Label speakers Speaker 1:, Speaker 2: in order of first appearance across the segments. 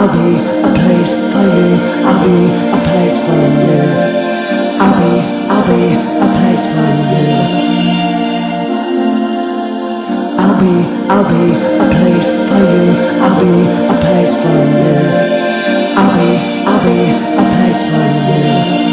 Speaker 1: I'll be a place for you. I'll be a place for you. I'll be a place for you. I'll be a place for you. I'll be a place for you. I'll be a place for you.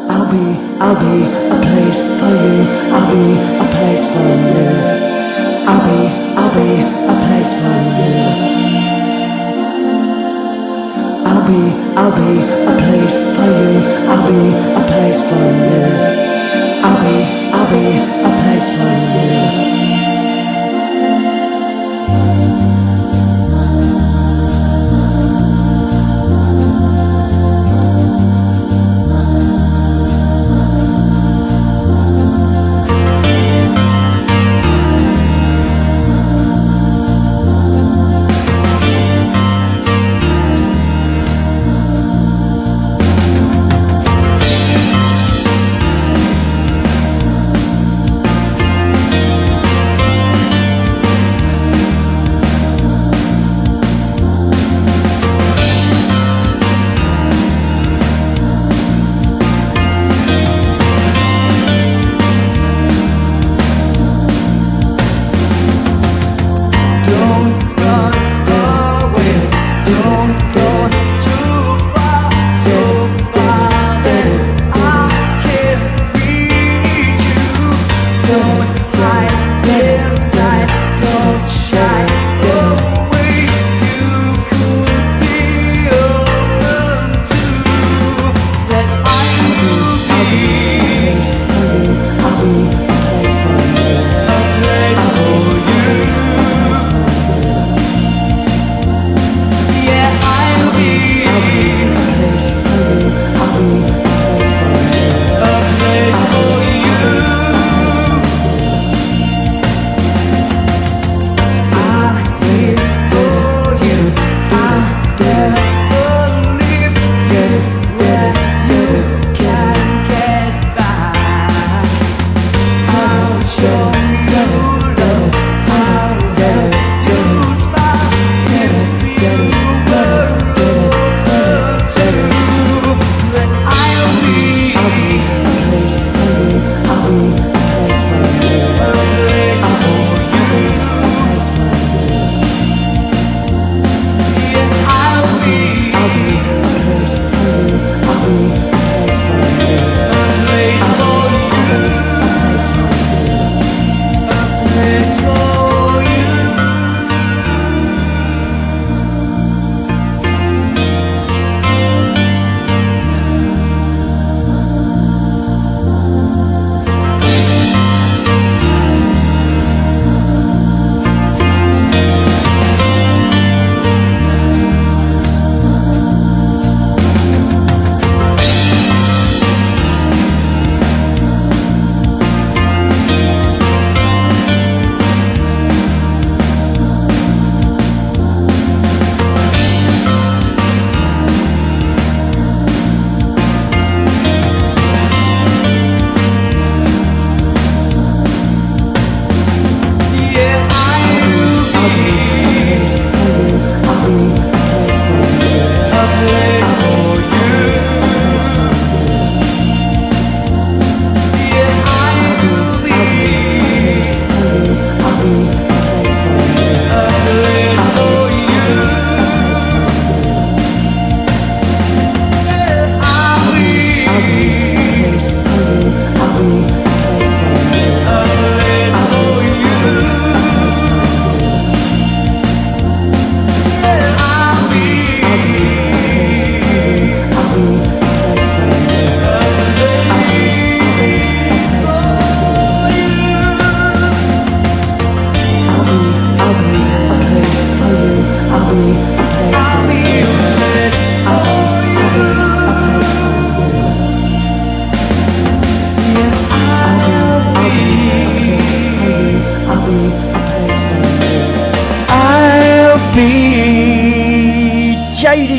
Speaker 1: I'll be a place for you. I'll be a place for you. I'll be a place for you. I'll be a place for you. I'll be a place for you. I'll be a place for you.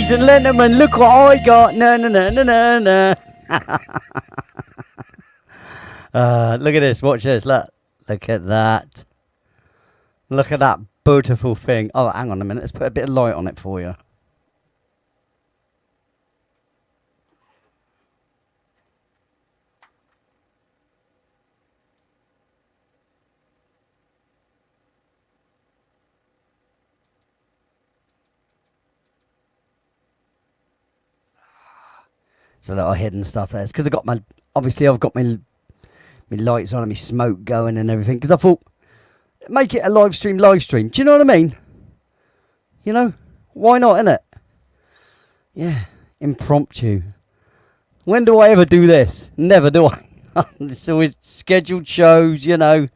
Speaker 2: ladies and gentlemen, look what I got. No, no, no, no, no, no. Look at this. Watch this. Look at that. Look at that beautiful thing. Oh, hang on a minute. Let's put a bit of light on it for you. It's a lot of hidden stuff there. It's because I've got my lights on and my smoke going and everything. Because I thought, make it a live stream. Do you know what I mean? You know, why not, innit? Yeah, impromptu. When do I ever do this? Never do I. It's always scheduled shows, you know.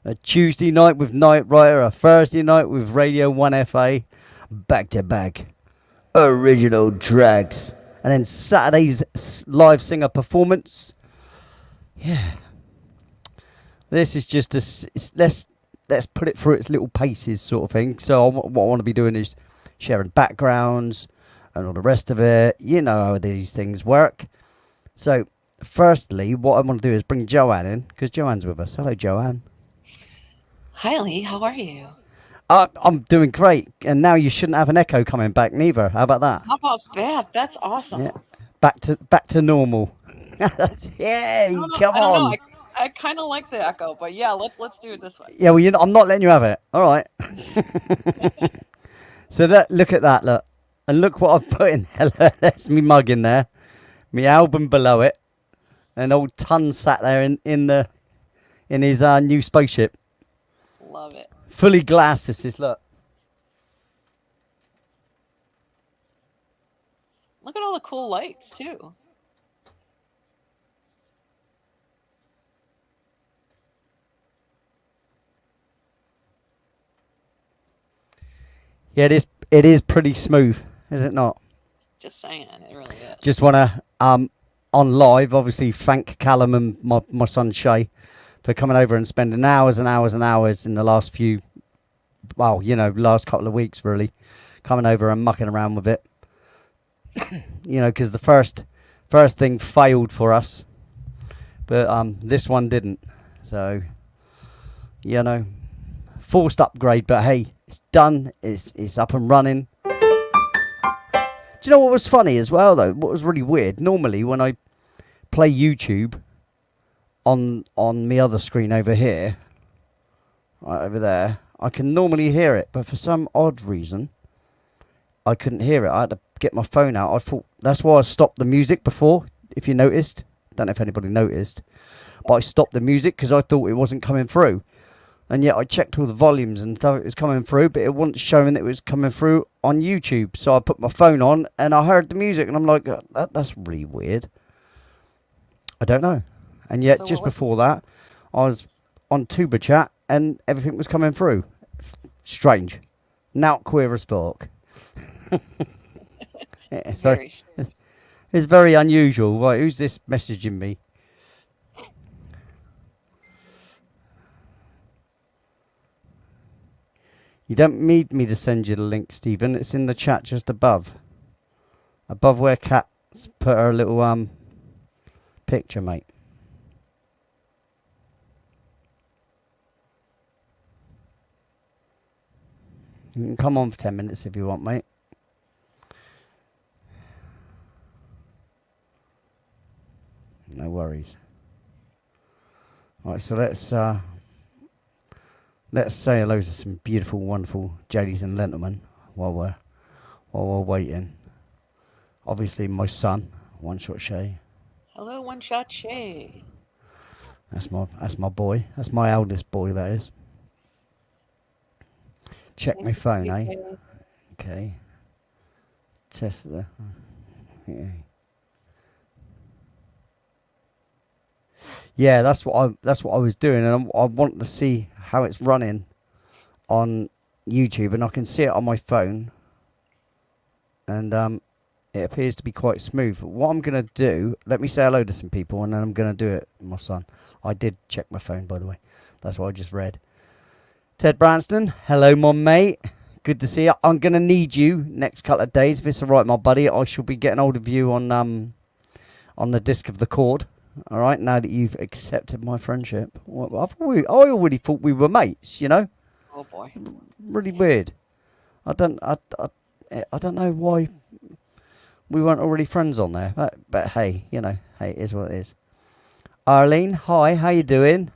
Speaker 2: A Tuesday night with Night Writer, a Thursday night with Radio 1FA. Back to back. Original tracks. And then Saturday's live singer performance. Yeah. This is just let's put it through its little paces sort of thing. So what I want to be doing is sharing backgrounds and all the rest of it. You know how these things work. So firstly, what I want to do is bring Joanne in, because Joanne's with us. Hello, Joanne.
Speaker 3: Hi, Lee. How are you?
Speaker 2: I'm doing great, and now you shouldn't have an echo coming back neither. How about that?
Speaker 3: How about that? That's awesome.
Speaker 2: Yeah. Back to normal. Yay! Come on.
Speaker 3: Know. I kind of like the echo, but yeah, let's do it this way.
Speaker 2: Yeah, well, I'm not letting you have it. All right. So look at that, look, and look what I've put in there. There's me mug in there, me album below it, and old Ton sat there in his new spaceship.
Speaker 3: Love it.
Speaker 2: Fully glass. This is look.
Speaker 3: Look at all the cool lights too.
Speaker 2: Yeah, it is pretty smooth, is it not?
Speaker 3: Just saying, it really is.
Speaker 2: Just wanna on live, obviously thank Callum and my son Shay for coming over and spending hours and hours and hours in the last last couple of weeks really, coming over and mucking around with it. You know, because the first thing failed for us, but this one didn't. So, you know, forced upgrade, but hey, it's done. It's up and running. Do you know what was funny as well though? What was really weird? Normally when I play YouTube on my other screen over here, right over there, I can normally hear it, but for some odd reason, I couldn't hear it. I had to get my phone out. I thought that's why I stopped the music before. If you noticed, don't know if anybody noticed, but I stopped the music because I thought it wasn't coming through. And yet I checked all the volumes and thought it was coming through, but it wasn't showing that it was coming through on YouTube. So I put my phone on and I heard the music, and I'm like, that's really weird. I don't know. And yet just before that, I was on Tuba Chat and everything was coming through. Strange. Not queer as fuck. It's very unusual. Right, who's this messaging me? You don't need me to send you the link, Stephen. It's in the chat just above. Above where Kat's put her little picture, mate. You can come on for 10 minutes if you want, mate. No worries. Right, so let's say hello to some beautiful, wonderful ladies and gentlemen while we're waiting. Obviously, my son, One Shot Shay.
Speaker 3: Hello, One Shot Shay.
Speaker 2: That's my boy. That's my eldest boy. That is. Check my phone, eh? Okay. Test the. Yeah. Yeah, that's what I was doing, and I want to see how it's running on YouTube, and I can see it on my phone, and it appears to be quite smooth. But what I'm gonna do, let me say hello to some people, and then I'm gonna do it, my son. I did check my phone, by the way. That's what I just read. Ted Branston, hello, my mate. Good to see you. I'm gonna need you next couple of days. If it's all right, my buddy, I shall be getting hold of you on the disc of the cord. All right, now that you've accepted my friendship. Well, I already thought we were mates. You know,
Speaker 3: Oh boy.
Speaker 2: really weird. I don't know why we weren't already friends on there. But hey, you know, hey, it is what it is. Arlene, hi, how you doing?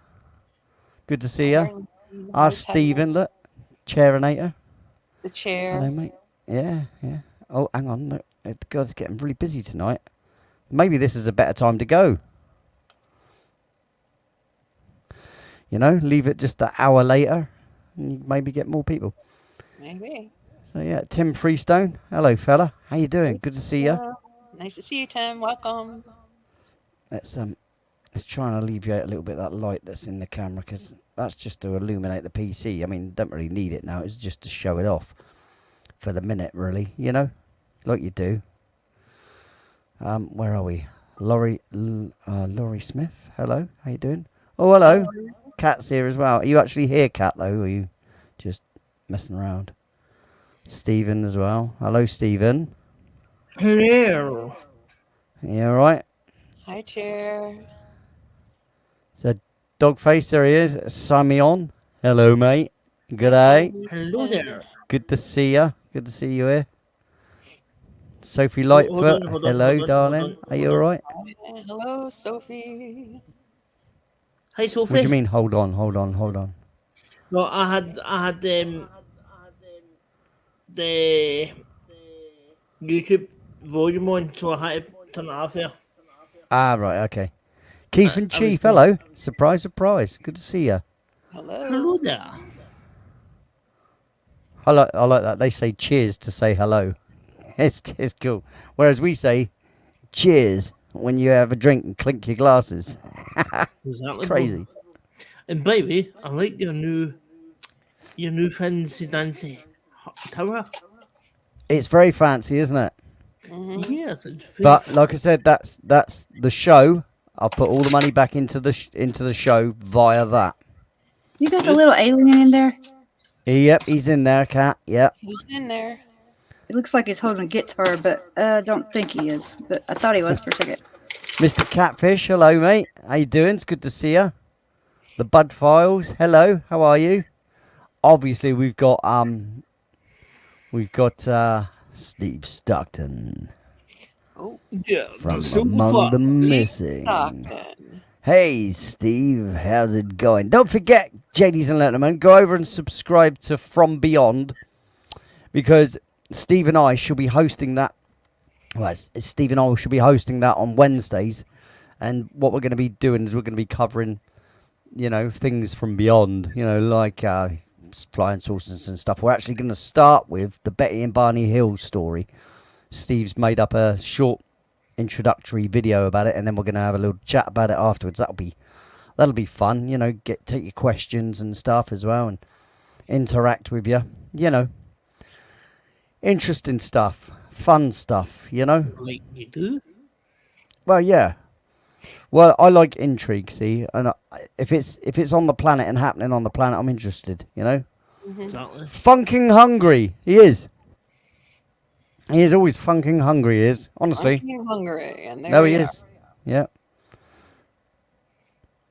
Speaker 2: Good to see you.
Speaker 3: Hi,
Speaker 2: Stephen, look, chairinator.
Speaker 3: The chair.
Speaker 2: Hello, mate. Yeah. Oh, hang on, look, God's getting really busy tonight. Maybe this is a better time to go. You know, leave it just an hour later, and you maybe get more people.
Speaker 3: Maybe.
Speaker 2: So yeah, Tim Freestone. Hello, fella. How you doing? Good to see you.
Speaker 3: Nice to see you, Tim. Welcome.
Speaker 2: Let's try and alleviate a little bit of that light that's in the camera, because that's just to illuminate the PC. I mean, don't really need it now. It's just to show it off for the minute, really. You know, like you do. Where are we? Laurie Smith. Hello. How you doing? Oh, hello. Kat's here as well. Are you actually here, Kat, though? Or are you just messing around? Stephen as well. Hello, Stephen.
Speaker 4: Hello.
Speaker 2: You all right?
Speaker 3: Hi, chair.
Speaker 2: So, Dogface, there he is. Sign me on. Hello, mate. Good day.
Speaker 4: Hello there.
Speaker 2: Good to see you. Good to see you here. Sophie Lightfoot.
Speaker 4: Hold on,
Speaker 2: Hello,
Speaker 4: hold on,
Speaker 2: darling.
Speaker 4: hold on,
Speaker 2: Are you all right?
Speaker 3: Hello, Sophie.
Speaker 4: Hi, Sophie.
Speaker 2: What do you mean? Hold on.
Speaker 4: No, I had the YouTube volume on, so I had to turn it off there.
Speaker 2: Ah, right. Okay. Keith and
Speaker 4: I was
Speaker 2: Chief.
Speaker 4: thinking-
Speaker 2: Hello. Surprise, surprise. Good to see you.
Speaker 3: Hello.
Speaker 4: Hello there.
Speaker 2: I like that. They say cheers to say hello. It's cool. Whereas we say cheers when you have a drink and clink your glasses. It's
Speaker 4: Exactly.
Speaker 2: crazy.
Speaker 4: And by the way, I like your new fancy dancy tower.
Speaker 2: It's very fancy, isn't it?
Speaker 3: Mhm.
Speaker 4: Yes, it's very
Speaker 2: But like I said, that's the show. I'll put all the money back into the show via that.
Speaker 5: You got the little alien in there?
Speaker 2: Yep, he's in there, Cat. Yep.
Speaker 3: He's in there.
Speaker 5: It looks like he's holding a guitar, but I don't think he is. But I thought he was for a second.
Speaker 2: Mr. Catfish, hello, mate. How you doing? It's good to see you. The Bud Files, hello. How are you? Obviously, we've got Steve Stockton
Speaker 3: Oh,
Speaker 4: yeah.
Speaker 2: from
Speaker 4: the silver
Speaker 2: Among
Speaker 4: fox.
Speaker 2: the Missing.
Speaker 3: Stockton.
Speaker 2: Hey, Steve, how's it going? Don't forget, ladies and gentlemen, go over and subscribe to From Beyond, because Steve and I shall be hosting that. Well, Steve and I shall be hosting that on Wednesdays, and what we're going to be doing is we're going to be covering, you know, things from beyond, you know, like flying saucers and stuff. We're actually going to start with the Betty and Barney Hill story. Steve's made up a short introductory video about it, and then we're going to have a little chat about it afterwards. That'll be fun, you know, take your questions and stuff as well, and interact with you, you know, interesting stuff, fun stuff, you know.
Speaker 4: Like you do.
Speaker 2: Well, yeah. Well, I like intrigue, see, and if it's on the planet and happening on the planet, I'm interested, you know.
Speaker 4: Exactly.
Speaker 2: Funking hungry, he is. He is always funking hungry. He is, honestly.
Speaker 3: I'm hungry, and there
Speaker 2: No, he
Speaker 3: you
Speaker 2: is. Yeah.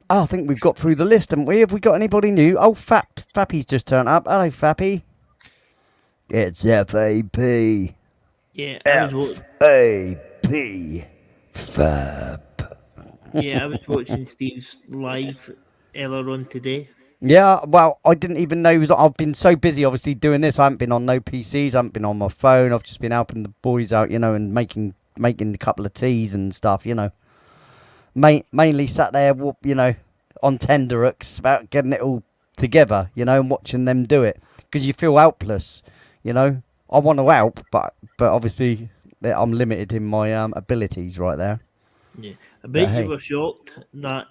Speaker 2: Oh, I think we've got through the list, haven't we? Have we got anybody new? Oh, Fappy's just turned up. Hello, Fappy. It's FAP.
Speaker 4: Yeah, I was
Speaker 2: FAP. Fab.
Speaker 4: yeah, I was watching Steve's live earlier on today.
Speaker 2: Yeah, well, I didn't even know he was. I've been so busy, obviously, doing this. I haven't been on no PCs. I haven't been on my phone. I've just been helping the boys out, you know, and making a couple of teas and stuff, you know. Mainly sat there, you know, on tenderhooks about getting it all together, you know, and watching them do it, because you feel helpless, you know. I want to help, but obviously I'm limited in my abilities right there.
Speaker 4: Yeah, I bet
Speaker 2: hey.
Speaker 4: you were shocked that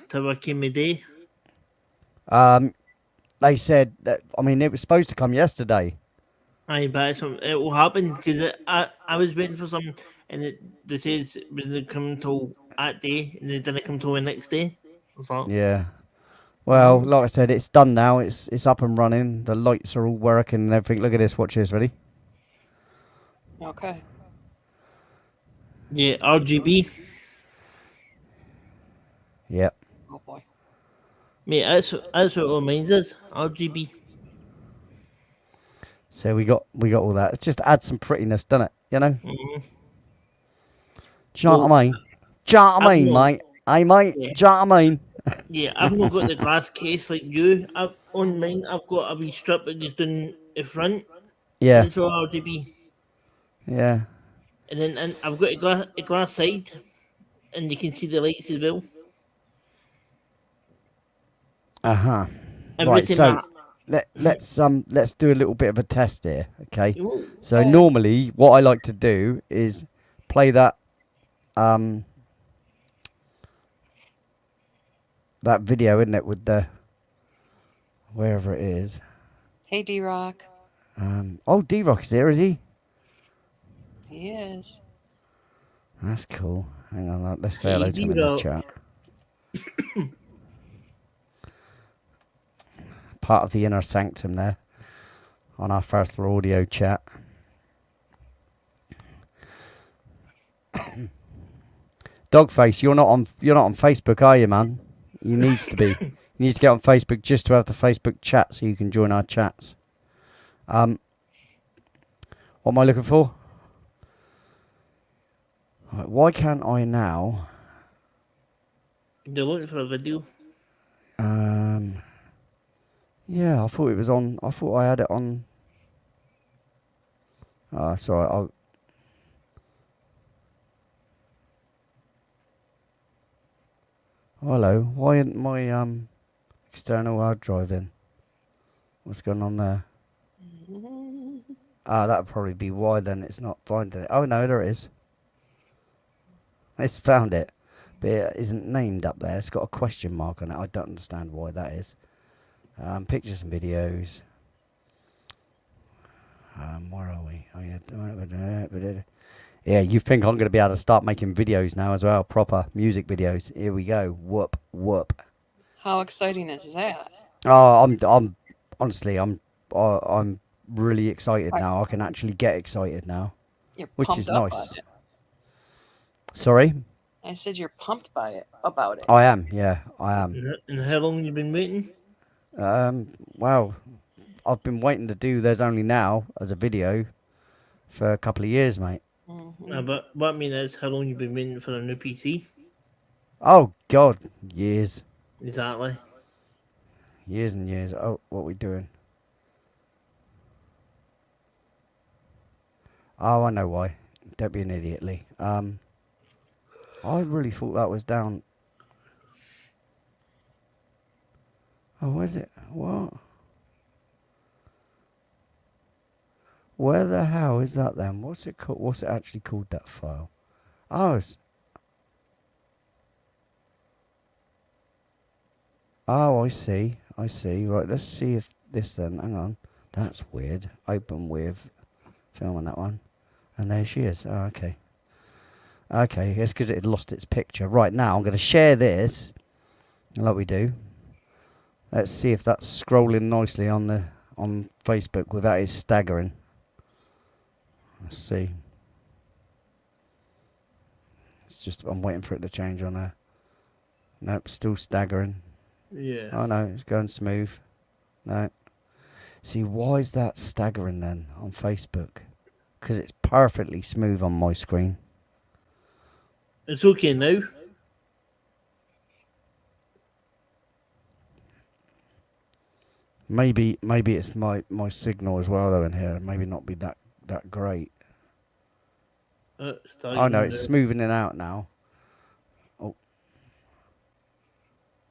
Speaker 4: tower came a day.
Speaker 2: They said that. I mean, it was supposed to come yesterday.
Speaker 4: Aye, but it will happen because I was waiting for some, and they says it was come till that day, and they didn't come till the next day. I thought,
Speaker 2: Yeah. Well, like I said, it's done now. It's up and running. The lights are all working and everything. Look at this. Watch this. Ready?
Speaker 3: Okay.
Speaker 4: Yeah, RGB.
Speaker 2: Yep.
Speaker 3: Oh boy.
Speaker 4: Mate, that's what it reminds us. RGB.
Speaker 2: So we got all that. It's just add some prettiness, doesn't it? You know?
Speaker 4: Mm-hmm.
Speaker 2: Do you know what I mean? Do you know what I
Speaker 4: I've
Speaker 2: mean,
Speaker 4: not,
Speaker 2: mate? Hey, mate.
Speaker 4: yeah,
Speaker 2: Do you know what I mean?
Speaker 4: yeah, I've not got the glass case like you. On mine, I've got a wee strip that goes down the front, and
Speaker 2: Yeah.
Speaker 4: it's all RGB.
Speaker 2: Yeah.
Speaker 4: And I've got a glass side, and you can see the lights as well.
Speaker 2: Uh huh. Right.
Speaker 4: Everything
Speaker 2: So
Speaker 4: that.
Speaker 2: let's do a little bit of a test here. Okay.
Speaker 4: Oh,
Speaker 2: So normally, what I like to do is play that that video, isn't it, with the wherever it is.
Speaker 3: Hey, D-Rock.
Speaker 2: Oh, D-Rock is here, is he?
Speaker 3: He is.
Speaker 2: That's cool. Hang on, let's say hello
Speaker 4: hey,
Speaker 2: to him in the
Speaker 4: D-Rock.
Speaker 2: chat. Part of the inner sanctum there on our first floor audio chat. Dogface, you're not on Facebook, are you, man? You needs to be. You need to get on Facebook just to have the Facebook chat so you can join our chats. What am I looking for? Right, why can't I now?
Speaker 4: They're looking for a video.
Speaker 2: Yeah, I thought it was on. I thought I had it on. Oh, sorry. Hello. Why isn't my external hard drive in? What's going on there? That would probably be why then it's not finding it. Oh no, there it is. It's found it, but it isn't named up there. It's got a question mark on it. I don't understand why that is. Pictures and videos. Where are we? Oh yeah. Yeah, you think I'm going to be able to start making videos now as well, proper music videos. Here we go. Whoop whoop.
Speaker 3: How exciting is that?
Speaker 2: Oh, I'm honestly, I'm really excited now. I can actually get excited now,
Speaker 3: You're
Speaker 2: which
Speaker 3: pumped
Speaker 2: is
Speaker 3: up
Speaker 2: nice.
Speaker 3: on it.
Speaker 2: Sorry,
Speaker 3: I said you're pumped by it about it.
Speaker 2: I am. Yeah, I am.
Speaker 4: And how long you been waiting?
Speaker 2: Well, I've been waiting to do There's Only Now as a video for a couple of years, mate.
Speaker 4: But what I mean is, how long you been waiting for a new PC?
Speaker 2: Oh God, years,
Speaker 4: Exactly.
Speaker 2: years and years. Oh, what are we doing? Oh, I know why. Don't be an idiot, Lee. I really thought that was down. Oh, where's it? What? Where the hell is that then? What's it called? What's it actually called, that file? Oh, oh, I see. I see. Right, let's see if this then. Hang on. That's weird. Open with film on that one. And there she is. Oh, okay. Okay, it's because it had lost its picture. Right, now I'm going to share this, like we do. Let's see if that's scrolling nicely on Facebook without it staggering. Let's see. It's just I'm waiting for it to change on there. Nope, still staggering.
Speaker 4: Yeah.
Speaker 2: Oh no, it's going smooth. No. See, why is that staggering then on Facebook? Because it's perfectly smooth on my screen.
Speaker 4: It's okay now.
Speaker 2: Maybe it's my signal as well though in here. Maybe not be that great. Oh no, it's smoothing it out now. Oh,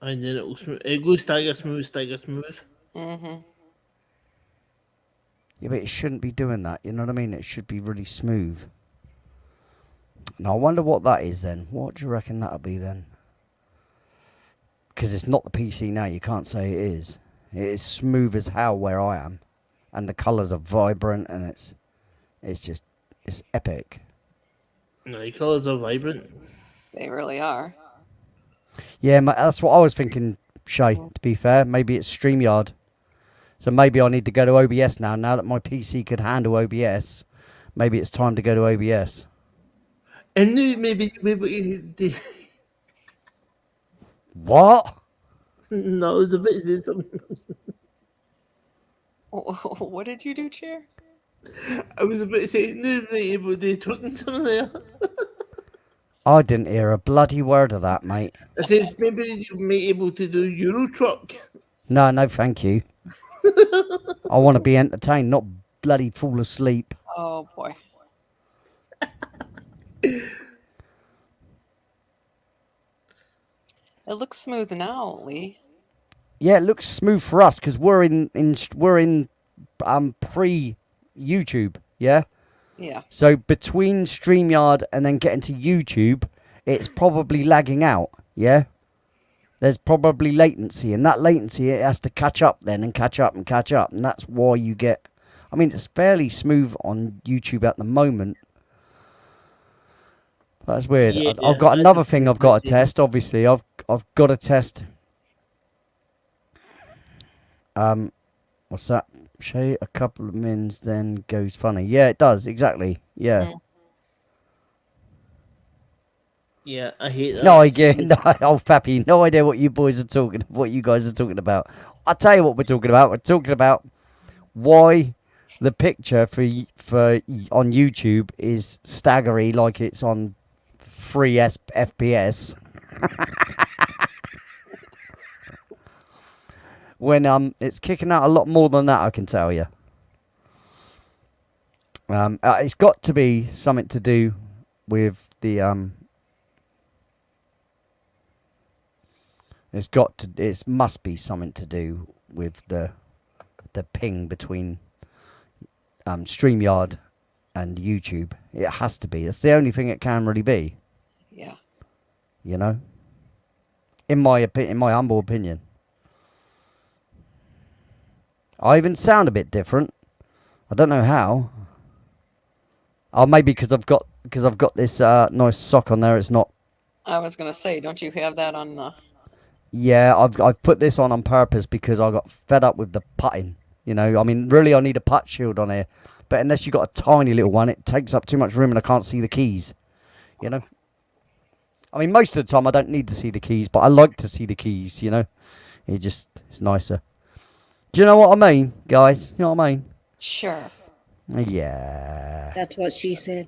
Speaker 4: And then it goes stagger smooth, stagger smooth.
Speaker 3: Mm-hmm.
Speaker 2: yeah, but it shouldn't be doing that. You know what I mean? It should be really smooth. Now I wonder what that is then. What do you reckon that'll be then? Because it's not the PC now. You can't say it is. It is smooth as hell where I am, and the colours are vibrant, and it's epic.
Speaker 4: No, your colours are vibrant.
Speaker 3: They really are.
Speaker 2: Yeah, that's what I was thinking Shay, to be fair. Maybe it's StreamYard. So maybe I need to go to OBS now. Now that my PC could handle OBS, maybe it's time to go to OBS.
Speaker 4: And now maybe you'll be able to...
Speaker 2: What?
Speaker 4: No, I was about to say something.
Speaker 3: What did you do, Chair?
Speaker 4: I was about to say, now you'll be able to talk in something there.
Speaker 2: I didn't hear a bloody word of that, mate.
Speaker 4: I says maybe you'll be able to do Euro Truck.
Speaker 2: No, no, thank you. I want to be entertained, not bloody fall asleep.
Speaker 3: Oh boy. It looks smooth now, Lee.
Speaker 2: Yeah, it looks smooth for us because we're in pre YouTube, yeah.
Speaker 3: Yeah.
Speaker 2: So between StreamYard and then getting to YouTube, it's probably lagging out, yeah? There's probably latency, and that latency, it has to catch up then and catch up and catch up, and that's why you get... I mean, it's fairly smooth on YouTube at the moment. That's weird.
Speaker 4: Yeah,
Speaker 2: I've got another thing I've got to
Speaker 4: crazy.
Speaker 2: test, obviously. I've got to test... what's that? Shay, a couple of mins, then goes funny. Yeah, it does, exactly. Yeah.
Speaker 3: Mm.
Speaker 4: Yeah, I hate that.
Speaker 2: No idea. No, oh, Fappy, no idea what you guys are talking about. I'll tell you what we're talking about. We're talking about why the picture for on YouTube is staggery like it's on 3 FPS. When it's kicking out a lot more than that, I can tell you. It's got to be something to do with the It must be something to do with the ping between StreamYard and YouTube. It has to be. It's the only thing it can really be.
Speaker 3: Yeah.
Speaker 2: You know. In my humble opinion. I even sound a bit different. I don't know how. Oh, maybe because I've got this nice sock on there. It's not.
Speaker 3: I was gonna say, don't you have that on the...
Speaker 2: Yeah, I've put this on purpose because I got fed up with the putting. You know, I mean, really, I need a putt shield on here. But unless you've got a tiny little one, it takes up too much room and I can't see the keys. You know? I mean, most of the time I don't need to see the keys, but I like to see the keys, you know? It's nicer. Do you know what I mean, guys? You know what I mean?
Speaker 3: Sure.
Speaker 2: Yeah.
Speaker 5: That's what she said.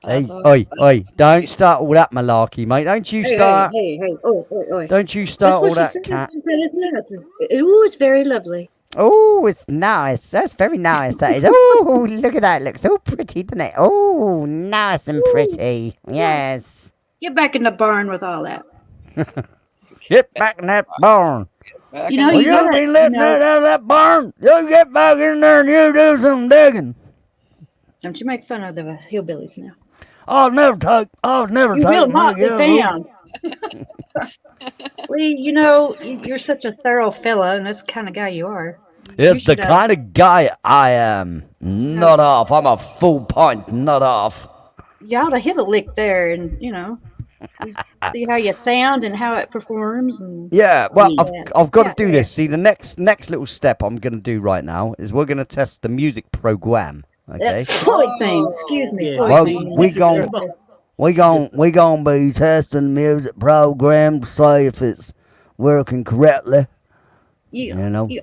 Speaker 2: Hey,
Speaker 3: That's all-
Speaker 2: oi, don't start all that malarkey, mate. Don't you start.
Speaker 5: Hey. Oh.
Speaker 2: Don't you
Speaker 5: That's
Speaker 2: start
Speaker 5: what
Speaker 2: all
Speaker 5: she
Speaker 2: that
Speaker 5: said.
Speaker 2: cat.
Speaker 5: She said it's nice. It was very lovely.
Speaker 2: Oh, it's nice. That's very nice. That is. Oh, look at that. It looks so pretty, doesn't it? Oh, nice and pretty. Yes.
Speaker 5: Get back in the barn with all that.
Speaker 2: Get back in that barn.
Speaker 3: Back
Speaker 5: You
Speaker 3: in
Speaker 5: know,
Speaker 3: the-
Speaker 2: Well,
Speaker 5: you
Speaker 2: you
Speaker 5: gotta,
Speaker 2: ain't letting
Speaker 5: you know-
Speaker 2: that out of that barn. You get back in there and you do some digging.
Speaker 5: Don't you make fun of the hillbillies now.
Speaker 2: I'll never take
Speaker 5: You will not be found. Lee, you know, you're such a thorough fella, and that's the kind of guy you are.
Speaker 2: It's the
Speaker 5: should,
Speaker 2: kind of guy I am. Not off. I'm a full pint, not off.
Speaker 5: You ought to hit a lick there and, you know, see how you sound and how it performs. And
Speaker 2: Yeah, well,
Speaker 5: Yeah.
Speaker 2: I've got to
Speaker 5: Yeah,
Speaker 2: do
Speaker 5: yeah.
Speaker 2: this. See, the next little step I'm going to do right now is we're going to test the music program. Okay,
Speaker 5: that Floyd thing, excuse me.
Speaker 4: Yeah.
Speaker 5: Floyd
Speaker 2: Well,
Speaker 5: thing.
Speaker 2: we gon' we gonna be testing the music program to see if it's working correctly.
Speaker 5: Yeah,
Speaker 2: You know.
Speaker 5: yeah.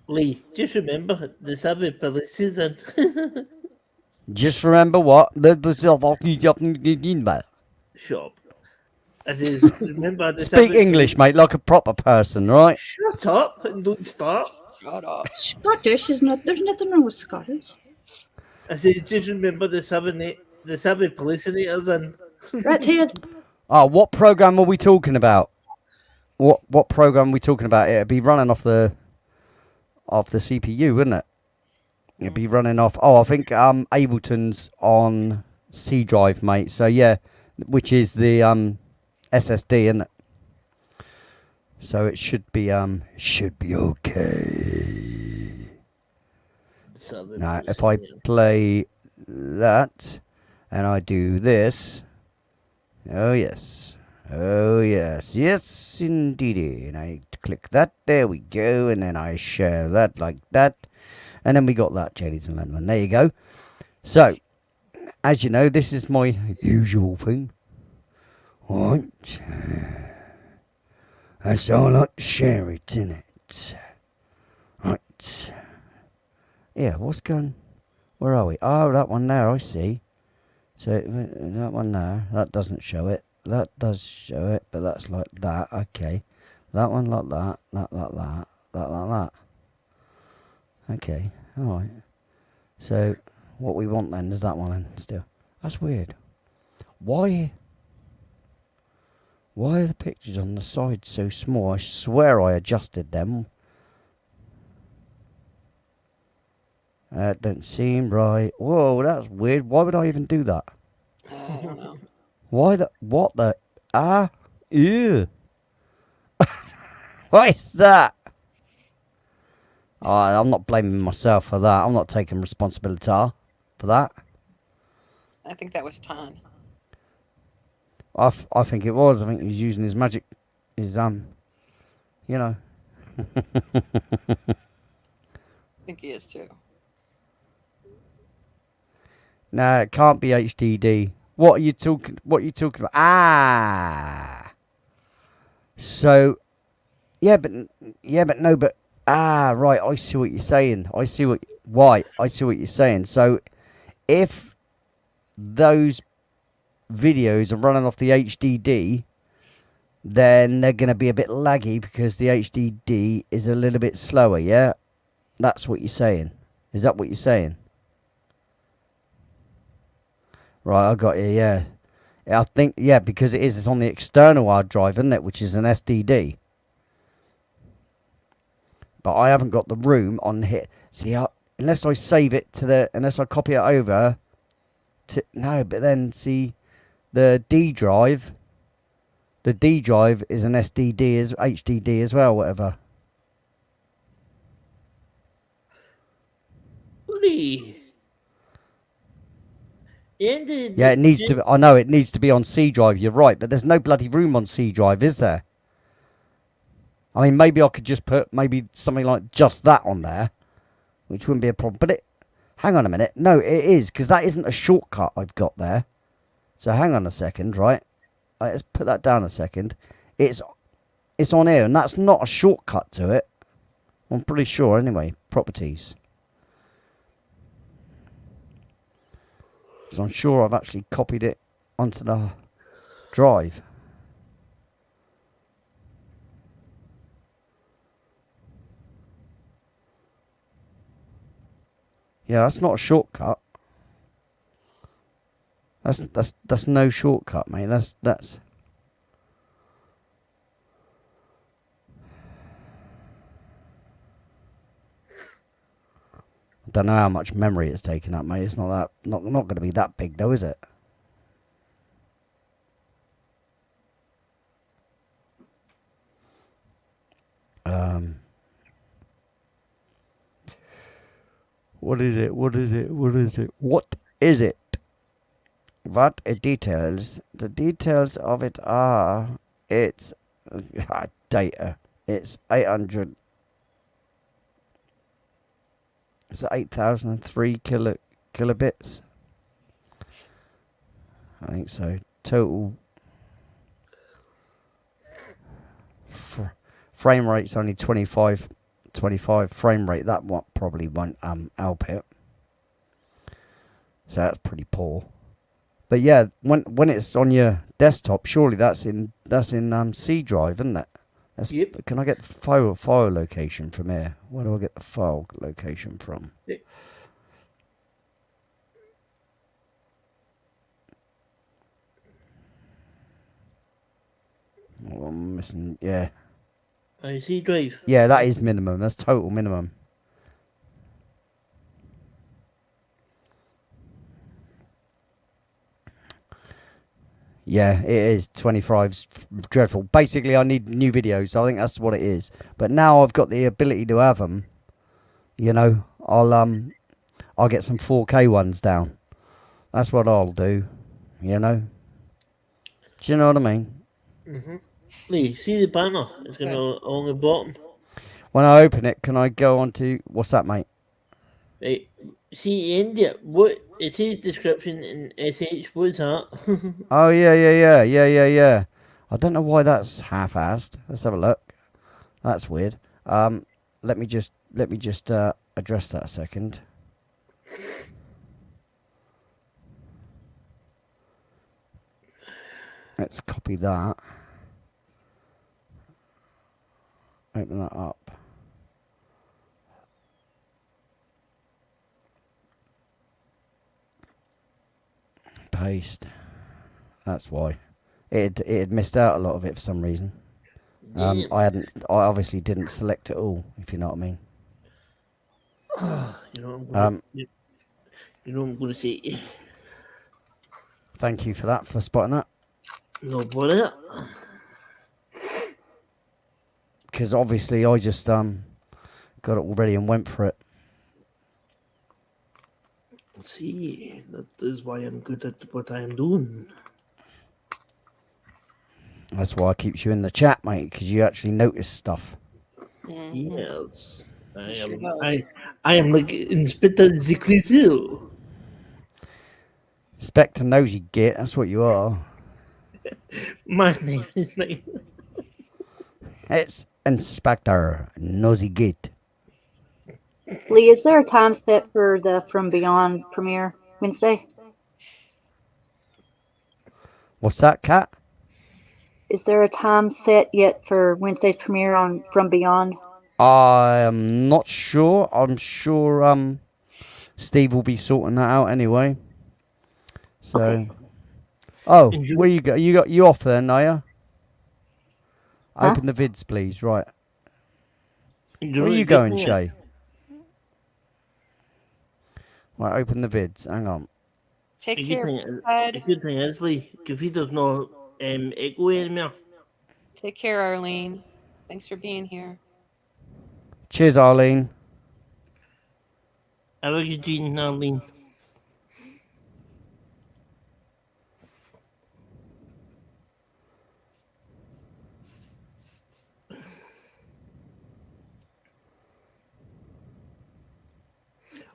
Speaker 4: Lee, just remember the Sabbath police season.
Speaker 2: Just remember what
Speaker 4: Shop. I says, remember the
Speaker 2: Speak
Speaker 4: Sabbath
Speaker 2: English, mate, like a proper person, right?
Speaker 4: Shut up and don't start.
Speaker 3: Shut up.
Speaker 5: Scottish is not. There's nothing wrong with Scottish.
Speaker 4: I said, just remember the Sabbath policinators and
Speaker 5: Right, Ted?
Speaker 2: Oh, what program are we talking about? What program are we talking about? It'd be running off the CPU, wouldn't it? It'd be running off. Oh, I think Ableton's on C drive, mate. So yeah, which is the SSD, isn't it? So it should be okay.
Speaker 4: Sabbath
Speaker 2: Now, if I
Speaker 4: policinators.
Speaker 2: play that and I do this, oh yes, yes indeedy, and I click that. There we go. And then I share that like that. And then we got that, ladies and gentlemen. There you go. So, as you know, this is my usual thing. Right. That's how I like to share it, innit? Right. Yeah, what's going... Where are we? Oh, that one there, I see. So, that one there, that doesn't show it. That does show it, but that's like that. Okay. That one like that. That like that. That like that. Okay. Alright. So, what we want then is that one then, still. That's weird. Why are the pictures on the side so small? I swear I adjusted them. That don't seem right. Whoa, that's weird. Why would I even do that?
Speaker 3: I don't know.
Speaker 2: Why the... What the... Ah? Ew. What is that? Oh, I'm not blaming myself for that. I'm not taking responsibility for that.
Speaker 3: I think that was Tan.
Speaker 2: I think it was. I think he was using his magic. His, you know.
Speaker 3: I think he is too.
Speaker 2: No, it can't be HDD. What are you talking about? Ah. So, right, I see what you're saying. I see what you're saying. So, if those videos are running off the HDD, then they're going to be a bit laggy because the HDD is a little bit slower, yeah? That's what you're saying. Is that what you're saying? Right, I got you, yeah. I think, yeah, because it's on the external hard drive, isn't it? Which is an SDD. But I haven't got the room on here. See, unless I save it unless I copy it over to, no, but then, see, the D drive is an SDD, is HDD as well, whatever.
Speaker 4: Bloody.
Speaker 2: Yeah, it needs to. I know it needs to be on C drive. You're right, but there's no bloody room on C drive, is there? I mean, maybe I could just put maybe something like just that on there, which wouldn't be a problem. But hang on a minute. No, it is, because that isn't a shortcut I've got there. So hang on a second, right? Let's put that down a second. It's on here, and that's not a shortcut to it. I'm pretty sure, anyway. Properties. So I'm sure I've actually copied it onto the drive. Yeah, that's not a shortcut. That's no shortcut, mate. That's I don't know how much memory it's taking up, mate. It's not going to be that big, though, is it? What is it? What is it? What is it? What is it? What details? The details of it are it's data. It's 800. It's 8,003 kilobits. I think so. Total frame rate's only 25 frame rate. That one probably won't help it. So that's pretty poor. But yeah, when it's on your desktop, surely that's in C drive, isn't it?
Speaker 4: Yep.
Speaker 2: Can I get the file location from here? Where do I get the file location from?
Speaker 4: Yep.
Speaker 2: Oh, I'm missing. Yeah.
Speaker 4: C drive.
Speaker 2: Yeah, that is minimum. That's total minimum. Yeah, it is. 25's dreadful. Basically, I need new videos. So I think that's what it is. But now I've got the ability to have them. You know, I'll get some 4K ones down. That's what I'll do. You know. Do you know what I mean?
Speaker 4: Mm-hmm. Lee, see the banner? It's going along the bottom.
Speaker 2: When I open it, can I go on to what's that, mate?
Speaker 4: Right. See, India, what it says description in SH, what's that?
Speaker 2: Oh yeah. I don't know why that's half-assed. Let's have a look. That's weird. Let me just address that a second. Let's copy that. Open that up. Paste. That's why. It had missed out a lot of it for some reason.
Speaker 4: Yeah.
Speaker 2: I obviously didn't select it all, if you know what I mean.
Speaker 4: You know what I'm going to say?
Speaker 2: Thank you for that, for spotting that.
Speaker 4: No bother.
Speaker 2: Because obviously I just got it already and went for it.
Speaker 4: See, that is why I'm good at what I am doing.
Speaker 2: That's why I keep you in the chat, mate, because you actually notice stuff.
Speaker 4: Yes. I
Speaker 3: Sure
Speaker 4: am
Speaker 3: does.
Speaker 4: I am like Inspector Zickley.
Speaker 2: Spectre nosy git, that's what you are.
Speaker 4: My name is like
Speaker 2: It's Inspector Nosy Git.
Speaker 5: Lee, is there a time set for the From Beyond premiere Wednesday?
Speaker 2: What's that, Cat?
Speaker 5: Is there a time set yet for Wednesday's premiere on From Beyond?
Speaker 2: I am not sure. I'm sure Steve will be sorting that out anyway. So
Speaker 5: Okay.
Speaker 2: oh,
Speaker 4: Enjoy-
Speaker 2: where you go? You off then, are you?
Speaker 5: Huh?
Speaker 2: Open the vids, please. Right.
Speaker 4: You're
Speaker 2: Where are
Speaker 4: really
Speaker 2: you going,
Speaker 4: getting it.
Speaker 2: Shay? Right, open the vids. Hang on.
Speaker 3: Take
Speaker 4: A
Speaker 3: care,
Speaker 4: the
Speaker 3: Ted.
Speaker 4: good thing is, Lee, if there's no echo anymore.
Speaker 3: Take care, Arlene. Thanks for being here.
Speaker 2: Cheers, Arlene.
Speaker 4: How are you doing, Arlene?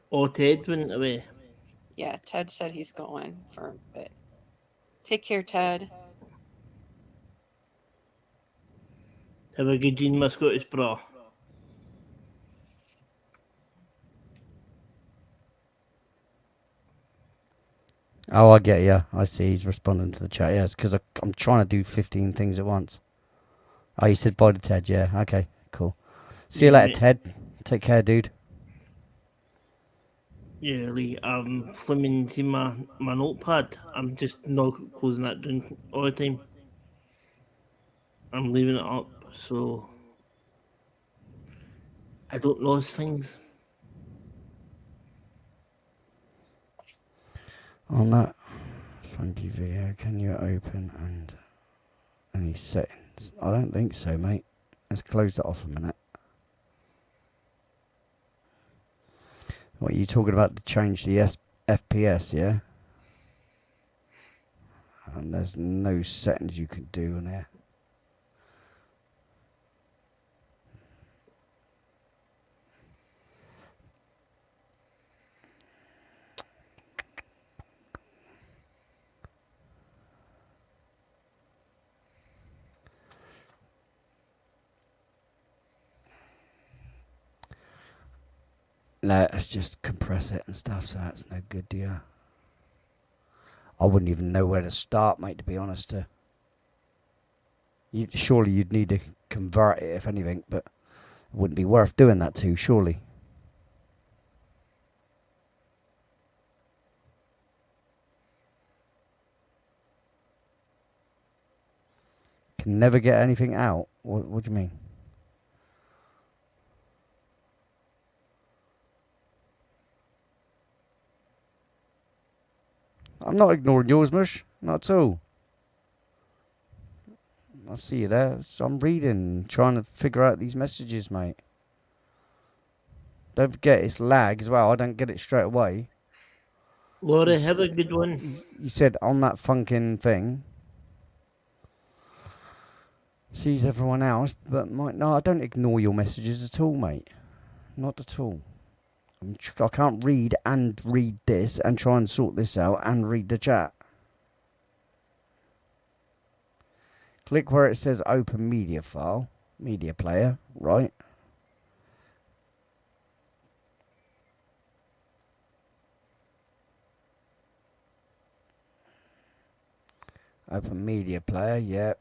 Speaker 4: Oh, Ted went away.
Speaker 3: Yeah, Ted said he's going for a bit. Take care, Ted.
Speaker 4: Have a good Jean, my Scottish bra.
Speaker 2: Oh, I get you. I see. He's responding to the chat. Yeah, it's because I'm trying to do 15 things at once. Oh, you said bye to Ted. Yeah. Okay. Cool. See you
Speaker 4: Yeah,
Speaker 2: later,
Speaker 4: mate.
Speaker 2: Ted. Take care, dude.
Speaker 4: Yeah, Lee, I'm flimming to my notepad. I'm just not closing that down all the time. I'm leaving it up, so I don't lose things.
Speaker 2: On that funky video, can you open and any settings? I don't think so, mate. Let's close that off a minute. What are you talking about to change the FPS, yeah? And there's no settings you can do on there. Let's just compress it and stuff, so that's no good, do you? I wouldn't even know where to start, mate, to be honest. Surely you'd need to convert it, if anything, but it wouldn't be worth doing that to, surely. Can never get anything out? What do you mean? I'm not ignoring yours, Mush. Not at all. I see you there. So I'm reading, trying to figure out these messages, mate. Don't forget, it's lag as well. I don't get it straight away.
Speaker 4: Laura, have a good one.
Speaker 2: You said on that funkin' thing. sees everyone else, but no, I don't ignore your messages at all, mate. Not at all. I can't read this and try and sort this out and read the chat. Click where it says open media file, media player, right? Open media player, yeah.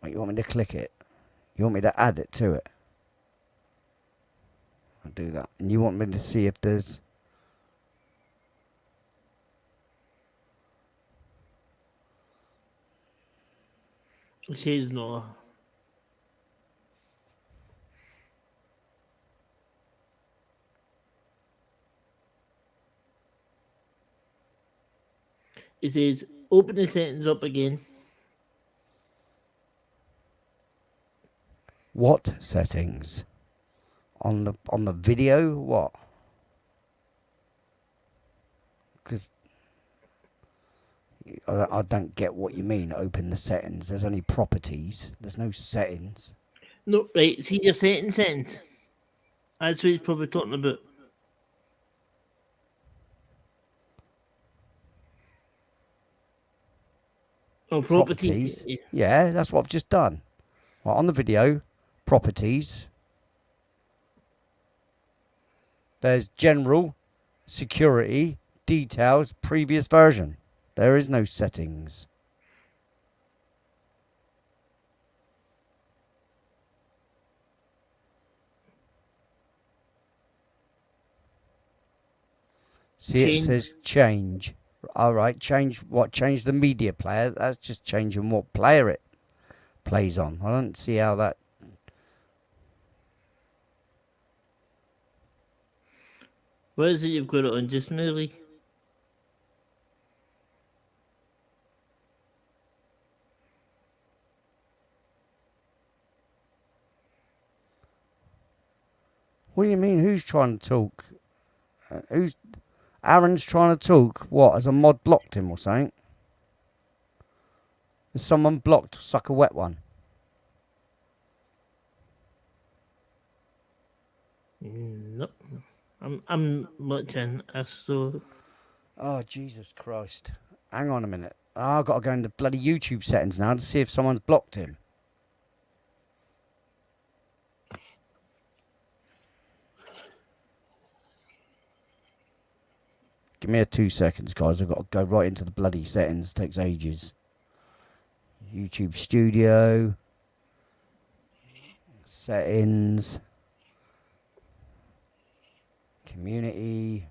Speaker 2: Wait, you want me to click it? You want me to add it to it? I'll do that. And you want me to see if there's...
Speaker 4: It says no. It says open the settings up again.
Speaker 2: What settings? On the video? What? Because I don't get what you mean, open the settings. There's only properties. There's no settings.
Speaker 4: No, right, see your settings. That's what he's probably talking about. Oh, properties.
Speaker 2: Yeah, that's what I've just done. Right, on the video, properties. There's general, security, details, previous version. There is no settings. See, it says change. All right, change what? Change the media player. That's just changing what player it plays on. I don't see how that...
Speaker 4: What is it you've got it on just now, Lee?
Speaker 2: What do you mean? Who's trying to talk? Who's... Aaron's trying to talk? What? Has a mod blocked him or something? Has someone blocked Suck a Wet One?
Speaker 4: Nope. I'm watching. So.
Speaker 2: Oh, Jesus Christ. Hang on a minute. I've got to go into bloody YouTube settings now to see if someone's blocked him. Give me 2 seconds, guys. I've got to go right into the bloody settings. It takes ages. YouTube Studio. Settings. Community.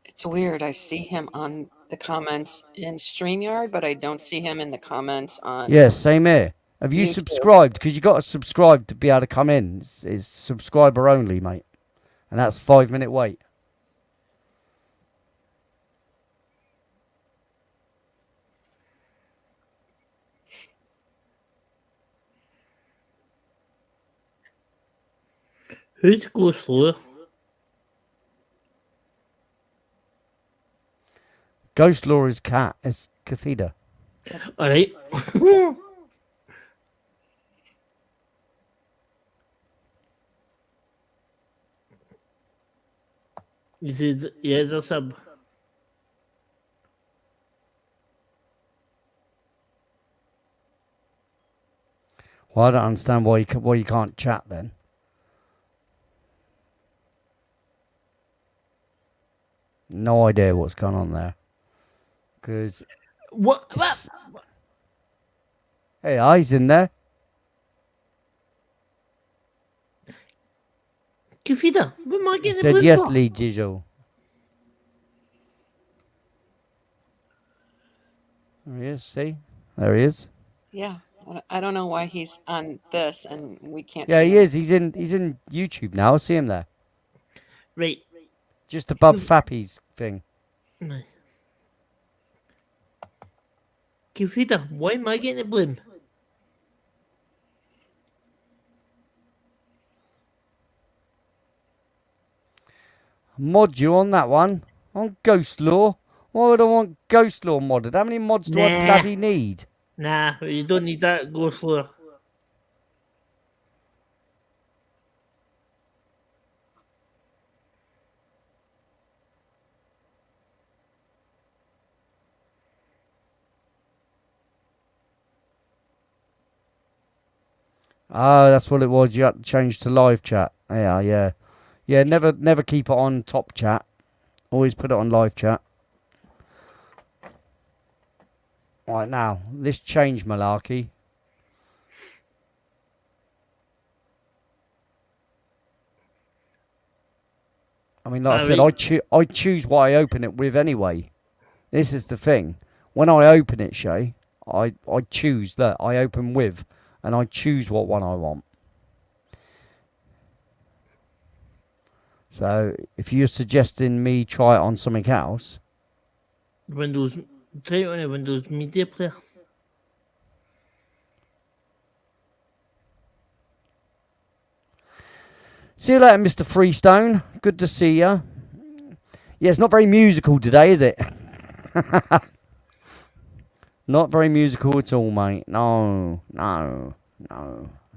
Speaker 3: It's weird. I see him on the comments in StreamYard, but I don't see him in the comments on.
Speaker 2: Yeah, same here. Have you
Speaker 3: YouTube.
Speaker 2: subscribed? Because you got to subscribe to be able to come in. It's subscriber only, mate. And that's 5-minute wait.
Speaker 4: Who's go slower?
Speaker 2: Ghost Laura's cat is Cathedra.
Speaker 4: Alright. This is yes a sub.
Speaker 2: Well, I don't understand why you can't chat then. No idea what's going on there. Because
Speaker 4: What?
Speaker 2: hey, eyes in there.
Speaker 4: Kafida, what am I getting
Speaker 2: Said
Speaker 4: about
Speaker 2: yes,
Speaker 4: for?
Speaker 2: Lee Digital. There he is. See, there he is.
Speaker 3: Yeah, I don't know why he's on this and we can't.
Speaker 2: Yeah,
Speaker 3: see
Speaker 2: he
Speaker 3: him.
Speaker 2: is. He's in YouTube now. I see him there.
Speaker 4: Right.
Speaker 2: Just above Fappy's thing.
Speaker 4: No. Kifida, why am I getting the blame?
Speaker 2: Mod you on that one. On Ghost Law. Why would I want Ghost Law modded? How many mods do I
Speaker 4: Nah.
Speaker 2: bloody need?
Speaker 4: Nah, you don't need that. Go slower.
Speaker 2: Oh, that's what it was. You had to change to live chat. Yeah, yeah. Yeah, never keep it on top chat. Always put it on live chat. Right, now, this change malarkey. I mean, like I said, I choose what I open it with anyway. This is the thing. When I open it, Shay, I choose that I open with, and I choose what one I want. So, if you're suggesting me try it on something else,
Speaker 4: Windows, try it on a Windows Media Player.
Speaker 2: see you later, Mr. Freestone. Good to see you. Yeah, it's not very musical today, is it? Not very musical at all, mate. No.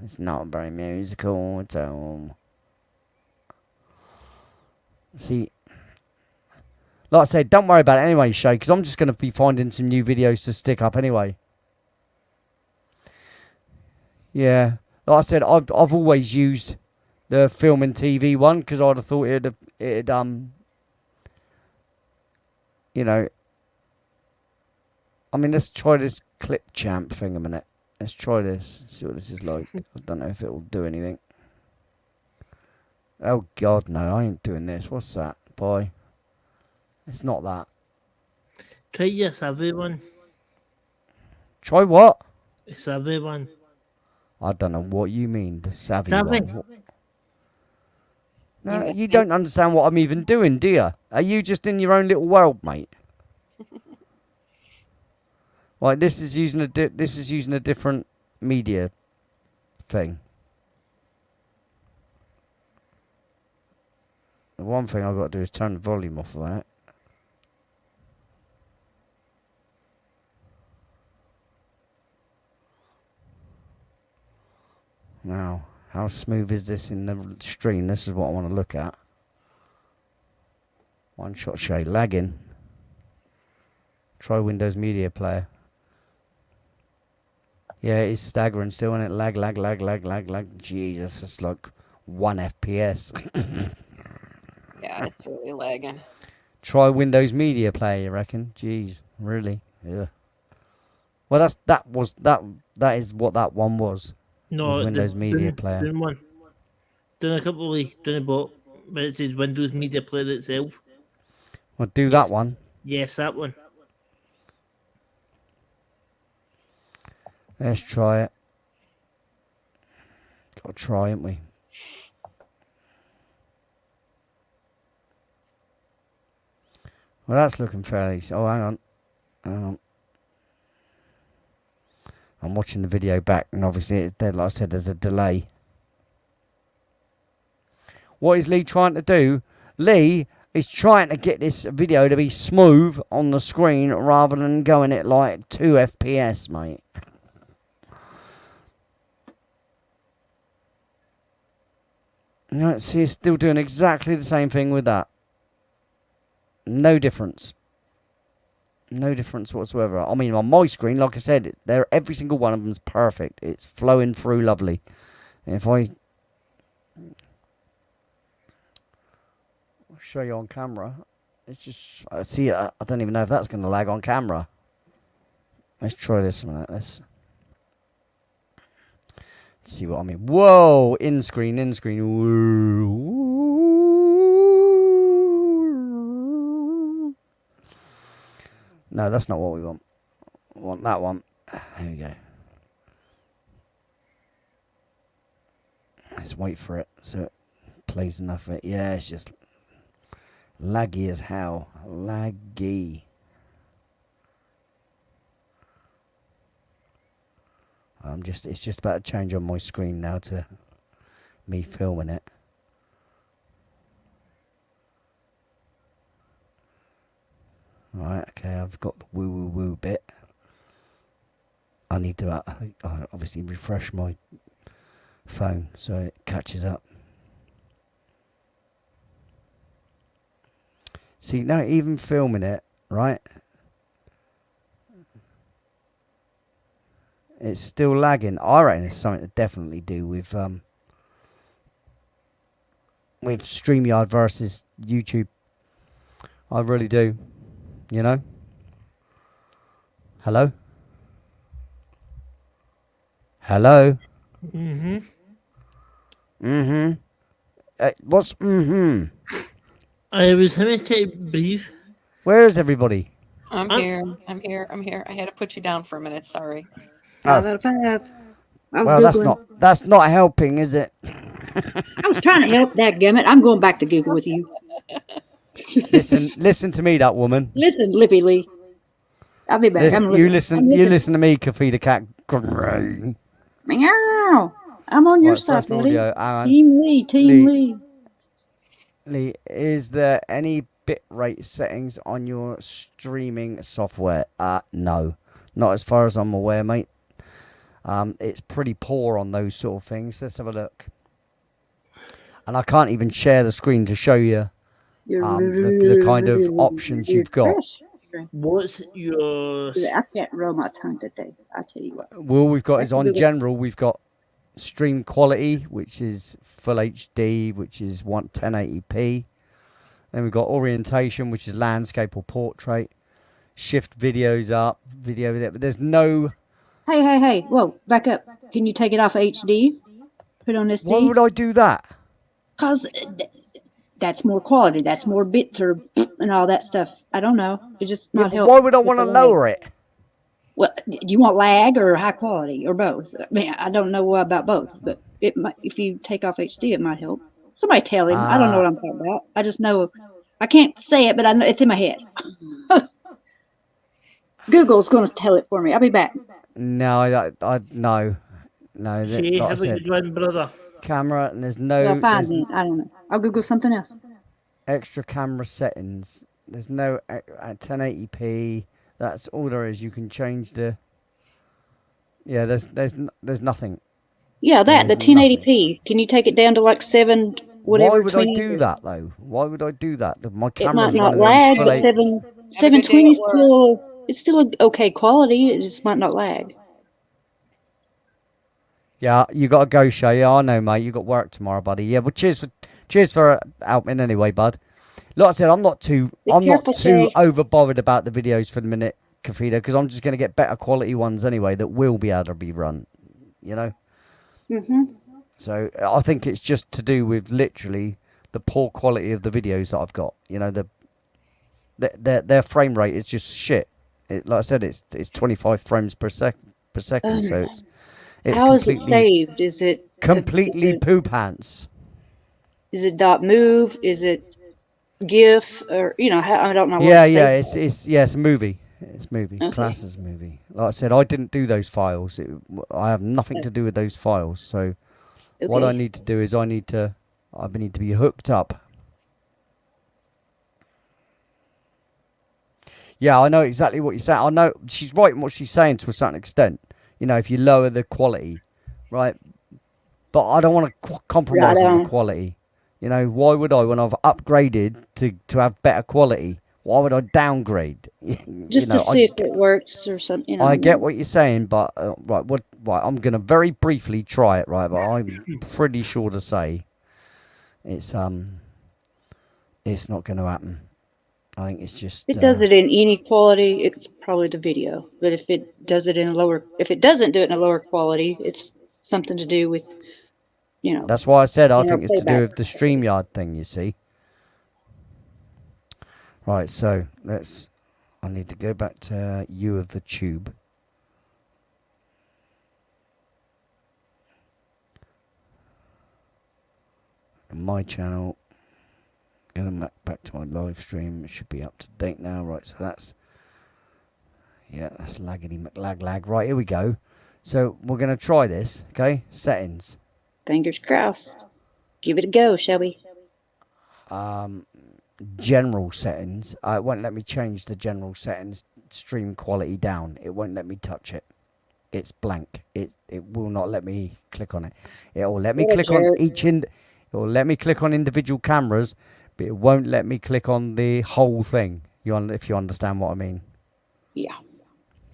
Speaker 2: It's not very musical at all. See, like I said, don't worry about it anyway, Shay, because I'm just going to be finding some new videos to stick up anyway. Yeah, like I said, I've always used the film and TV one because I'd have thought it'd you know. I mean, let's try this clip champ thing a minute. Let's try this. See what this is like. I don't know if it will do anything. Oh God, no! I ain't doing this. What's that? Boy, it's not that.
Speaker 4: Try your Savvy one.
Speaker 2: Try what?
Speaker 4: A Savvy one.
Speaker 2: I don't know what you mean. The savvy
Speaker 4: Savvy.
Speaker 2: one. No, you don't understand what I'm even doing, do you? Are you just in your own little world, mate? Right, this is using a different media thing. The one thing I've got to do is turn the volume off of that. Now, how smooth is this in the stream? This is what I want to look at. One shot shade lagging. Try Windows Media Player. Yeah, it's staggering still, and it lag. Jesus, it's like 1 FPS.
Speaker 3: Yeah, it's really lagging.
Speaker 2: Try Windows Media Player, you reckon? Jeez, really? Yeah. Well, that is what that one was.
Speaker 4: No,
Speaker 2: Windows Media Player.
Speaker 4: Doing one. Doing a couple of doing a bot, but it says Windows Media Player itself.
Speaker 2: Well, do that one.
Speaker 4: Yes, that one.
Speaker 2: Let's try it. Got to try, haven't we? Well, that's looking fairly... Oh, hang on. I'm watching the video back, and obviously it's dead. Like I said, there's a delay. What is Lee trying to do? Lee is trying to get this video to be smooth on the screen rather than going at like 2 FPS, mate. You know, see, it's still doing exactly the same thing with that. No difference. No difference whatsoever. I mean, on my screen, like I said, every single one of them's perfect. It's flowing through lovely. If I'll show you on camera, it's just... see, I don't even know if that's going to lag on camera. Let's try this a minute. Let's see what I mean. Whoa! In screen. Woo. No, that's not what we want. We want that one. There we go. Let's wait for it so it plays enough of it. Yeah, it's just Laggy as hell. Laggy. It's just about to change on my screen now to me filming it. Right, okay, I've got the woo woo woo bit. I need to obviously refresh my phone so it catches up. See, now even filming it, right? It's still lagging. I reckon it's something to definitely do with StreamYard versus YouTube. I really do. You know? Hello? Hello?
Speaker 4: Mm-hmm.
Speaker 2: Mm-hmm. What's mm-hmm?
Speaker 4: I was having to breathe.
Speaker 2: Where is everybody?
Speaker 3: I'm
Speaker 4: I'm-
Speaker 3: here. I'm here. I'm here. I had to put you down for a minute. Sorry.
Speaker 5: 5 out of 5. I was
Speaker 2: Well,
Speaker 5: Googling.
Speaker 2: that's not helping, is it?
Speaker 5: I was trying to help that gummit. I'm going back to Google with you.
Speaker 2: Listen to me, that woman.
Speaker 5: Listen, Lippy Lee. I'll be back. I'm
Speaker 2: You
Speaker 5: listening.
Speaker 2: listen to me, Kafita Cat. Great.
Speaker 5: Meow. I'm on your
Speaker 2: Right,
Speaker 5: side,
Speaker 2: first
Speaker 5: buddy.
Speaker 2: audio. Hang on.
Speaker 5: Team Lee. Team Lee.
Speaker 2: Lee, is there any bitrate settings on your streaming software? No, not as far as I'm aware, mate. It's pretty poor on those sort of things. Let's have a look. And I can't even share the screen to show you the kind of options you've got.
Speaker 4: What's your...
Speaker 5: I can't roll my tongue today. I tell you what.
Speaker 2: Well, we've got is on
Speaker 5: Google.
Speaker 2: general. We've got stream quality, which is full HD, which is 1080p. Then we've got orientation, which is landscape or portrait. Shift videos up, video there, but there's no.
Speaker 5: Hey. Whoa, back up. Can you take it off HD? Put on SD?
Speaker 2: Why would I do that?
Speaker 5: Because that's more quality. That's more bits or and all that stuff. I don't know. It just not help.
Speaker 2: Why would I want to lower it?
Speaker 5: Well, do you want lag or high quality or both? I mean, I don't know about both, but it might, if you take off HD, it might help. Somebody tell him. I don't know what I'm talking about. I just know. I can't say it, but I know it's in my head. Google's going to tell it for me. I'll be back.
Speaker 2: No, no.
Speaker 4: Hey,
Speaker 2: Like I
Speaker 4: have a
Speaker 2: said,
Speaker 4: good one, brother.
Speaker 2: camera, and there's
Speaker 5: Well,
Speaker 2: no
Speaker 5: fine then. I don't know. I'll Google something else.
Speaker 2: extra camera settings. There's no 1080p. That's all there is. You can change the. Yeah, there's nothing.
Speaker 5: Yeah, the
Speaker 2: There's
Speaker 5: 1080p. Can you take it down to like 7 whatever?
Speaker 2: Why would I
Speaker 5: 20?
Speaker 2: do that though? Why would I do that? My
Speaker 5: It
Speaker 2: camera's
Speaker 5: might not
Speaker 2: running
Speaker 5: lag,
Speaker 2: in
Speaker 5: but
Speaker 2: full
Speaker 5: 720 is still it's still a okay quality. It just might not lag.
Speaker 2: Yeah, you got to go, Shay. Yeah, I know, mate. You got work tomorrow, buddy. Yeah, well, cheers for helping anyway, bud. Like I said, I'm not too
Speaker 5: careful, Shay.
Speaker 2: over bothered about the videos for the minute, Kafida, because I'm just going to get better quality ones anyway that will be able to be run. You know.
Speaker 5: Mhm.
Speaker 2: So I think it's just to do with literally the poor quality of the videos that I've got. You know, their frame rate is just shit. Like I said, it's 25 frames per second. So it's
Speaker 5: How is it
Speaker 2: completely
Speaker 5: saved? Is it
Speaker 2: completely poo pants.
Speaker 5: Is it .move? Is it GIF? Or I don't know. What
Speaker 2: Yeah,
Speaker 5: it's saved
Speaker 2: it's a movie. It's a movie.
Speaker 5: Okay.
Speaker 2: Class as a movie. Like I said, I didn't do those files. I have nothing to do with those files. So what I
Speaker 5: Okay.
Speaker 2: need to do is I need to be hooked up. Yeah, I know exactly what you're saying. I know she's right in what she's saying to a certain extent. You know, if you lower the quality, right? But I don't want to compromise
Speaker 5: Right
Speaker 2: on the
Speaker 5: on.
Speaker 2: quality. You know, why would I, when I've upgraded to have better quality, why would I downgrade?
Speaker 5: Just to see if it works or something.
Speaker 2: I get what you're saying, but right, I'm gonna very briefly try it, right? But I'm pretty sure to say it's not gonna happen. I think it's just.
Speaker 5: If it does it in any quality, it's probably the video. But if it does it in a lower, if it doesn't do it in a lower quality, it's something to do with,
Speaker 2: That's why I said I
Speaker 5: you know,
Speaker 2: think it's to do
Speaker 5: playback.
Speaker 2: with the StreamYard thing. You see. Right, so I need to go back to you of the tube. My channel. Going back to my live stream. It should be up to date now. Right, so that's... Yeah, that's laggedy lag. Right, here we go. So we're going to try this, okay? Settings.
Speaker 5: Fingers crossed. Give it a go, shall we?
Speaker 2: General settings. It won't let me change the general settings. Stream quality down. It won't let me touch it. It's blank. It will not let me click on it. It will let me
Speaker 5: What a
Speaker 2: click on
Speaker 5: jerk.
Speaker 2: it will let me click on individual cameras, but it won't let me click on the whole thing. If you understand what I mean.
Speaker 5: Yeah.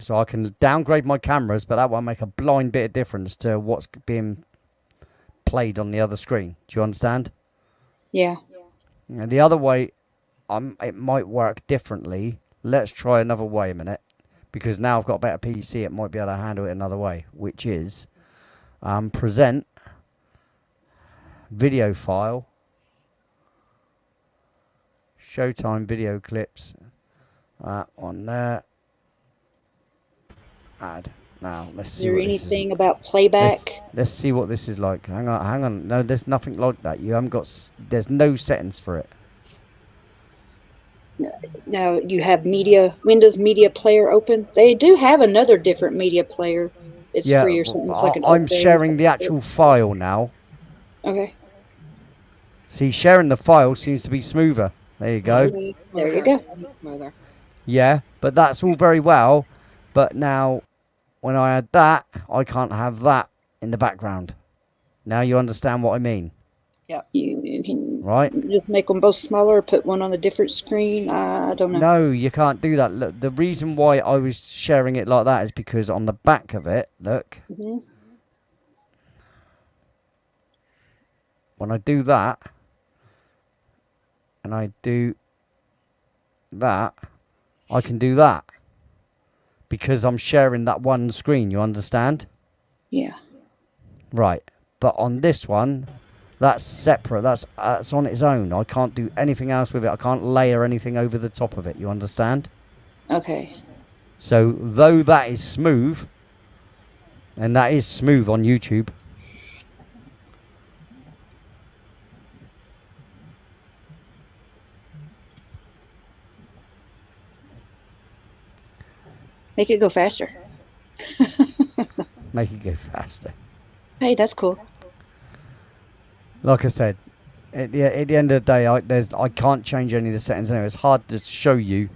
Speaker 2: So I can downgrade my cameras, but that won't make a blind bit of difference to what's being played on the other screen. Do you understand?
Speaker 5: Yeah.
Speaker 2: And the other way, it might work differently. Let's try another way a minute. Because now I've got a better PC, it might be able to handle it another way. Which is, present, video file, Showtime video clips, on there. Add. Now, let's
Speaker 5: Is
Speaker 2: see
Speaker 5: there
Speaker 2: what this is.
Speaker 5: anything about playback?
Speaker 2: Let's see what this is like. Hang on. No, there's nothing like that. You haven't got... There's no settings for it.
Speaker 5: Now you have Windows Media Player open. They do have another different media player. It's free or something. It's like an
Speaker 2: I'm
Speaker 5: upgrade.
Speaker 2: sharing the actual file now.
Speaker 5: Okay.
Speaker 2: See, sharing the file seems to be smoother. There you go.
Speaker 3: Way
Speaker 5: There you
Speaker 3: smoother,
Speaker 5: go.
Speaker 3: way smoother.
Speaker 2: Yeah, but that's all very well. But now, when I add that, I can't have that in the background. Now you understand what I mean,
Speaker 5: You can
Speaker 2: right?
Speaker 5: just make them both smaller, put one on a different screen. I don't know.
Speaker 2: No, you can't do that. Look, the reason why I was sharing it like that is because on the back of it, look,
Speaker 5: Mhm.
Speaker 2: when I do that, and I do that, I can do that. Because I'm sharing that one screen, you understand?
Speaker 5: Yeah.
Speaker 2: Right. But on this one, that's separate. That's on its own. I can't do anything else with it. I can't layer anything over the top of it. You understand?
Speaker 5: Okay.
Speaker 2: So, though that is smooth, and that is smooth on YouTube,
Speaker 5: Make it go faster.
Speaker 2: make it go faster.
Speaker 5: Hey, that's cool.
Speaker 2: Like I said, at the end of the day, I can't change any of the settings anyway. It's hard to show you.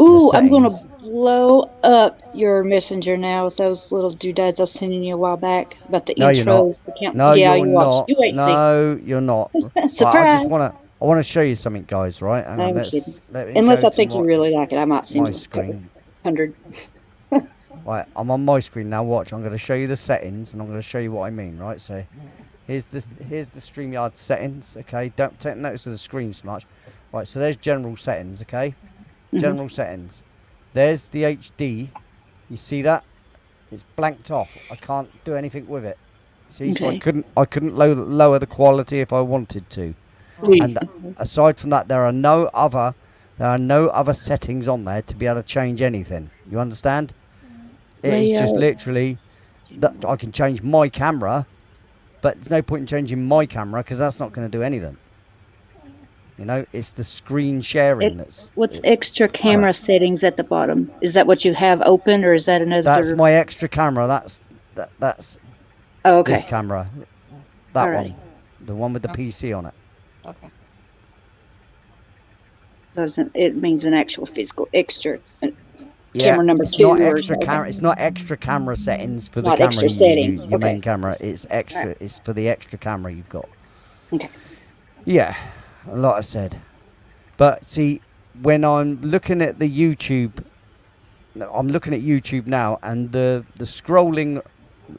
Speaker 5: Ooh, I'm gonna
Speaker 2: settings.
Speaker 5: blow up your messenger now with those little doodads I was sending you a while back about the
Speaker 2: No, you're not.
Speaker 5: intro.
Speaker 2: No,
Speaker 5: Yeah,
Speaker 2: you're
Speaker 5: you watch.
Speaker 2: not.
Speaker 5: You wait and see.
Speaker 2: No, you're not. Right,
Speaker 5: Surprise!
Speaker 2: I want to show you something, guys. Right? Hang on.
Speaker 5: I'm kidding.
Speaker 2: Let me
Speaker 5: Unless
Speaker 2: go
Speaker 5: I
Speaker 2: to
Speaker 5: think you really like it, I might send
Speaker 2: my
Speaker 5: you a
Speaker 2: screen.
Speaker 5: 100.
Speaker 2: Right, I'm on my screen now. Watch. I'm going to show you the settings, and I'm going to show you what I mean. Right. So, here's the StreamYard settings. Okay. Don't take notice of the screen so much. Right. So there's general settings. Okay. General settings. There's the HD. You see that? It's blanked off. I can't do anything with it. See, so I couldn't lower the quality if I wanted to. And aside from that, there are no other settings on there to be able to change anything. You understand? It is just literally that I can change my camera, but there's no point in changing my camera because that's not going to do anything. You know, it's the screen sharing
Speaker 5: What's extra camera settings at the bottom? Is that what you have open, or is that another?
Speaker 2: That's my extra camera. That's
Speaker 5: Oh, okay.
Speaker 2: this camera. That
Speaker 5: All
Speaker 2: one.
Speaker 5: right.
Speaker 2: The one with the PC on it.
Speaker 3: Okay.
Speaker 5: So it means an actual physical extra camera number
Speaker 2: it's
Speaker 5: 2.
Speaker 2: Not extra camera. It's not extra camera settings for the
Speaker 5: Not
Speaker 2: camera
Speaker 5: extra
Speaker 2: you
Speaker 5: settings.
Speaker 2: use, your
Speaker 5: Okay.
Speaker 2: main camera. It's extra.
Speaker 5: Right.
Speaker 2: It's for the extra camera you've got.
Speaker 5: Okay.
Speaker 2: Yeah, like I said. But see, when I'm looking at the YouTube, I'm looking at YouTube now, and the scrolling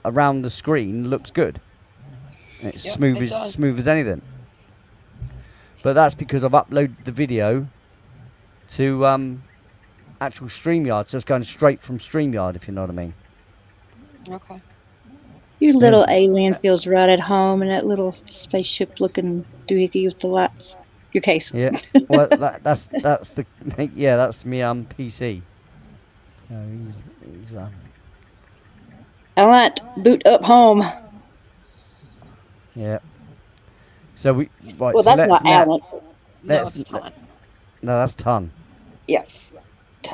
Speaker 2: around the screen looks good. It's smooth as anything. But that's because I've uploaded the video to actual StreamYard, so it's going straight from StreamYard, if you know what I mean.
Speaker 3: Okay.
Speaker 5: Your little alien feels right at home in that little spaceship-looking doohickey with the lights. Your case.
Speaker 2: Yeah. Well, that's the that's me PC. So he's
Speaker 5: I want boot up home.
Speaker 2: yeah. So we right.
Speaker 5: Well,
Speaker 2: so
Speaker 5: that's
Speaker 2: let's
Speaker 5: not
Speaker 2: now.
Speaker 5: Allen.
Speaker 3: No,
Speaker 2: Let's
Speaker 3: it's ton.
Speaker 2: no, that's ton.
Speaker 5: Yeah.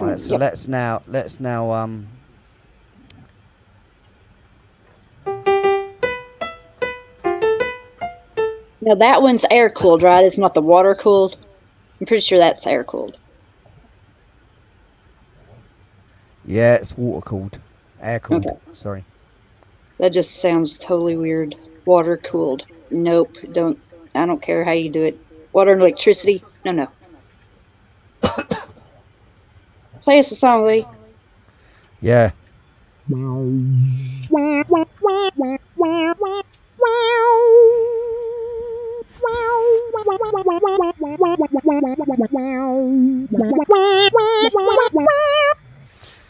Speaker 2: Right. So
Speaker 5: Yep.
Speaker 2: let's now
Speaker 5: Now that one's air cooled, right? It's not the water cooled. I'm pretty sure that's air cooled.
Speaker 2: Yeah, it's water cooled, air cooled.
Speaker 5: Okay.
Speaker 2: Sorry.
Speaker 5: That just sounds totally weird. Water cooled. Nope. Don't. I don't care how you do it. Water and electricity. No, no. Play us a song, Lee.
Speaker 2: Yeah.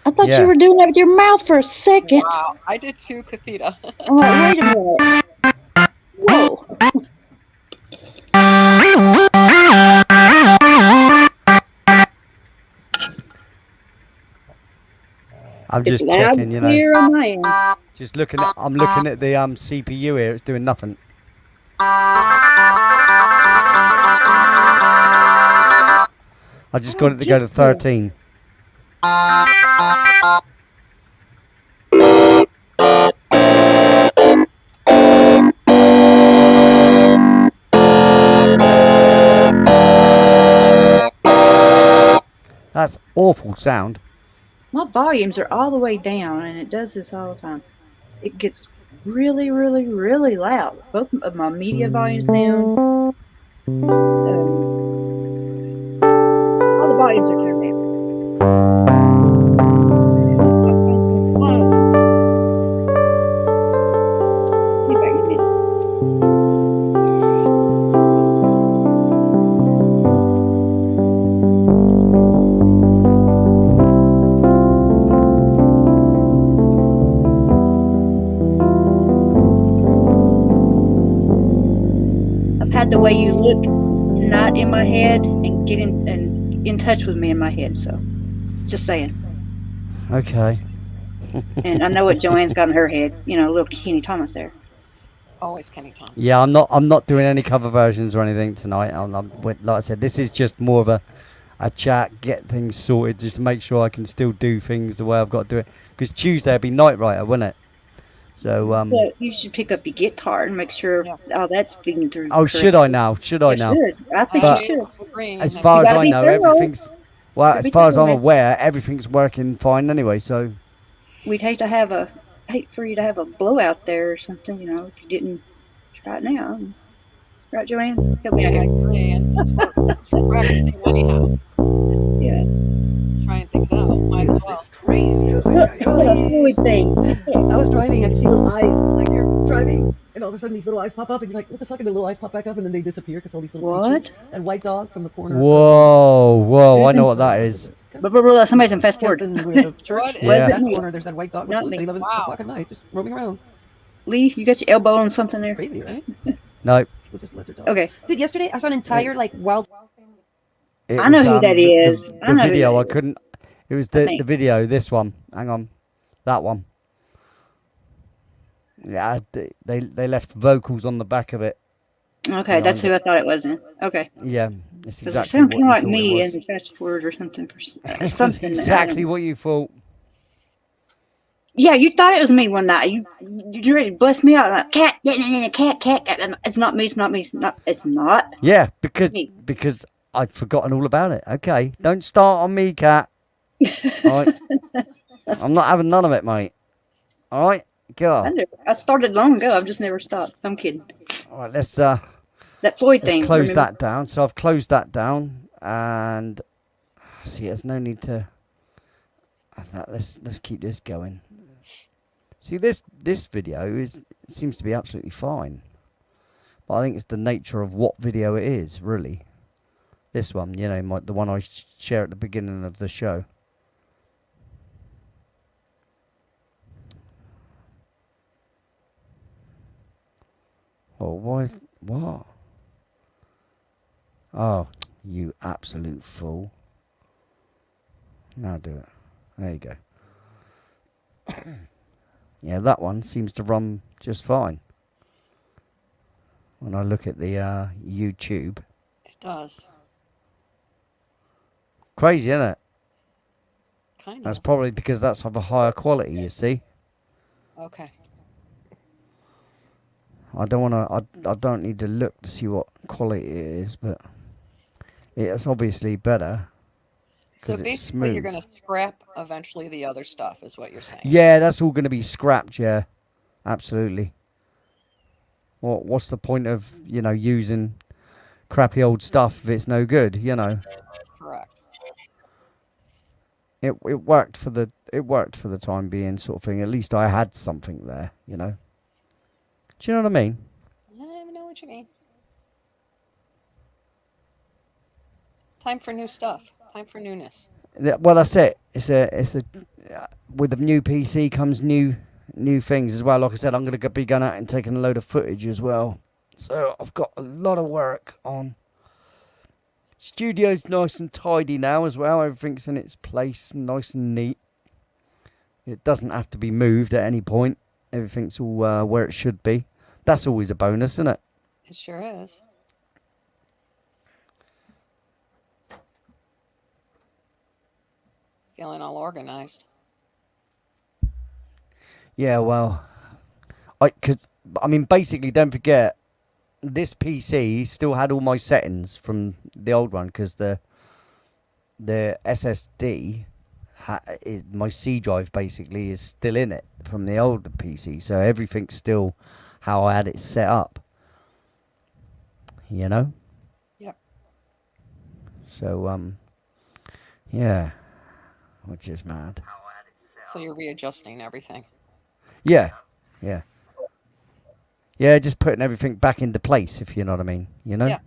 Speaker 5: I thought
Speaker 2: Yeah.
Speaker 5: you were doing that with your mouth for a second.
Speaker 3: Wow, I did too, Kathita.
Speaker 5: I'm like, wait a minute. Whoa.
Speaker 2: I'm
Speaker 5: It's
Speaker 2: just
Speaker 5: loud
Speaker 2: checking,
Speaker 5: and
Speaker 2: you know.
Speaker 5: clear on my end.
Speaker 2: Just looking at. I'm looking at the CPU here. It's doing nothing. I just got it to go to 13. That's awful sound.
Speaker 5: My volumes are all the way down, and it does this all the time. It gets really, really, really loud. Both of my media volumes down. All the volumes are turned down. Be back in a minute. I've had the way you look tonight in my head and get in touch with me in my head. So, just saying.
Speaker 2: Okay.
Speaker 5: And I know what Joanne's got in her head. You know, little Kenny Thomas there.
Speaker 3: Always Kenny Thomas.
Speaker 2: Yeah, I'm not doing any cover versions or anything tonight. Like I said, this is just more of a chat, get things sorted, just make sure I can still do things the way I've got to do it. Because Tuesday would be Night Writer, wouldn't it? So
Speaker 5: Yeah, you should pick up your guitar and make sure all that's feeding through.
Speaker 2: oh, should I now? Should I
Speaker 5: You
Speaker 2: now?
Speaker 5: should. I think
Speaker 2: But-
Speaker 5: you should.
Speaker 3: Agree.
Speaker 2: As far as
Speaker 5: gotta
Speaker 2: I
Speaker 5: be
Speaker 2: know,
Speaker 5: thorough.
Speaker 2: everything's well.
Speaker 5: Gotta
Speaker 2: As
Speaker 5: be
Speaker 2: far as I'm
Speaker 5: thorough.
Speaker 2: aware, everything's working fine anyway. So
Speaker 5: We'd hate for you to have a blowout there or something, you know, if you didn't try it now. Right, Joanne? Help me out
Speaker 3: I
Speaker 5: here.
Speaker 3: agree. And since we're practicing anyhow,
Speaker 5: Yeah.
Speaker 3: trying things out, might as well.
Speaker 6: It's crazy. I was
Speaker 5: Look,
Speaker 6: like,
Speaker 5: look at a fluid thing.
Speaker 6: I was driving, I could see little eyes, like you're driving, and all of a sudden these little eyes pop up, and you're like, what the fuck? And the little eyes pop back up, and then they disappear because all these little
Speaker 5: What?
Speaker 6: creatures. And White Dog from the corner.
Speaker 2: whoa! I know what that is.
Speaker 5: Blah, somebody's in fast forward.
Speaker 6: Captain with the church.
Speaker 3: What
Speaker 6: in
Speaker 2: Yeah.
Speaker 6: that corner, there's that White Dog
Speaker 5: Not
Speaker 6: at
Speaker 5: me.
Speaker 6: 11
Speaker 3: Wow.
Speaker 6: o'clock at night, just roaming around.
Speaker 5: Lee, you got your elbow on something there?
Speaker 6: Crazy, right?
Speaker 2: No,
Speaker 6: We'll just let her dog.
Speaker 5: Okay.
Speaker 6: Dude, yesterday I saw an entire like wild.
Speaker 2: it
Speaker 5: I know
Speaker 2: was,
Speaker 5: who that is.
Speaker 2: The
Speaker 5: I know who
Speaker 2: video
Speaker 5: that
Speaker 2: I
Speaker 5: is.
Speaker 2: couldn't. It was
Speaker 5: I
Speaker 2: the
Speaker 5: think.
Speaker 2: video. This one. Hang on, that one. Yeah, they left vocals on the back of it.
Speaker 5: Okay, that's who I thought it was then. Okay.
Speaker 2: Yeah, it's
Speaker 5: Because it
Speaker 2: exactly
Speaker 5: sounded
Speaker 2: what you
Speaker 5: kind of like
Speaker 2: thought
Speaker 5: me
Speaker 2: it was.
Speaker 5: and fast forward or something.
Speaker 2: It's
Speaker 5: Something.
Speaker 2: exactly what you thought.
Speaker 5: Yeah, you thought it was me one night. You ready to bust me out? Like, cat, cat. It's not me. It's not me. It's not.
Speaker 2: Yeah,
Speaker 5: Me.
Speaker 2: because I'd forgotten all about it. Okay, don't start on me, Cat. All right, I'm not having none of it, mate. All right, go.
Speaker 5: I started long ago. I've just never stopped. I'm kidding.
Speaker 2: All right, let's
Speaker 5: That Floyd thing.
Speaker 2: close
Speaker 5: remember?
Speaker 2: that down. So I've closed that down, and see, there's no need to have that. Let's keep this going. See, this video seems to be absolutely fine, but I think it's the nature of what video it is, really. This one, you know, the one I share at the beginning of the show. Oh, what? Oh, you absolute fool. Now do it. There you go. Yeah, that one seems to run just fine. when I look at the YouTube.
Speaker 3: It does.
Speaker 2: Crazy, isn't it?
Speaker 3: Kind
Speaker 2: That's
Speaker 3: of.
Speaker 2: probably because that's of a higher quality, you see.
Speaker 3: Okay.
Speaker 2: I don't want to. I don't need to look to see what quality it is, but it's obviously better
Speaker 3: So
Speaker 2: because it's
Speaker 3: basically, you're
Speaker 2: smooth.
Speaker 3: going to scrap eventually the other stuff, is what you're saying.
Speaker 2: Yeah, that's all going to be scrapped. Yeah, absolutely. What's the point of using crappy old stuff if it's no good?
Speaker 3: Correct.
Speaker 2: It worked for the time being, sort of thing. At least I had something there. Do you know what I mean?
Speaker 3: I know what you mean. Time for new stuff. Time for newness.
Speaker 2: Well, that's it. It's a with the new PC comes new things as well. Like I said, I'm going to be going out and taking a load of footage as well. So I've got a lot of work on. Studio's nice and tidy now as well. Everything's in its place, nice and neat. It doesn't have to be moved at any point. Everything's all where it should be. That's always a bonus, isn't it?
Speaker 3: It sure is. Feeling all organized.
Speaker 2: Yeah, well, basically, don't forget, this PC still had all my settings from the old one because the SSD, my C drive basically is still in it from the old PC, so everything's still how I had it set up.
Speaker 3: Yep.
Speaker 2: So yeah, which is mad.
Speaker 3: So you're readjusting everything.
Speaker 2: Yeah. Yeah, just putting everything back into place, if you know what I mean.
Speaker 3: Yeah.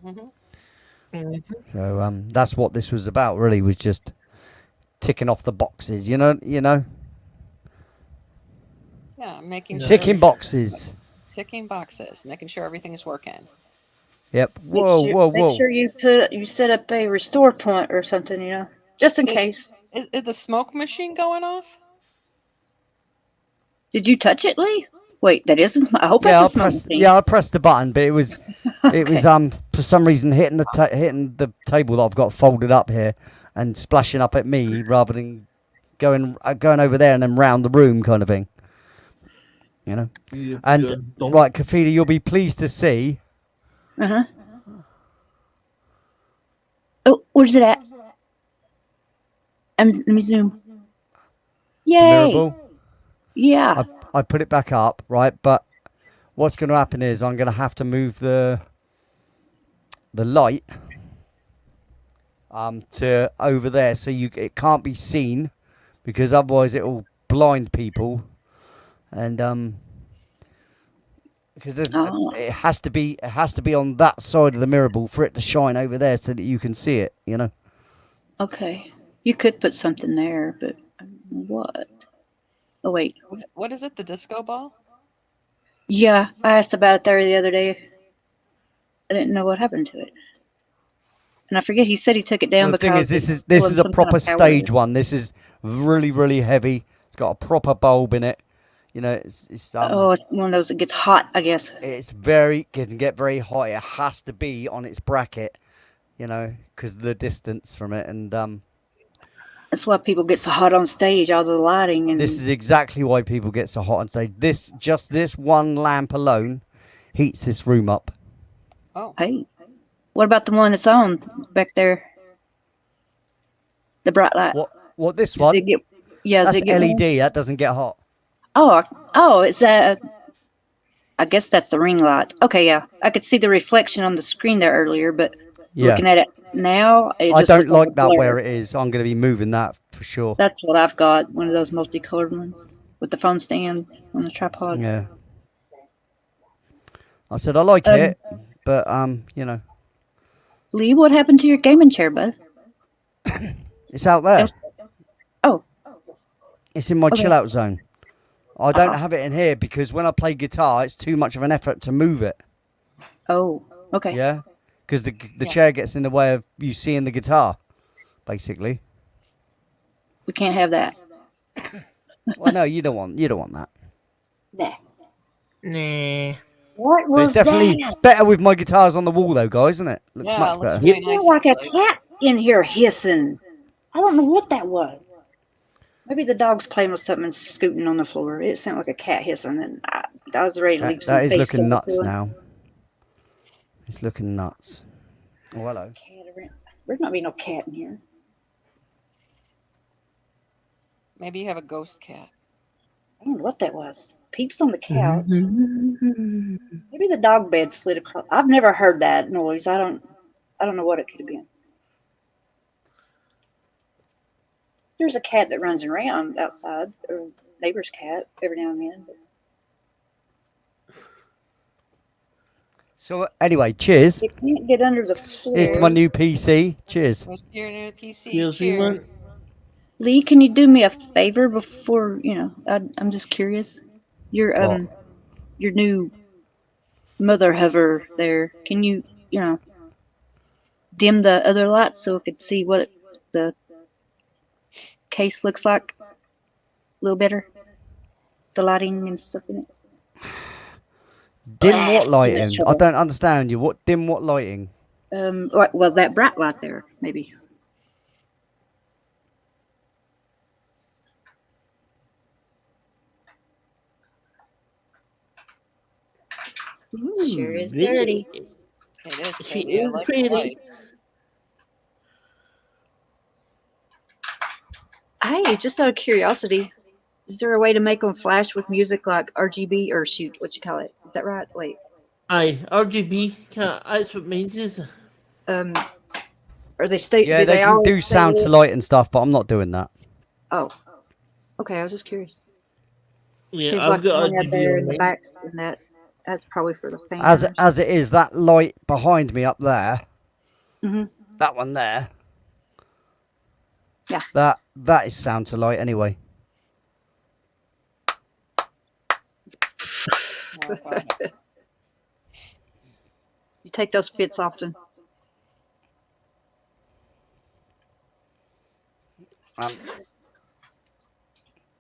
Speaker 3: Mm-hmm.
Speaker 2: So that's what this was about. Really, was just ticking off the boxes.
Speaker 3: Yeah, making
Speaker 2: Ticking
Speaker 3: sure,
Speaker 2: boxes.
Speaker 3: ticking boxes, making sure everything's working.
Speaker 2: Yep. Whoa.
Speaker 7: Make sure you set up a restore point or something, just in case.
Speaker 3: Is the smoke machine going off?
Speaker 7: Did you touch it, Lee? Wait, that isn't. I hope
Speaker 2: Yeah,
Speaker 7: that's a smoke machine.
Speaker 2: I pressed the button, but it was for some reason hitting the table that I've got folded up here and splashing up at me rather than going over there and then round the room kind of thing. And right, Kafida, you'll be pleased to see.
Speaker 7: Uh-huh. Oh, where's it at? Let me zoom.
Speaker 2: The
Speaker 7: Yay!
Speaker 2: mirror ball.
Speaker 7: Yeah.
Speaker 2: I put it back up, right? But what's going to happen is I'm going to have to move the light to over there, so it can't be seen, because otherwise it will blind people, and because it has to be on that side of the mirror ball for it to shine over there so that you can see it.
Speaker 7: Okay. You could put something there, but what? Oh, wait.
Speaker 3: What is it? The disco ball?
Speaker 7: Yeah, I asked about it there the other day. I didn't know what happened to it. And I forget, he said he took it down
Speaker 2: Well, the thing
Speaker 7: because
Speaker 2: is, this is a proper stage one. This is really, really heavy. It's got a proper bulb in it. It's
Speaker 7: it's one of those that gets hot, I guess.
Speaker 2: It's can get very hot. It has to be on its bracket, because of the distance from it, and
Speaker 7: that's why people get so hot on stage, all the lighting. And
Speaker 2: this is exactly why people get so hot on stage. This one lamp alone heats this room up.
Speaker 3: Oh.
Speaker 7: Hey, what about the one that's on back there? The bright light.
Speaker 2: What this one? That's LED. That doesn't get hot.
Speaker 7: Oh, it's I guess that's the ring light. Okay, yeah, I could see the reflection on the screen there earlier, but looking at it now,
Speaker 2: I don't like that where it is. I'm going to be moving that for sure.
Speaker 7: That's what I've got. One of those multicolored ones with the phone stand on the tripod.
Speaker 2: Yeah. I said I like it, but
Speaker 7: Lee, what happened to your gaming chair, bud?
Speaker 2: It's out there.
Speaker 7: Oh.
Speaker 2: It's in my chill out zone. I don't have it in here because when I play guitar, it's too much of an effort to move it.
Speaker 7: Oh, okay.
Speaker 2: Yeah, because the chair gets in the way of you seeing the guitar, basically.
Speaker 7: We can't have that.
Speaker 2: Well, no, you don't want that.
Speaker 7: Nah.
Speaker 4: Nah.
Speaker 7: What
Speaker 2: But
Speaker 7: was
Speaker 2: it's definitely
Speaker 7: that?
Speaker 2: it's better with my guitars on the wall, though, guys, isn't it? Looks
Speaker 3: Yeah,
Speaker 2: much
Speaker 3: it looks
Speaker 2: better.
Speaker 3: very
Speaker 7: It
Speaker 3: nice.
Speaker 7: sounded like a
Speaker 3: actually.
Speaker 7: cat in here hissing. I don't know what that was. Maybe the dog's playing with something and scooting on the floor. It sounded like a cat hissing, and I was ready to leave some
Speaker 2: That is
Speaker 7: face
Speaker 2: looking
Speaker 7: on the
Speaker 2: nuts
Speaker 7: ceiling.
Speaker 2: now. It's looking nuts. Oh, hello.
Speaker 7: Cat around. There's not be no cat in here.
Speaker 3: Maybe you have a ghost cat.
Speaker 7: I don't know what that was. Peeps on the couch. Maybe the dog bed slid across. I've never heard that noise. I don't know what it could have been. There's a cat that runs around outside, or neighbor's cat every now and then.
Speaker 2: So anyway, cheers.
Speaker 7: You can't get under the floor.
Speaker 2: Here's to my new PC. Cheers.
Speaker 3: Where's your new PC?
Speaker 4: Cheers,
Speaker 3: Cheers.
Speaker 4: everyone.
Speaker 7: Lee, can you do me a favor before I'm just curious. Your
Speaker 2: What?
Speaker 7: your new mother hover there. Can you dim the other lights so I could see what the case looks like a little better? The lighting and stuff in it.
Speaker 2: Dim what lighting? I don't understand you. What dim what lighting?
Speaker 7: Well, that bright light there, maybe. Sure is pretty.
Speaker 3: It is
Speaker 4: She
Speaker 3: pretty. I
Speaker 4: is
Speaker 3: like the
Speaker 4: pretty.
Speaker 3: lights.
Speaker 7: Hey, just out of curiosity, is there a way to make them flash with music like RGB or shoot? What you call it? Is that right? Wait.
Speaker 4: Aye, RGB. That's what mine is.
Speaker 7: Are they stay?
Speaker 2: Yeah,
Speaker 7: do
Speaker 2: they can
Speaker 7: always
Speaker 2: do
Speaker 7: stay
Speaker 2: sound
Speaker 7: lit?
Speaker 2: to light and stuff, but I'm not doing that.
Speaker 7: Oh, okay. I was just curious.
Speaker 4: Yeah,
Speaker 7: Seems
Speaker 4: I've
Speaker 7: like the
Speaker 4: got
Speaker 7: one out there
Speaker 4: RGB
Speaker 7: in
Speaker 4: on
Speaker 7: the
Speaker 4: mine.
Speaker 7: backs, and that's probably for the fan.
Speaker 2: As it is, that light behind me up there,
Speaker 7: Mhm.
Speaker 2: that one there.
Speaker 7: Yeah.
Speaker 2: That is sound to light anyway.
Speaker 7: You take those fits often.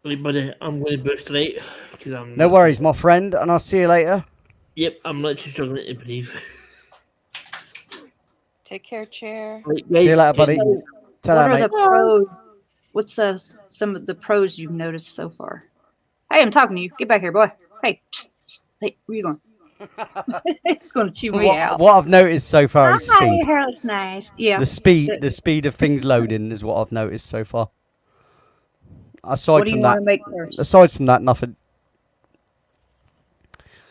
Speaker 4: Right, buddy, I'm going to boost right. Cause I'm
Speaker 2: No worries, my friend, and I'll see you later.
Speaker 4: Yep, I'm literally struggling to breathe.
Speaker 3: Take care, chair.
Speaker 4: Right,
Speaker 2: See you later, buddy.
Speaker 7: What
Speaker 2: Ta-ra,
Speaker 7: are
Speaker 2: mate.
Speaker 7: the pros? What's some of the pros you've noticed so far? Hey, I'm talking to you. Get back here, boy. Hey, psst, psst. Hey, where you going? It's going to chew me out.
Speaker 2: What I've noticed so far is
Speaker 7: Hi,
Speaker 2: speed.
Speaker 7: your hair looks nice. Yeah.
Speaker 2: The speed of things loading is what I've noticed so far.
Speaker 7: What
Speaker 2: Aside
Speaker 7: do you
Speaker 2: from
Speaker 7: want
Speaker 2: that,
Speaker 7: to make first?
Speaker 2: aside from that, nothing.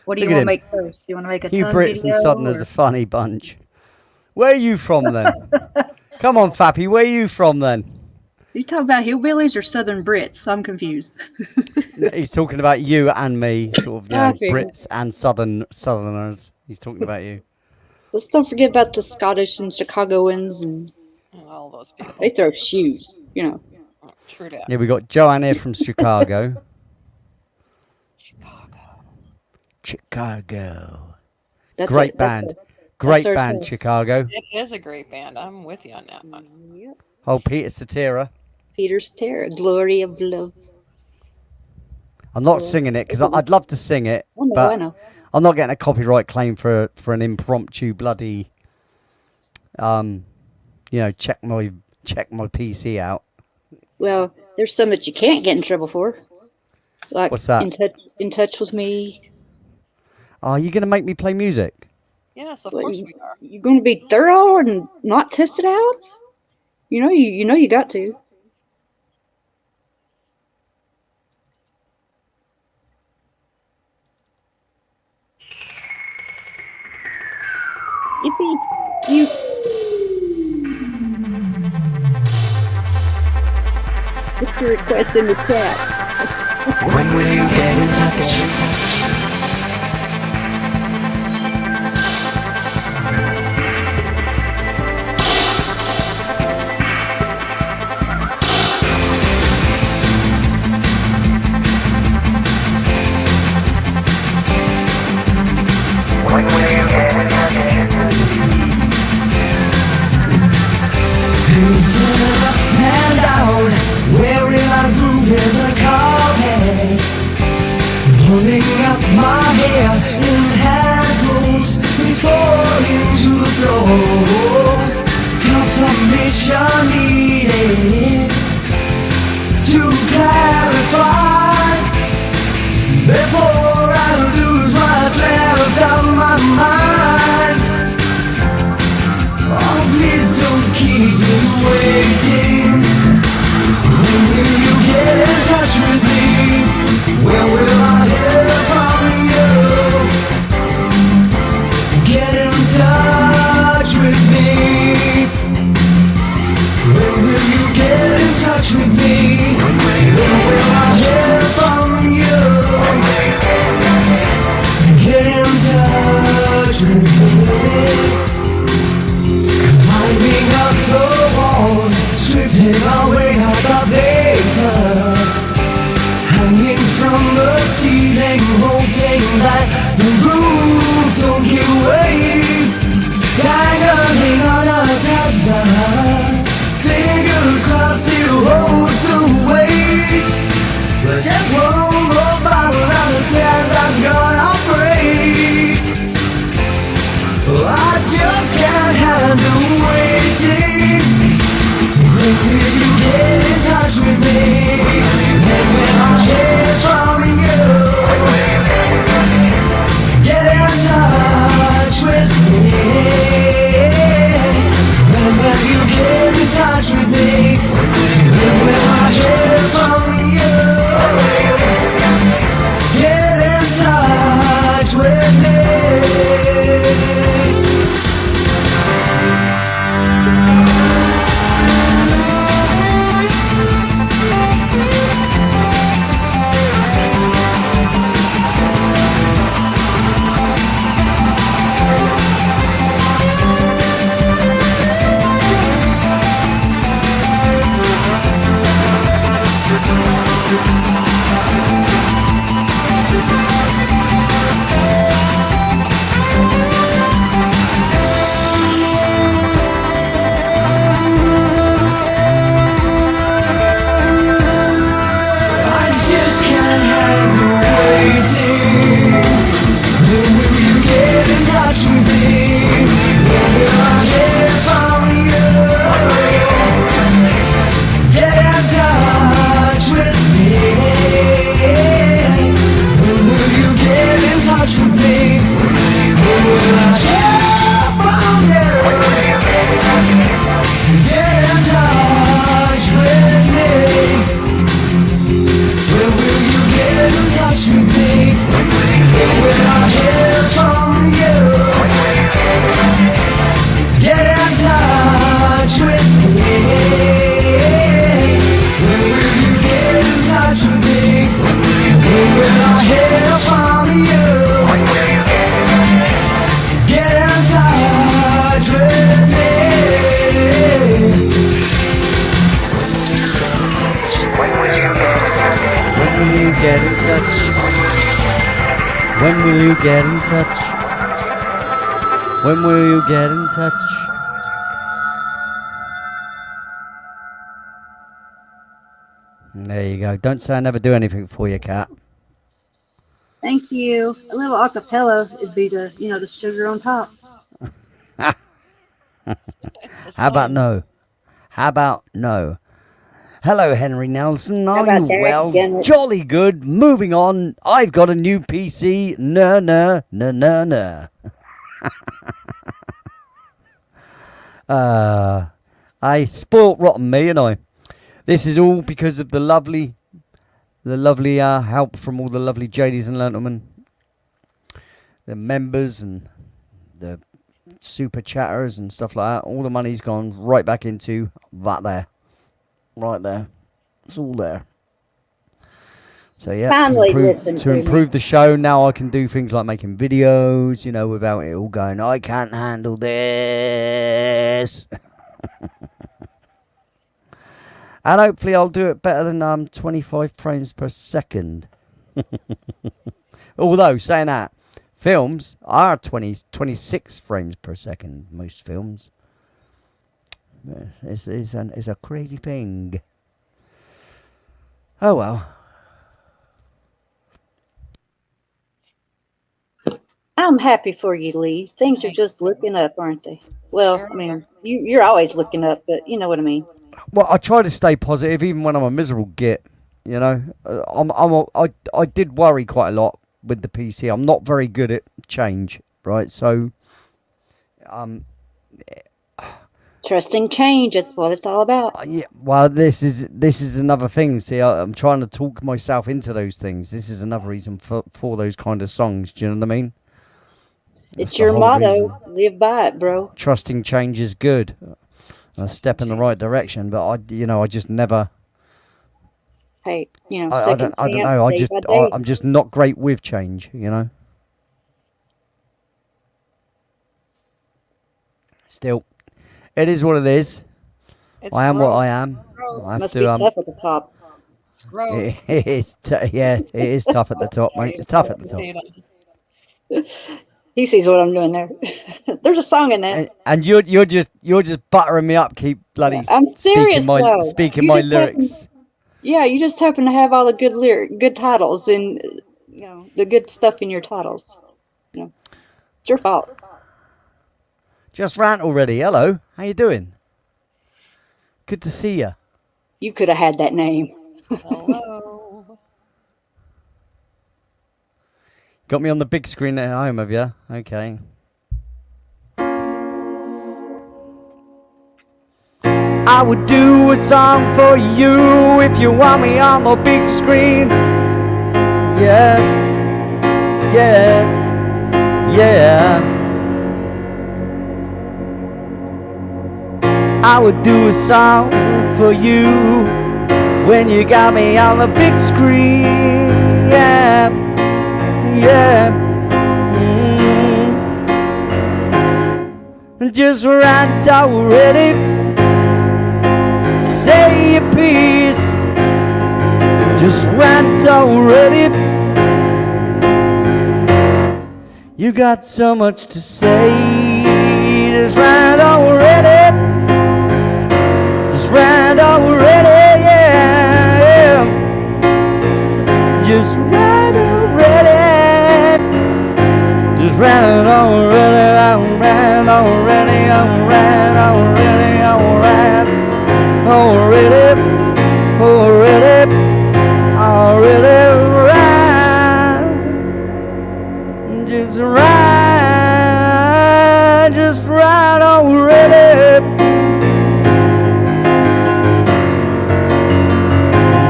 Speaker 7: What do you
Speaker 2: Look at
Speaker 7: want to
Speaker 2: him.
Speaker 7: make first? Do you want to make a
Speaker 2: You
Speaker 7: tongue
Speaker 2: Brits and
Speaker 7: video,
Speaker 2: Southerners
Speaker 7: or-
Speaker 2: are a funny bunch. Where are you from then? Come on, Fappy, where are you from then?
Speaker 7: You talking about hillbillies or Southern Brits? I'm confused.
Speaker 2: He's talking about you and me, sort of,
Speaker 7: Okay.
Speaker 2: Brits and Southerners. He's talking about you.
Speaker 7: Let's don't forget about the Scottish and Chicagoans, and
Speaker 3: All those people.
Speaker 7: they throw shoes.
Speaker 3: Oh, true that.
Speaker 2: Yeah, we got Joanne here from Chicago. Chicago.
Speaker 7: That's
Speaker 2: Great
Speaker 7: it, that's
Speaker 2: band.
Speaker 7: it.
Speaker 2: Great
Speaker 7: our
Speaker 2: band,
Speaker 7: source.
Speaker 2: Chicago.
Speaker 3: It is a great band. I'm with you on that one.
Speaker 7: Yep.
Speaker 2: Oh, Peter Cetera.
Speaker 7: Peter's Terror, Glory of Love.
Speaker 2: I'm not singing it because I'd love to sing it,
Speaker 7: Oh no, I
Speaker 2: but
Speaker 7: know.
Speaker 2: I'm not getting a copyright claim for an impromptu bloody, check my PC out.
Speaker 7: Well, there's some that you can't get in trouble for. Like
Speaker 2: What's that?
Speaker 7: In touch with me.
Speaker 2: Are you going to make me play music?
Speaker 3: Yes, of
Speaker 7: Well,
Speaker 3: course we are.
Speaker 7: You're going to be thorough and not test it out. You got to. Yippee! You. Put your request in the chat.
Speaker 1: When will you get in touch? When will you get in touch? Pacing up and down, wearing my groove in the carpet, pulling up times of waiting. When will you get in touch with me? When will I hear from you? Get in touch with me. When will you get in touch with me? When will I hear from you? Get in touch with me. I just can't handle waiting. When will you get in touch with me? When will I hear from you? Get in touch with me. When will you get in touch with me? When will I hear from you? Get in touch with me. When will you get in touch with me? When will I hear from you? Get in touch with me. When will you get in touch with me? When will I hear from you? Get in touch with me.
Speaker 2: When will you get in touch? When will you get in touch? When will you get in touch? There you go. Don't say I never do anything for you, Cat.
Speaker 7: Thank you. A little acapella would be the, the sugar on top.
Speaker 3: Just
Speaker 2: How about
Speaker 3: saying.
Speaker 2: no? How about no? Hello, Henry Nelson. Are
Speaker 7: about
Speaker 2: you
Speaker 7: that
Speaker 2: well?
Speaker 7: again?
Speaker 2: Jolly good. Moving on. I've got a new PC. No, no, no, no, no. I spoilt rotten me, and I. This is all because of the lovely help from all the lovely ladies and gentlemen, the members and the super chatters and stuff like that. All the money's gone right back into that there. Right there. It's all there. So yeah,
Speaker 7: Finally listen
Speaker 2: to
Speaker 7: to me.
Speaker 2: improve the show, now I can do things like making videos, without it all going, I can't handle this. And hopefully I'll do it better than 25 frames per second. Although, saying that, films are 26 frames per second, most films. It's a crazy thing. Oh well.
Speaker 7: I'm happy for you, Lee. Things are just looking up, aren't they? Well,
Speaker 3: Sure
Speaker 7: I mean, you're always looking up, but you know what I mean.
Speaker 2: Well, I try to stay positive even when I'm a miserable git. I did worry quite a lot with the PC. I'm not very good at change, right? So,
Speaker 7: Trusting change, that's what it's all about.
Speaker 2: yeah. Well, this is another thing. See, I'm trying to talk myself into those things. This is another reason for those kind of songs. Do you know what I mean? That's
Speaker 7: It's
Speaker 2: the
Speaker 7: your
Speaker 2: whole
Speaker 7: motto.
Speaker 2: reason.
Speaker 7: Live by it, bro.
Speaker 2: Trusting change is good. A step in the right direction, but I just never.
Speaker 7: Hey,
Speaker 2: I
Speaker 7: second
Speaker 2: don't
Speaker 7: chance,
Speaker 2: know.
Speaker 7: day by day.
Speaker 2: I'm just not great with change. Still, it is what it is.
Speaker 3: It's
Speaker 2: I am what
Speaker 3: growth.
Speaker 2: I am.
Speaker 3: Growth.
Speaker 2: I have
Speaker 7: Must
Speaker 2: to.
Speaker 7: be tough at the top.
Speaker 3: It's growth.
Speaker 2: It is. It is tough at the top, mate. It's tough at the top.
Speaker 7: He sees what I'm doing there. There's a song in that.
Speaker 2: And you're just buttering me up. Keep bloody
Speaker 7: I'm serious,
Speaker 2: speaking my
Speaker 7: though. You
Speaker 2: my
Speaker 7: just
Speaker 2: lyrics.
Speaker 7: Yeah, you just happen to have all the good titles and the good stuff in your titles. It's your fault.
Speaker 2: Just rant already. Hello. How you doing? Good to see you.
Speaker 5: You could have had that name.
Speaker 3: Hello.
Speaker 2: Got me on the big screen at home, have you? Okay. I would do a song for you if you want me on the big screen. Yeah. Yeah. Yeah. I would do a song for you when you got me on the big screen. Yeah. Yeah. Just rant already. Say your piece. Just rant already. You got so much to say. Just rant already. Just rant already. Yeah. Just rant already. Just rant already. I'm rant already. I'm rant already. I'm rant already. Already. Already rant. Just rant. Just rant already.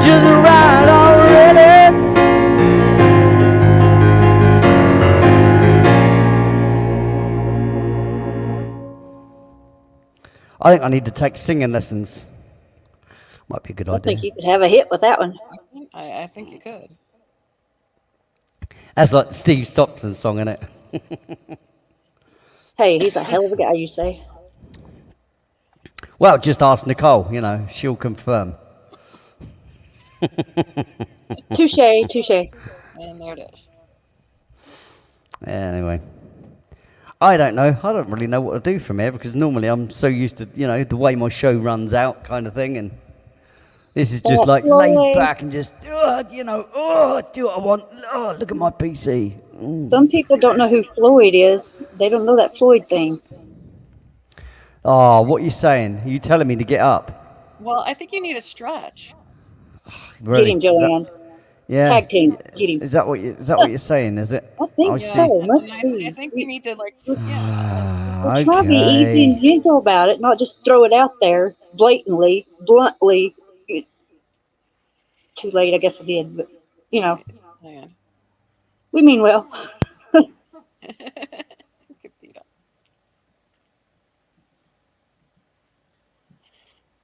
Speaker 2: Just rant already. I think I need to take singing lessons. Might be a good
Speaker 5: I
Speaker 2: idea.
Speaker 5: think you could have a hit with that one.
Speaker 3: I think you could.
Speaker 2: That's like Steve Stockton's song, isn't it?
Speaker 5: Hey, he's a hell of a guy, you say.
Speaker 2: Well, just ask Nicole, you know, she'll confirm.
Speaker 5: Touche, touche.
Speaker 3: And there it is.
Speaker 2: Anyway. I don't know. I don't really know what to do from here because normally I'm so used to, you know, the way my show runs out kind of thing. And this is just like laid back and just, you know, do what I want. Oh, look at my PC.
Speaker 5: Some people don't know who Floyd is. They don't know that Floyd thing.
Speaker 2: Oh, what are you saying? Are you telling me to get up?
Speaker 3: Well, I think you need a stretch.
Speaker 2: Really?
Speaker 5: Get him, Joanne.
Speaker 2: Yeah.
Speaker 5: Tag team. Get him.
Speaker 2: Is that what you're saying? Is it?
Speaker 5: I think
Speaker 2: I
Speaker 5: so.
Speaker 2: see.
Speaker 5: Must
Speaker 3: I
Speaker 5: be.
Speaker 3: think you need to yeah.
Speaker 5: Well, try to be easy and gentle about it, not just throw it out there blatantly, bluntly. Too late, I guess I did, but you know,
Speaker 3: Man.
Speaker 5: we mean well.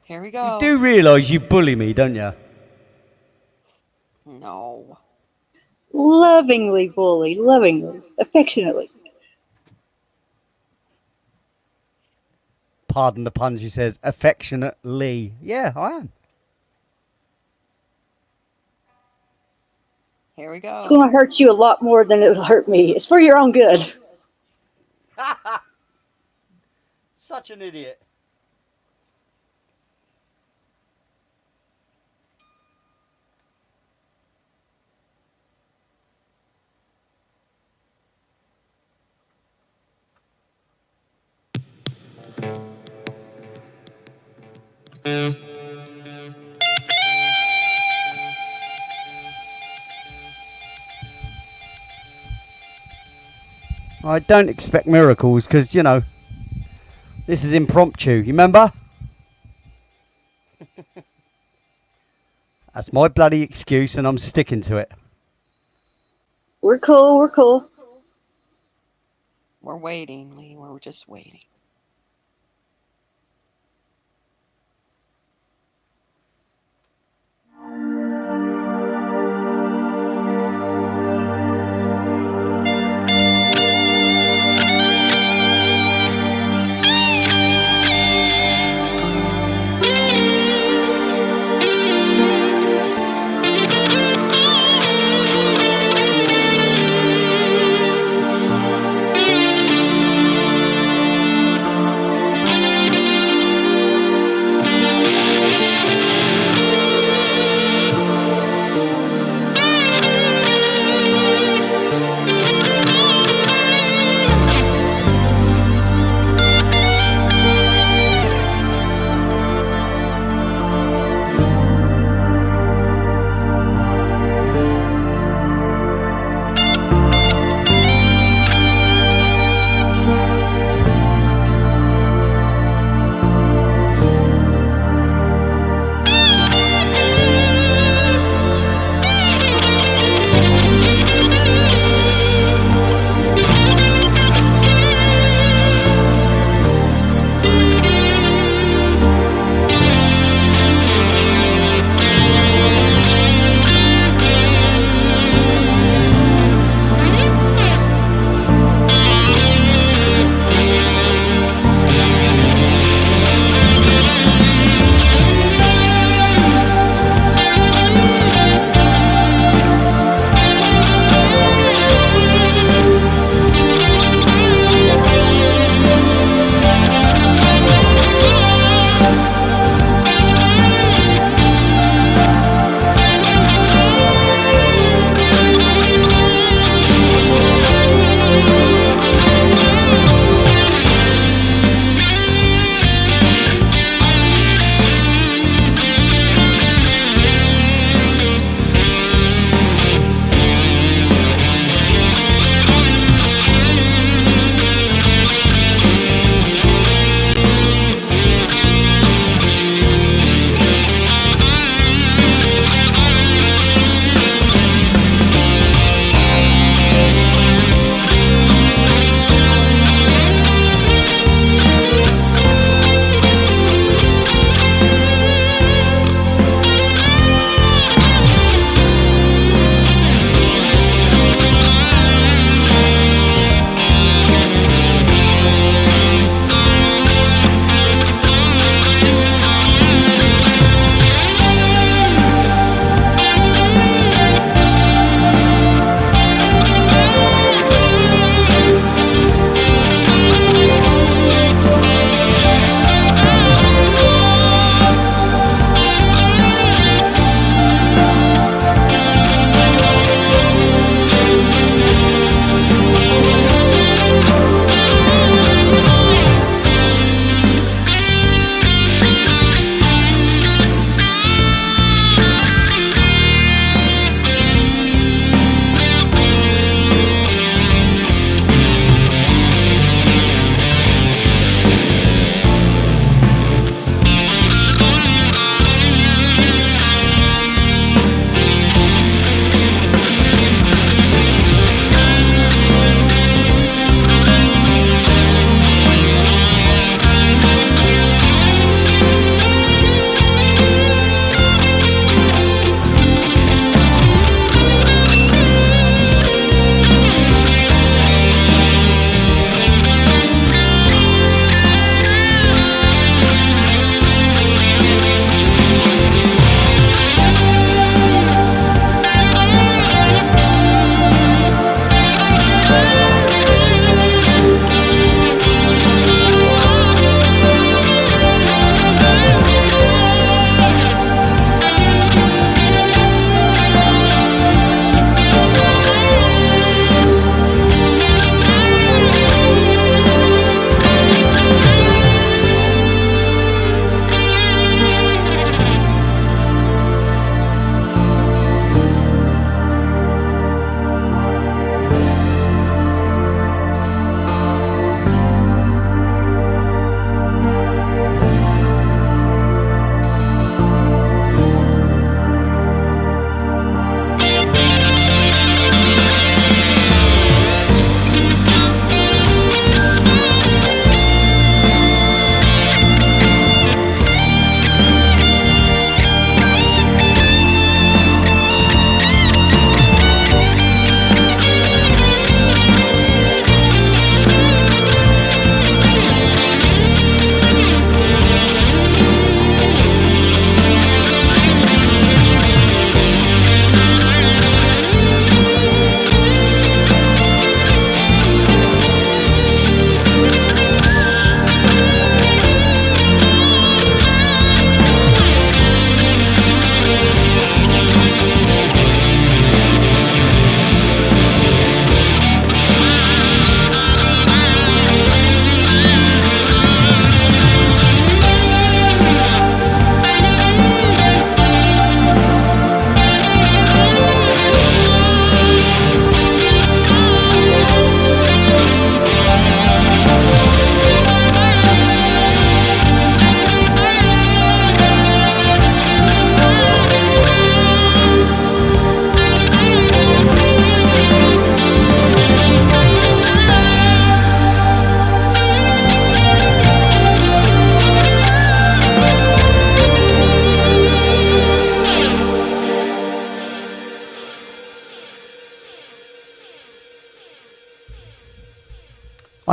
Speaker 3: Here we go.
Speaker 2: You do realise you bully me, don't you?
Speaker 3: No.
Speaker 5: Lovingly bully, lovingly, affectionately.
Speaker 2: Pardon the pun, she says, affectionately. Yeah, I am.
Speaker 3: Here we go.
Speaker 5: It's going to hurt you a lot more than it will hurt me. It's for your own good.
Speaker 2: Such an idiot. I don't expect miracles because, you know, this is impromptu. You remember? That's my bloody excuse and I'm sticking to it.
Speaker 5: We're cool, we're cool.
Speaker 3: We're waiting, Lee. We're just waiting.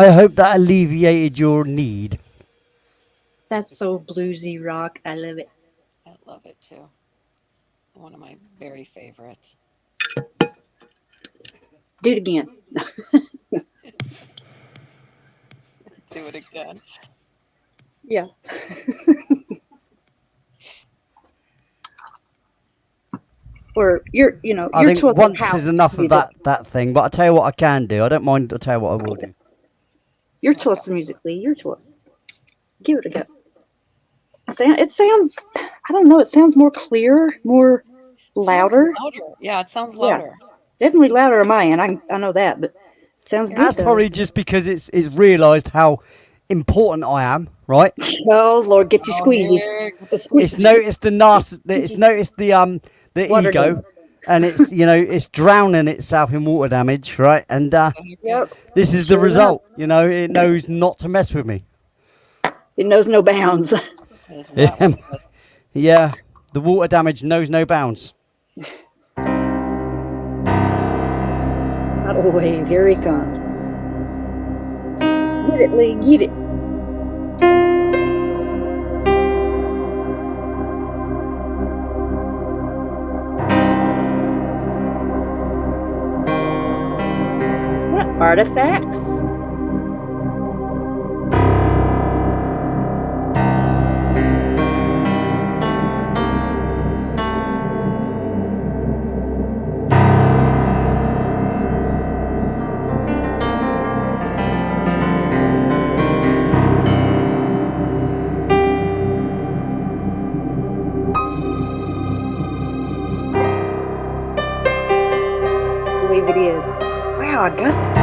Speaker 2: I hope that alleviated your need.
Speaker 7: That's so bluesy rock. I love it.
Speaker 3: I love it too. It's one of my very favorites.
Speaker 7: Do it again.
Speaker 3: Do it again.
Speaker 7: Yeah. Or your,
Speaker 2: I
Speaker 7: your
Speaker 2: think
Speaker 7: choice of
Speaker 2: once
Speaker 7: house
Speaker 2: is enough of
Speaker 7: music.
Speaker 2: that thing. But I tell you what I can do. I don't mind. I'll tell you what I will do.
Speaker 7: Your choice of music, Lee. Your choice. Give it a go. It sounds. I don't know. It sounds more clear, more louder.
Speaker 3: Sounds louder. Yeah, it sounds
Speaker 7: Yeah.
Speaker 3: louder.
Speaker 7: Definitely louder on my end. I know that, but it sounds good.
Speaker 2: That's
Speaker 7: though.
Speaker 2: probably just because it's realised how important I am, right?
Speaker 7: Oh Lord, get your squeezies.
Speaker 3: Here, with the
Speaker 2: It's noticed it's noticed the
Speaker 7: Water
Speaker 2: ego,
Speaker 7: damage.
Speaker 2: and it's it's drowning itself in water damage, right? And
Speaker 7: Yep.
Speaker 2: this is
Speaker 7: Sure
Speaker 2: the
Speaker 7: enough.
Speaker 2: result. It knows not to mess with me.
Speaker 7: It knows no bounds.
Speaker 3: Isn't that what it is?
Speaker 2: Yeah, the water damage knows no bounds.
Speaker 7: Not a wave. Here he comes. Get it, Lee. Get it. Is that artifacts? I believe it is. Wow, I got that.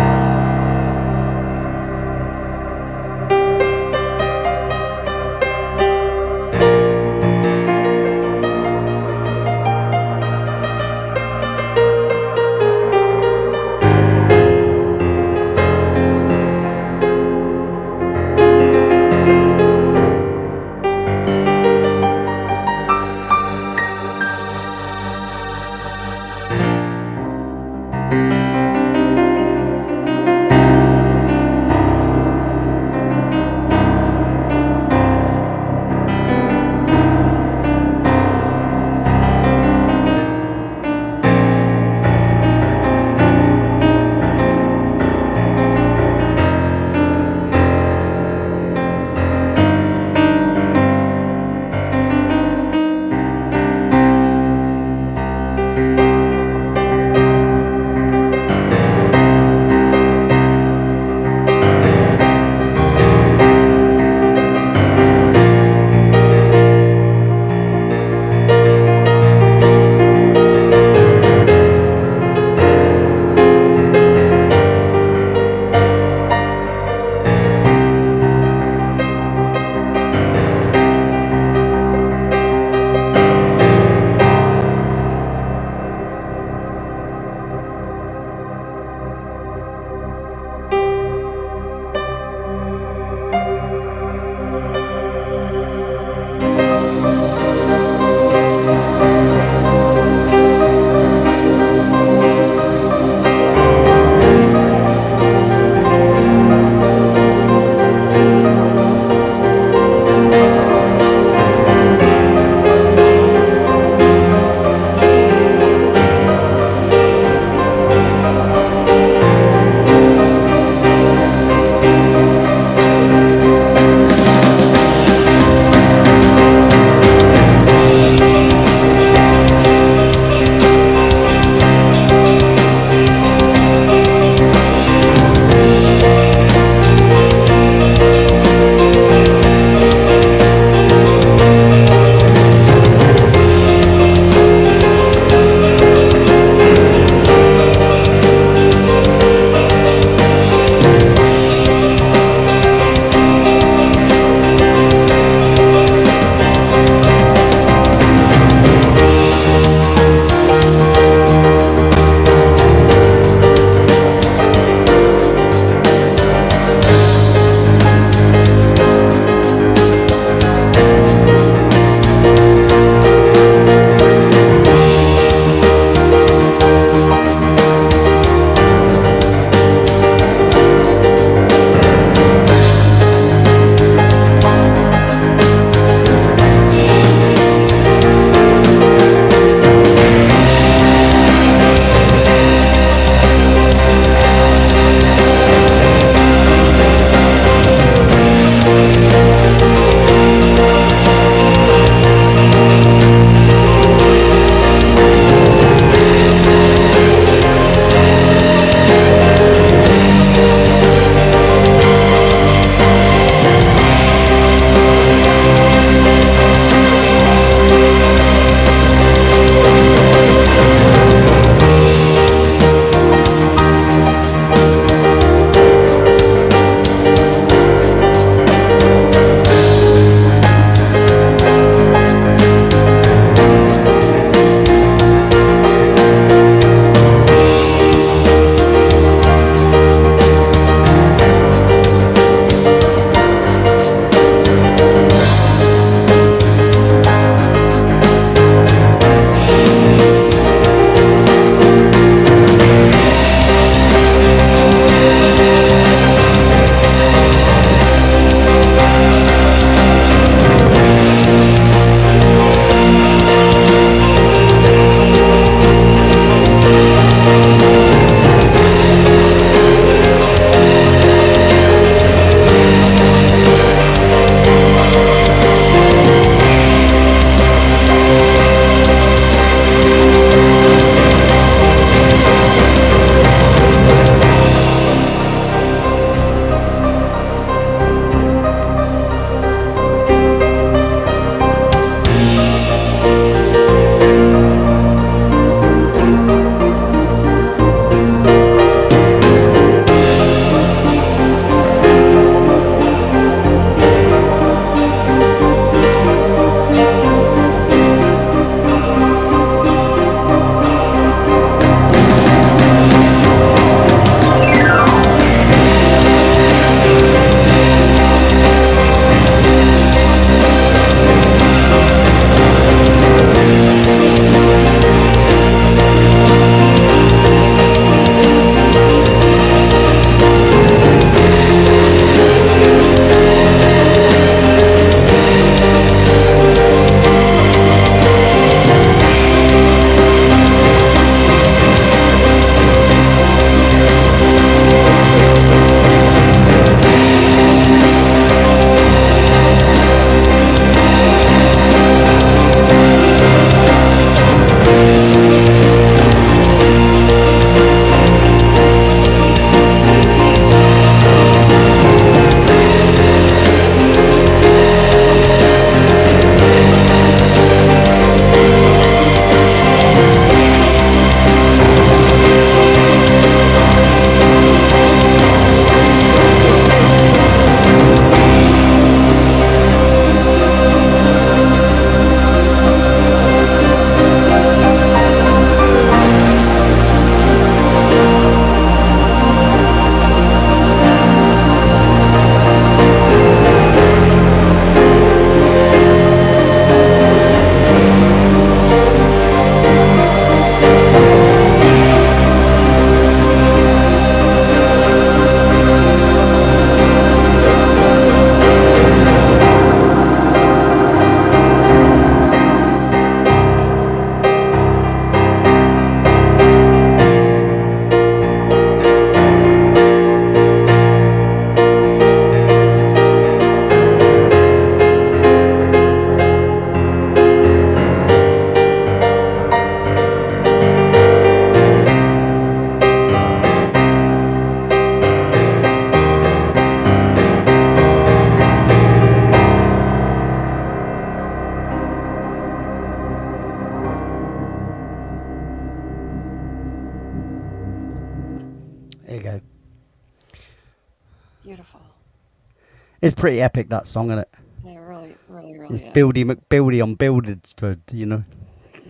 Speaker 2: It's pretty epic, that song, isn't it?
Speaker 3: Yeah, really, really,
Speaker 2: It's
Speaker 3: really.
Speaker 2: Buildy McBuildy on Buildedsford, you know.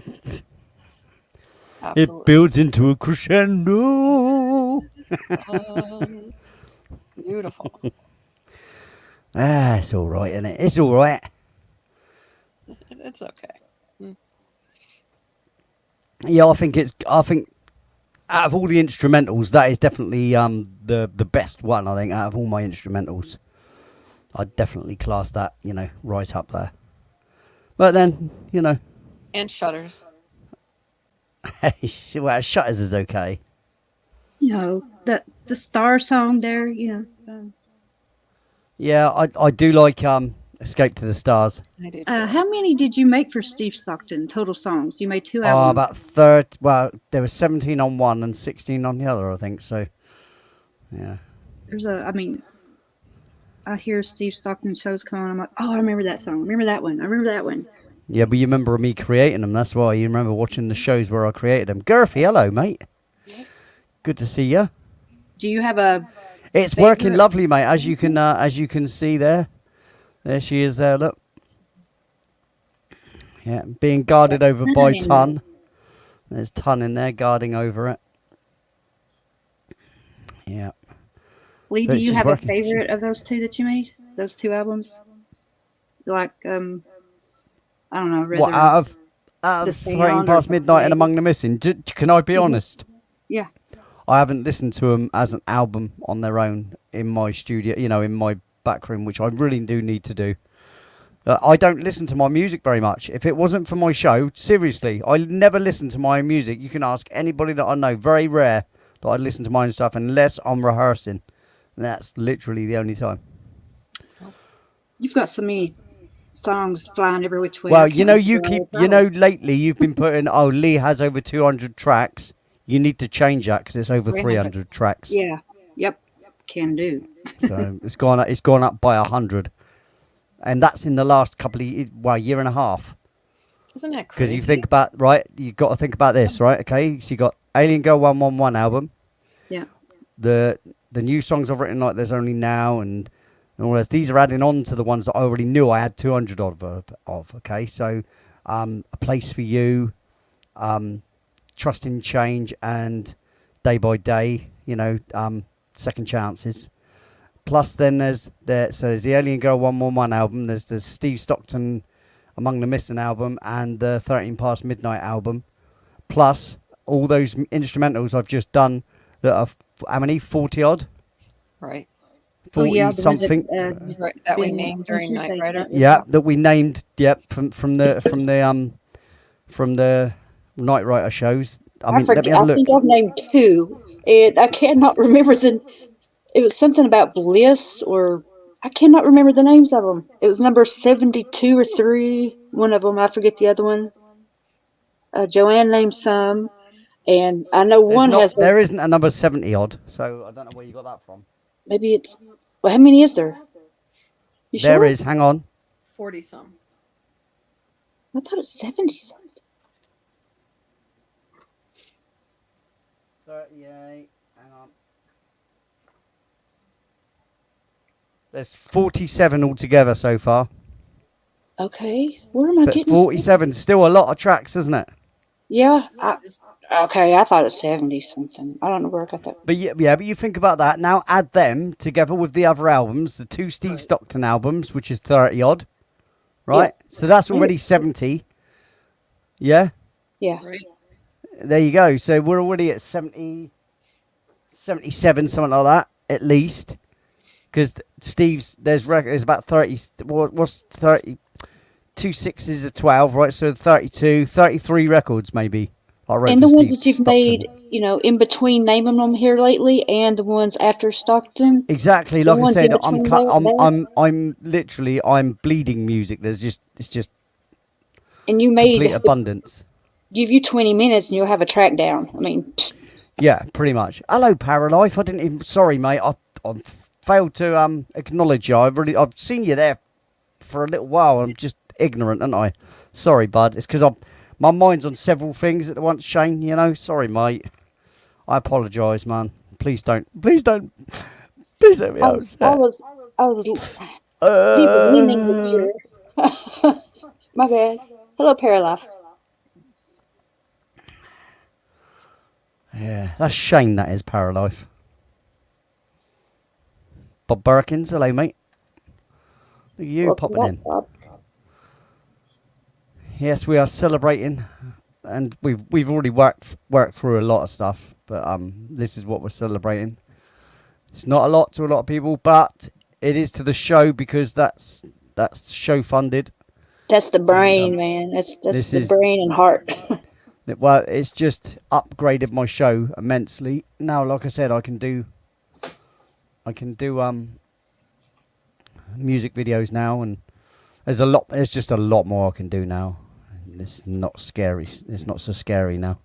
Speaker 2: It
Speaker 3: Absolutely.
Speaker 2: builds into a crescendo.
Speaker 3: Beautiful.
Speaker 2: It's all right, isn't it? It's all right.
Speaker 3: It's okay.
Speaker 2: Yeah, I think out of all the instrumentals, that is definitely the best one. I think out of all my instrumentals, I'd definitely class that, you know, right up there. But then, you know,
Speaker 3: And Shutters.
Speaker 2: well, Shutters is okay.
Speaker 5: You know, the star song there, you know.
Speaker 2: Yeah, I do like Escape to the Stars.
Speaker 3: I do too.
Speaker 5: How many did you make for Steve Stockton? Total songs? You made 2
Speaker 2: Oh,
Speaker 5: albums.
Speaker 2: about 30. Well, there was 17 on one and 16 on the other, I think. So, yeah.
Speaker 5: I mean, I hear Steve Stockton shows come on. I'm like, oh, I remember that song. I remember that one. I remember that one.
Speaker 2: Yeah, but you remember me creating them. That's why you remember watching the shows where I created them. Gurphy, hello, mate. Good to see you.
Speaker 5: Do you have a?
Speaker 2: It's working lovely, mate. As you can see there. There she is there, look. Yeah, being guarded over by Ton. There's Ton in there guarding over it. Yeah.
Speaker 5: Lee,
Speaker 2: So
Speaker 5: do you
Speaker 2: she's
Speaker 5: have
Speaker 2: working.
Speaker 5: a favorite of those 2 that you made? Those 2 albums? Like, I don't know.
Speaker 2: What, out
Speaker 5: The
Speaker 2: of
Speaker 5: Sing
Speaker 2: Floating
Speaker 5: On or
Speaker 2: Past Midnight and
Speaker 5: something.
Speaker 2: Among the Missing? Can I be honest?
Speaker 5: Yeah.
Speaker 2: I haven't listened to them as an album on their own in my studio, you know, in my back room, which I really do need to do. I don't listen to my music very much. If it wasn't for my show, seriously, I never listen to my own music. You can ask anybody that I know. Very rare that I listen to my own stuff unless I'm rehearsing. And that's literally the only time.
Speaker 5: You've got so many songs flying every which way.
Speaker 2: Well,
Speaker 5: I
Speaker 2: you
Speaker 5: can't
Speaker 2: know,
Speaker 5: remember
Speaker 2: lately you've been putting, oh, Lee has over 200 tracks. You need to change that because it's over 300 tracks.
Speaker 5: Yeah. Yep. Can do.
Speaker 2: So it's gone up by 100. And that's in the last year and a half.
Speaker 3: Isn't that crazy?
Speaker 2: Because you think about, right, you've got to think about this, right? Okay, so you got Alien Girl 111 album.
Speaker 5: Yeah.
Speaker 2: The new songs I've written, like There's Only Now and all this, these are adding on to the ones that I already knew I had 200 of. Okay, so A Place for You, Trust in Change, and Day by Day, you know, Second Chances. Plus, then there's the Alien Girl 111 album. There's the Steve Stockton Among the Missing album and the 13 Past Midnight album. Plus all those instrumentals I've just done that are how many? 40 odd.
Speaker 3: Right.
Speaker 2: 40
Speaker 5: the
Speaker 2: something.
Speaker 3: Right. That we
Speaker 5: being
Speaker 3: named during
Speaker 5: Tuesday.
Speaker 3: Night Rider.
Speaker 2: Yeah, that we named. Yep, from the Night Rider shows. I mean, let me have a
Speaker 5: I
Speaker 2: look.
Speaker 5: think I've named 2, and I cannot remember It was something about Bliss, or I cannot remember the names of them. It was number 72 or 3. One of them, I forget the other one. Joanne named some, and I know one has.
Speaker 2: There isn't a number 70 odd, so I don't know where you got that from.
Speaker 5: Maybe it's. Well, how many is there? You
Speaker 2: There
Speaker 5: sure?
Speaker 2: is. Hang on.
Speaker 3: 40 some.
Speaker 5: I thought it was 70 something.
Speaker 2: 38. Hang on. There's 47 altogether so far.
Speaker 5: Okay, where am I
Speaker 2: But
Speaker 5: getting?
Speaker 2: 47 still a lot of tracks, isn't it?
Speaker 5: Yeah. Okay, I thought it was 70 something. I don't know where I got that.
Speaker 2: But but you think about that. Now add them together with the other albums, the 2 Steve Stockton albums, which is 30 odd. Right?
Speaker 5: Yeah.
Speaker 2: So that's already 70. Yeah?
Speaker 5: Yeah.
Speaker 3: Right.
Speaker 2: There you go. So we're already at 70, 77, something like that, at least. Because Steve's, there's about 30, what's 30? 2 6s are 12, right? So 32, 33 records maybe.
Speaker 5: And the ones that you've made, you know, in between naming them here lately, and the ones after Stockton.
Speaker 2: Exactly,
Speaker 5: The
Speaker 2: like I
Speaker 5: ones
Speaker 2: said,
Speaker 5: in between
Speaker 2: I'm bleeding music. It's just
Speaker 5: And you
Speaker 2: complete
Speaker 5: made
Speaker 2: abundance.
Speaker 5: give you 20 minutes and you'll have a track down. I mean,
Speaker 2: Yeah, pretty much. Hello, Paralife. I didn't even. Sorry, mate. I failed to acknowledge you. I've seen you there for a little while. I'm just ignorant, aren't I? Sorry, bud. It's because my mind's on several things at once, Shane. You know. Sorry, mate. I apologise, man. Please don't be
Speaker 5: I
Speaker 2: upset.
Speaker 7: I was deep leaning the ear. My bad. Hello, Paralife.
Speaker 2: Yeah, that's Shane, that is, Paralife. Bob Burkins, hello, mate. Look at you
Speaker 7: Welcome
Speaker 2: popping
Speaker 7: back,
Speaker 2: in.
Speaker 7: Bob.
Speaker 2: Yes, we are celebrating, and we've already worked through a lot of stuff, but this is what we're celebrating. It's not a lot to a lot of people, but it is to the show because that's show funded.
Speaker 7: That's the
Speaker 2: And,
Speaker 7: brain, man. That's
Speaker 2: this
Speaker 7: the
Speaker 2: is
Speaker 7: brain and heart.
Speaker 2: well, it's just upgraded my show immensely. Now, like I said, I can do music videos now, and there's just a lot more I can do now. It's not scary. It's not so scary now.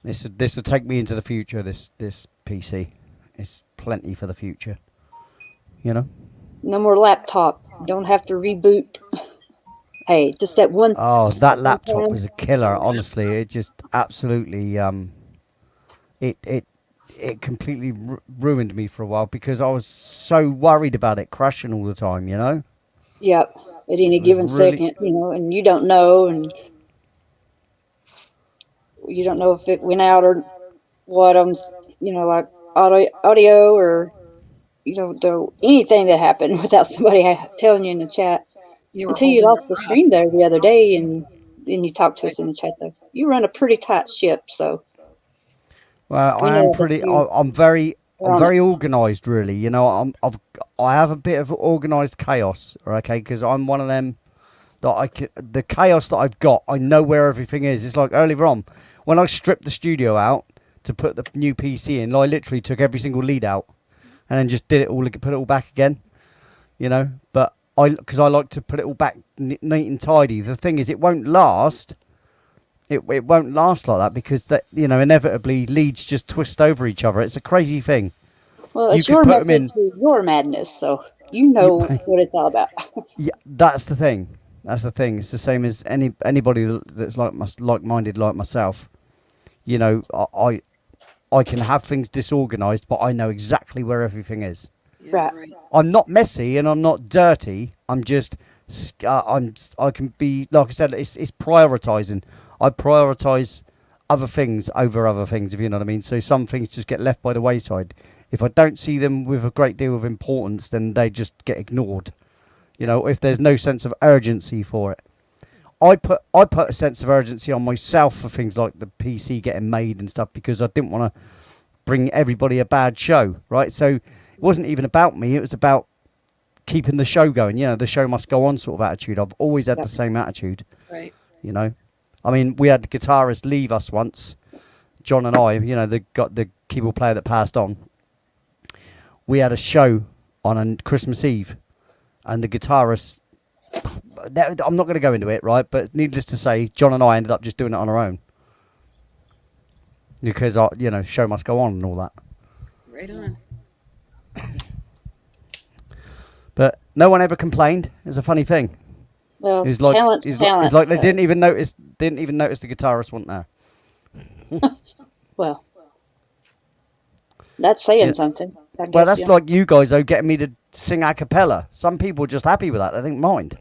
Speaker 2: This will take me into the future. This PC, it's plenty for the future. You know.
Speaker 7: No more laptop. Don't have to reboot. Hey, just that one.
Speaker 2: Oh,
Speaker 7: just
Speaker 2: that
Speaker 7: one
Speaker 2: laptop
Speaker 7: time.
Speaker 2: was a killer. Honestly, it just absolutely it completely ruined me for a while because I was so worried about it crashing all the time. You know.
Speaker 7: Yep. At any
Speaker 2: It was
Speaker 7: given
Speaker 2: really
Speaker 7: second, and you don't know, and you don't know if it went out or what. Like audio or you don't know anything that happened without somebody telling you in the chat.
Speaker 3: You were
Speaker 7: Until you
Speaker 3: holding your
Speaker 7: lost the
Speaker 3: breath.
Speaker 7: stream there the other day, and then you talked to us in the chat. Though you run a pretty tight ship, so
Speaker 2: well.
Speaker 7: we
Speaker 2: I am
Speaker 7: know that
Speaker 2: pretty.
Speaker 7: you
Speaker 2: I'm very.
Speaker 7: are
Speaker 2: I'm
Speaker 7: on it.
Speaker 2: very organised, really. You know, I have a bit of organised chaos. Okay, because I'm one of them that the chaos that I've got, I know where everything is. It's like earlier on when I stripped the studio out to put the new PC in. I literally took every single lead out and then just did it all, put it all back again. You know, but because I like to put it all back neat and tidy. The thing is, it won't last. It won't last like that because that inevitably leads just twist over each other. It's a crazy thing.
Speaker 7: Well,
Speaker 2: You
Speaker 7: it's
Speaker 2: could
Speaker 7: your
Speaker 2: put them
Speaker 7: method
Speaker 2: in.
Speaker 7: to your madness, so you know what it's all about.
Speaker 2: Yeah, that's the thing. That's the thing. It's the same as anybody that's like-minded like myself. You know, I can have things disorganized, but I know exactly where everything is.
Speaker 3: Yeah,
Speaker 7: Right.
Speaker 2: I'm not messy and I'm not dirty. I'm just I can be, like I said, it's prioritizing. I prioritize other things over other things, if you know what I mean. So some things just get left by the wayside. If I don't see them with a great deal of importance, then they just get ignored. You know, if there's no sense of urgency for it. I put a sense of urgency on myself for things like the PC getting made and stuff because I didn't want to bring everybody a bad show, right? So it wasn't even about me. It was about keeping the show going. You know, the show must go on sort of attitude. I've always had
Speaker 7: Yep.
Speaker 2: the same attitude,
Speaker 3: right.
Speaker 2: you know. I mean, we had the guitarist leave us once, John and I, you know, the keyboard player that passed on. We had a show on a Christmas Eve and the guitarist, I'm not going to go into it, right? But needless to say, John and I ended up just doing it on our own. Because, show must go on and all that.
Speaker 3: Right on.
Speaker 2: But no one ever complained. It was a funny thing.
Speaker 7: Well,
Speaker 2: It was like,
Speaker 7: talent.
Speaker 2: it's like they didn't even notice the guitarist wasn't there.
Speaker 7: Well, that's saying
Speaker 2: Yeah.
Speaker 7: something. I guess,
Speaker 2: Well, that's
Speaker 7: yeah.
Speaker 2: like you guys, though, getting me to sing a cappella. Some people are just happy with that. They think mind.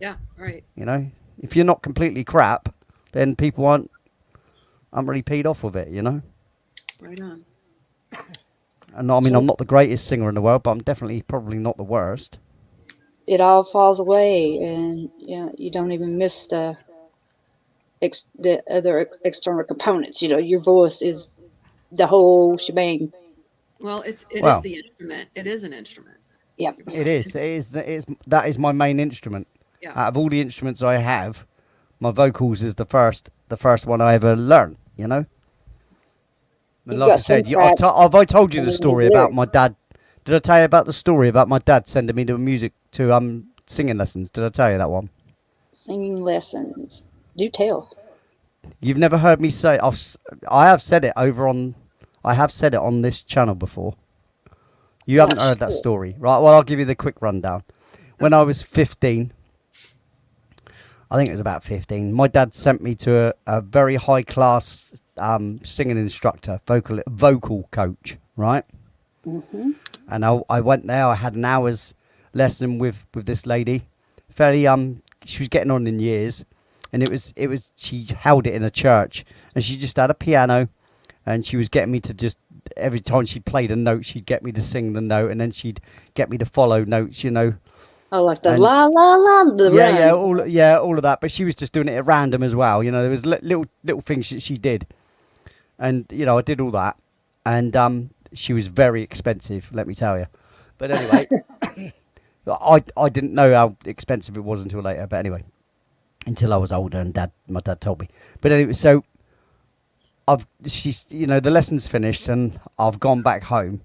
Speaker 3: Yeah, right.
Speaker 2: You know, if you're not completely crap, then people aren't really peed off with it. You know.
Speaker 3: Right on.
Speaker 2: And I mean, I'm not the greatest singer in the world, but I'm definitely probably not the worst.
Speaker 7: It all falls away, and you don't even miss the other external components. You know, your voice is the whole shebang.
Speaker 3: Well, it is
Speaker 2: Well.
Speaker 3: the instrument. It is an instrument.
Speaker 7: Yep.
Speaker 2: It is. That is my main instrument.
Speaker 3: Yeah.
Speaker 2: Out of all the instruments I have, my vocals is the first one I ever learned. You know. And
Speaker 7: You've
Speaker 2: like I
Speaker 7: got some
Speaker 2: said,
Speaker 7: cracks
Speaker 2: have I told you
Speaker 7: in
Speaker 2: the
Speaker 7: the
Speaker 2: story about
Speaker 7: lyrics.
Speaker 2: my dad? Did I tell you about the story about my dad sending me to singing lessons? Did I tell you that one?
Speaker 7: Singing lessons. Do tell.
Speaker 2: You've never heard me say. I have said it I have said it on this channel before. You haven't heard that
Speaker 7: Sure.
Speaker 2: story, right? Well, I'll give you the quick rundown. When I was 15, I think it was about 15, my dad sent me to a very high class singing instructor, vocal coach, right?
Speaker 5: Mm-hmm.
Speaker 2: And I went there. I had an hour's lesson with this lady. Fairly she was getting on in years, and it was she held it in a church, and she just had a piano, and she was getting me to just every time she played a note, she'd get me to sing the note, and then she'd get me to follow notes, you know.
Speaker 5: Oh, like the
Speaker 2: And-
Speaker 5: la la la, the
Speaker 2: Yeah,
Speaker 5: run.
Speaker 2: all of that. But she was just doing it at random as well. You know, there was little things that she did, and you know, I did all that, and she was very expensive, let me tell you. But anyway, I didn't know how expensive it was until later. But anyway, until I was older, and my dad told me. But anyway, so she's, you know, the lesson's finished, and I've gone back home.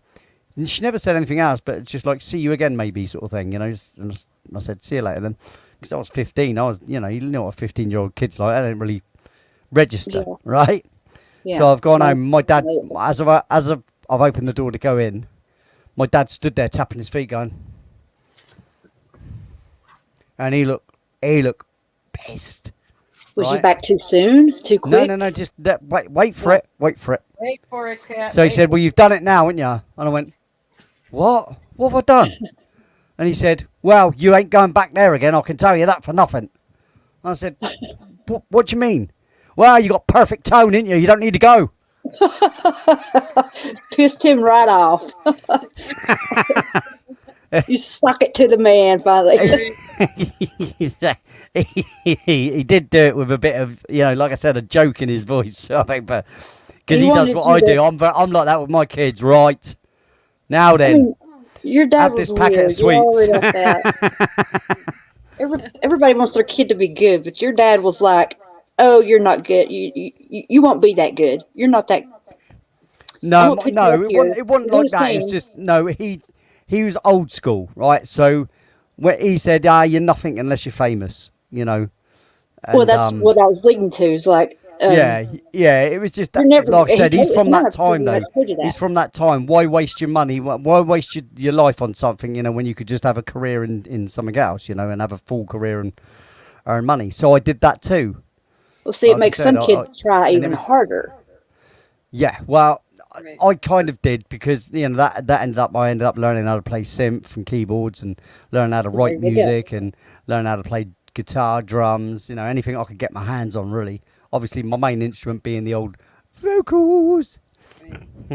Speaker 2: And she never said anything else, but it's just like, see you again, maybe, sort of thing, you know. And I said, see you later then. Because I was 15. I was, you know what a 15-year-old kid's like. I didn't really register,
Speaker 5: Yeah.
Speaker 2: right?
Speaker 5: Yeah.
Speaker 2: So I've gone home.
Speaker 5: That's
Speaker 2: My dad,
Speaker 5: amazing.
Speaker 2: as I've opened the door to go in, my dad stood there tapping his feet going. And he looked pissed.
Speaker 5: Was you
Speaker 2: right?
Speaker 5: back too soon? Too quick?
Speaker 2: No, just wait for it. Wait for it.
Speaker 3: Wait for it, cat.
Speaker 2: So he
Speaker 3: wait
Speaker 2: said,
Speaker 3: for
Speaker 2: well, you've done it now, haven't you? And I went, what? What have I done? And he said, well, you ain't going back there again. I can tell you that for nothing. And I said, what do you mean? Well, you got perfect tone, ain't you? You don't need to go.
Speaker 5: Pissed him right off. You suck it to the man, finally.
Speaker 2: he did do it with a bit of, you know, like I said, a joke in his voice. I think, but because
Speaker 5: He
Speaker 2: he does
Speaker 5: wanted
Speaker 2: what
Speaker 5: you
Speaker 2: I do.
Speaker 5: to-
Speaker 2: I'm like that with my kids, right? Now
Speaker 5: I
Speaker 2: then,
Speaker 5: mean, your dad
Speaker 2: have
Speaker 5: was
Speaker 2: this packet
Speaker 5: weird.
Speaker 2: of
Speaker 5: You're already
Speaker 2: sweets.
Speaker 5: like that. Everybody wants their kid to be good, but your dad was like, "Oh, you're not good. You won't be that good. You're not that." I'm
Speaker 2: No,
Speaker 5: gonna put you
Speaker 2: no,
Speaker 5: up here.
Speaker 2: it wasn't
Speaker 5: Do
Speaker 2: like
Speaker 5: his
Speaker 2: that. It was
Speaker 5: thing.
Speaker 2: just no. He was old school, right? So when he said, you're nothing unless you're famous," you know.
Speaker 5: Well,
Speaker 2: And,
Speaker 5: that's what I was leading to. Is like,
Speaker 2: yeah. It was just that.
Speaker 5: you're never.
Speaker 2: Like I said, he's
Speaker 5: It's
Speaker 2: from
Speaker 5: not
Speaker 2: that time
Speaker 5: pretty
Speaker 2: though.
Speaker 5: much told you that.
Speaker 2: He's from that time. Why waste your money? Why waste your life on something, you know, when you could just have a career in something else, you know, and have a full career and earn money. So I did that too.
Speaker 5: Well, see, it
Speaker 2: like I
Speaker 5: makes
Speaker 2: said,
Speaker 5: some
Speaker 2: I-
Speaker 5: kids try
Speaker 2: and it
Speaker 5: even
Speaker 2: was-
Speaker 5: harder.
Speaker 2: Yeah, well,
Speaker 3: Right.
Speaker 2: I kind of did because, you know, that I ended up learning how to play synth and keyboards and learn how to write
Speaker 5: There you go.
Speaker 2: music and learn how to play guitar, drums, you know, anything I could get my hands on, really. Obviously, my main instrument being the old vocals.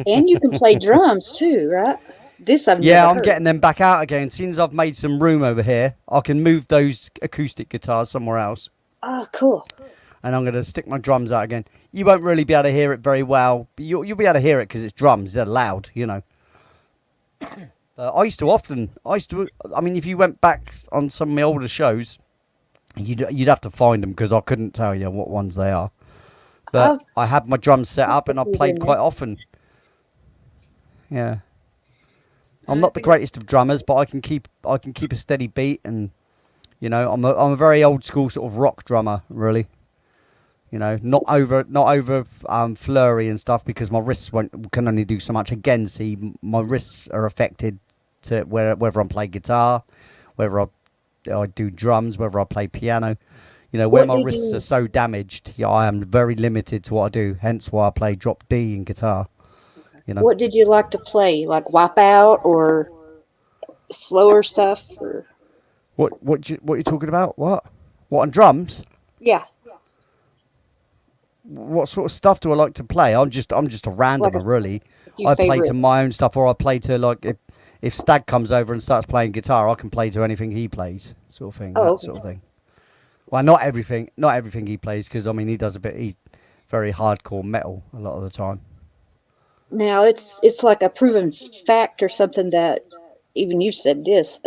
Speaker 5: And you can play drums too, right? This I've
Speaker 2: Yeah,
Speaker 5: never
Speaker 2: I'm
Speaker 5: heard.
Speaker 2: getting them back out again. As soon as I've made some room over here, I can move those acoustic guitars somewhere else.
Speaker 5: Oh, cool.
Speaker 2: And I'm going to stick my drums out again. You won't really be able to hear it very well, but you'll be able to hear it because it's drums. They're loud, you know. I mean, if you went back on some of my older shows, you'd have to find them because I couldn't tell you what ones they are. But I have my drums set up and I've played quite often. Yeah. I'm not the greatest of drummers, but I can keep a steady beat, and you know, I'm a very old school sort of rock drummer, really. You know, not over flurry and stuff because my wrists can only do so much. Again, see, my wrists are affected to whether I'm playing guitar, whether I do drums, whether I play piano. You know, where
Speaker 5: What
Speaker 2: my
Speaker 5: did
Speaker 2: wrists
Speaker 5: you-
Speaker 2: are so damaged, yeah, I am very limited to what I do. Hence why I play drop D in guitar. You know.
Speaker 5: What did you like to play? Like Wipeout or slower stuff? Or
Speaker 2: What you talking about? What on drums?
Speaker 5: yeah,
Speaker 2: What sort of stuff do I like to play? I'm just a randomer, really.
Speaker 5: your
Speaker 2: I play
Speaker 5: favorite.
Speaker 2: to my own stuff, or I play to, like, if Stag comes over and starts playing guitar, I can play to anything he plays, sort of thing.
Speaker 5: Oh,
Speaker 2: that
Speaker 5: okay.
Speaker 2: sort of thing. Well, not everything he plays, because I mean he's very hardcore metal a lot of the time.
Speaker 5: Now it's like a proven fact or something that even you said this.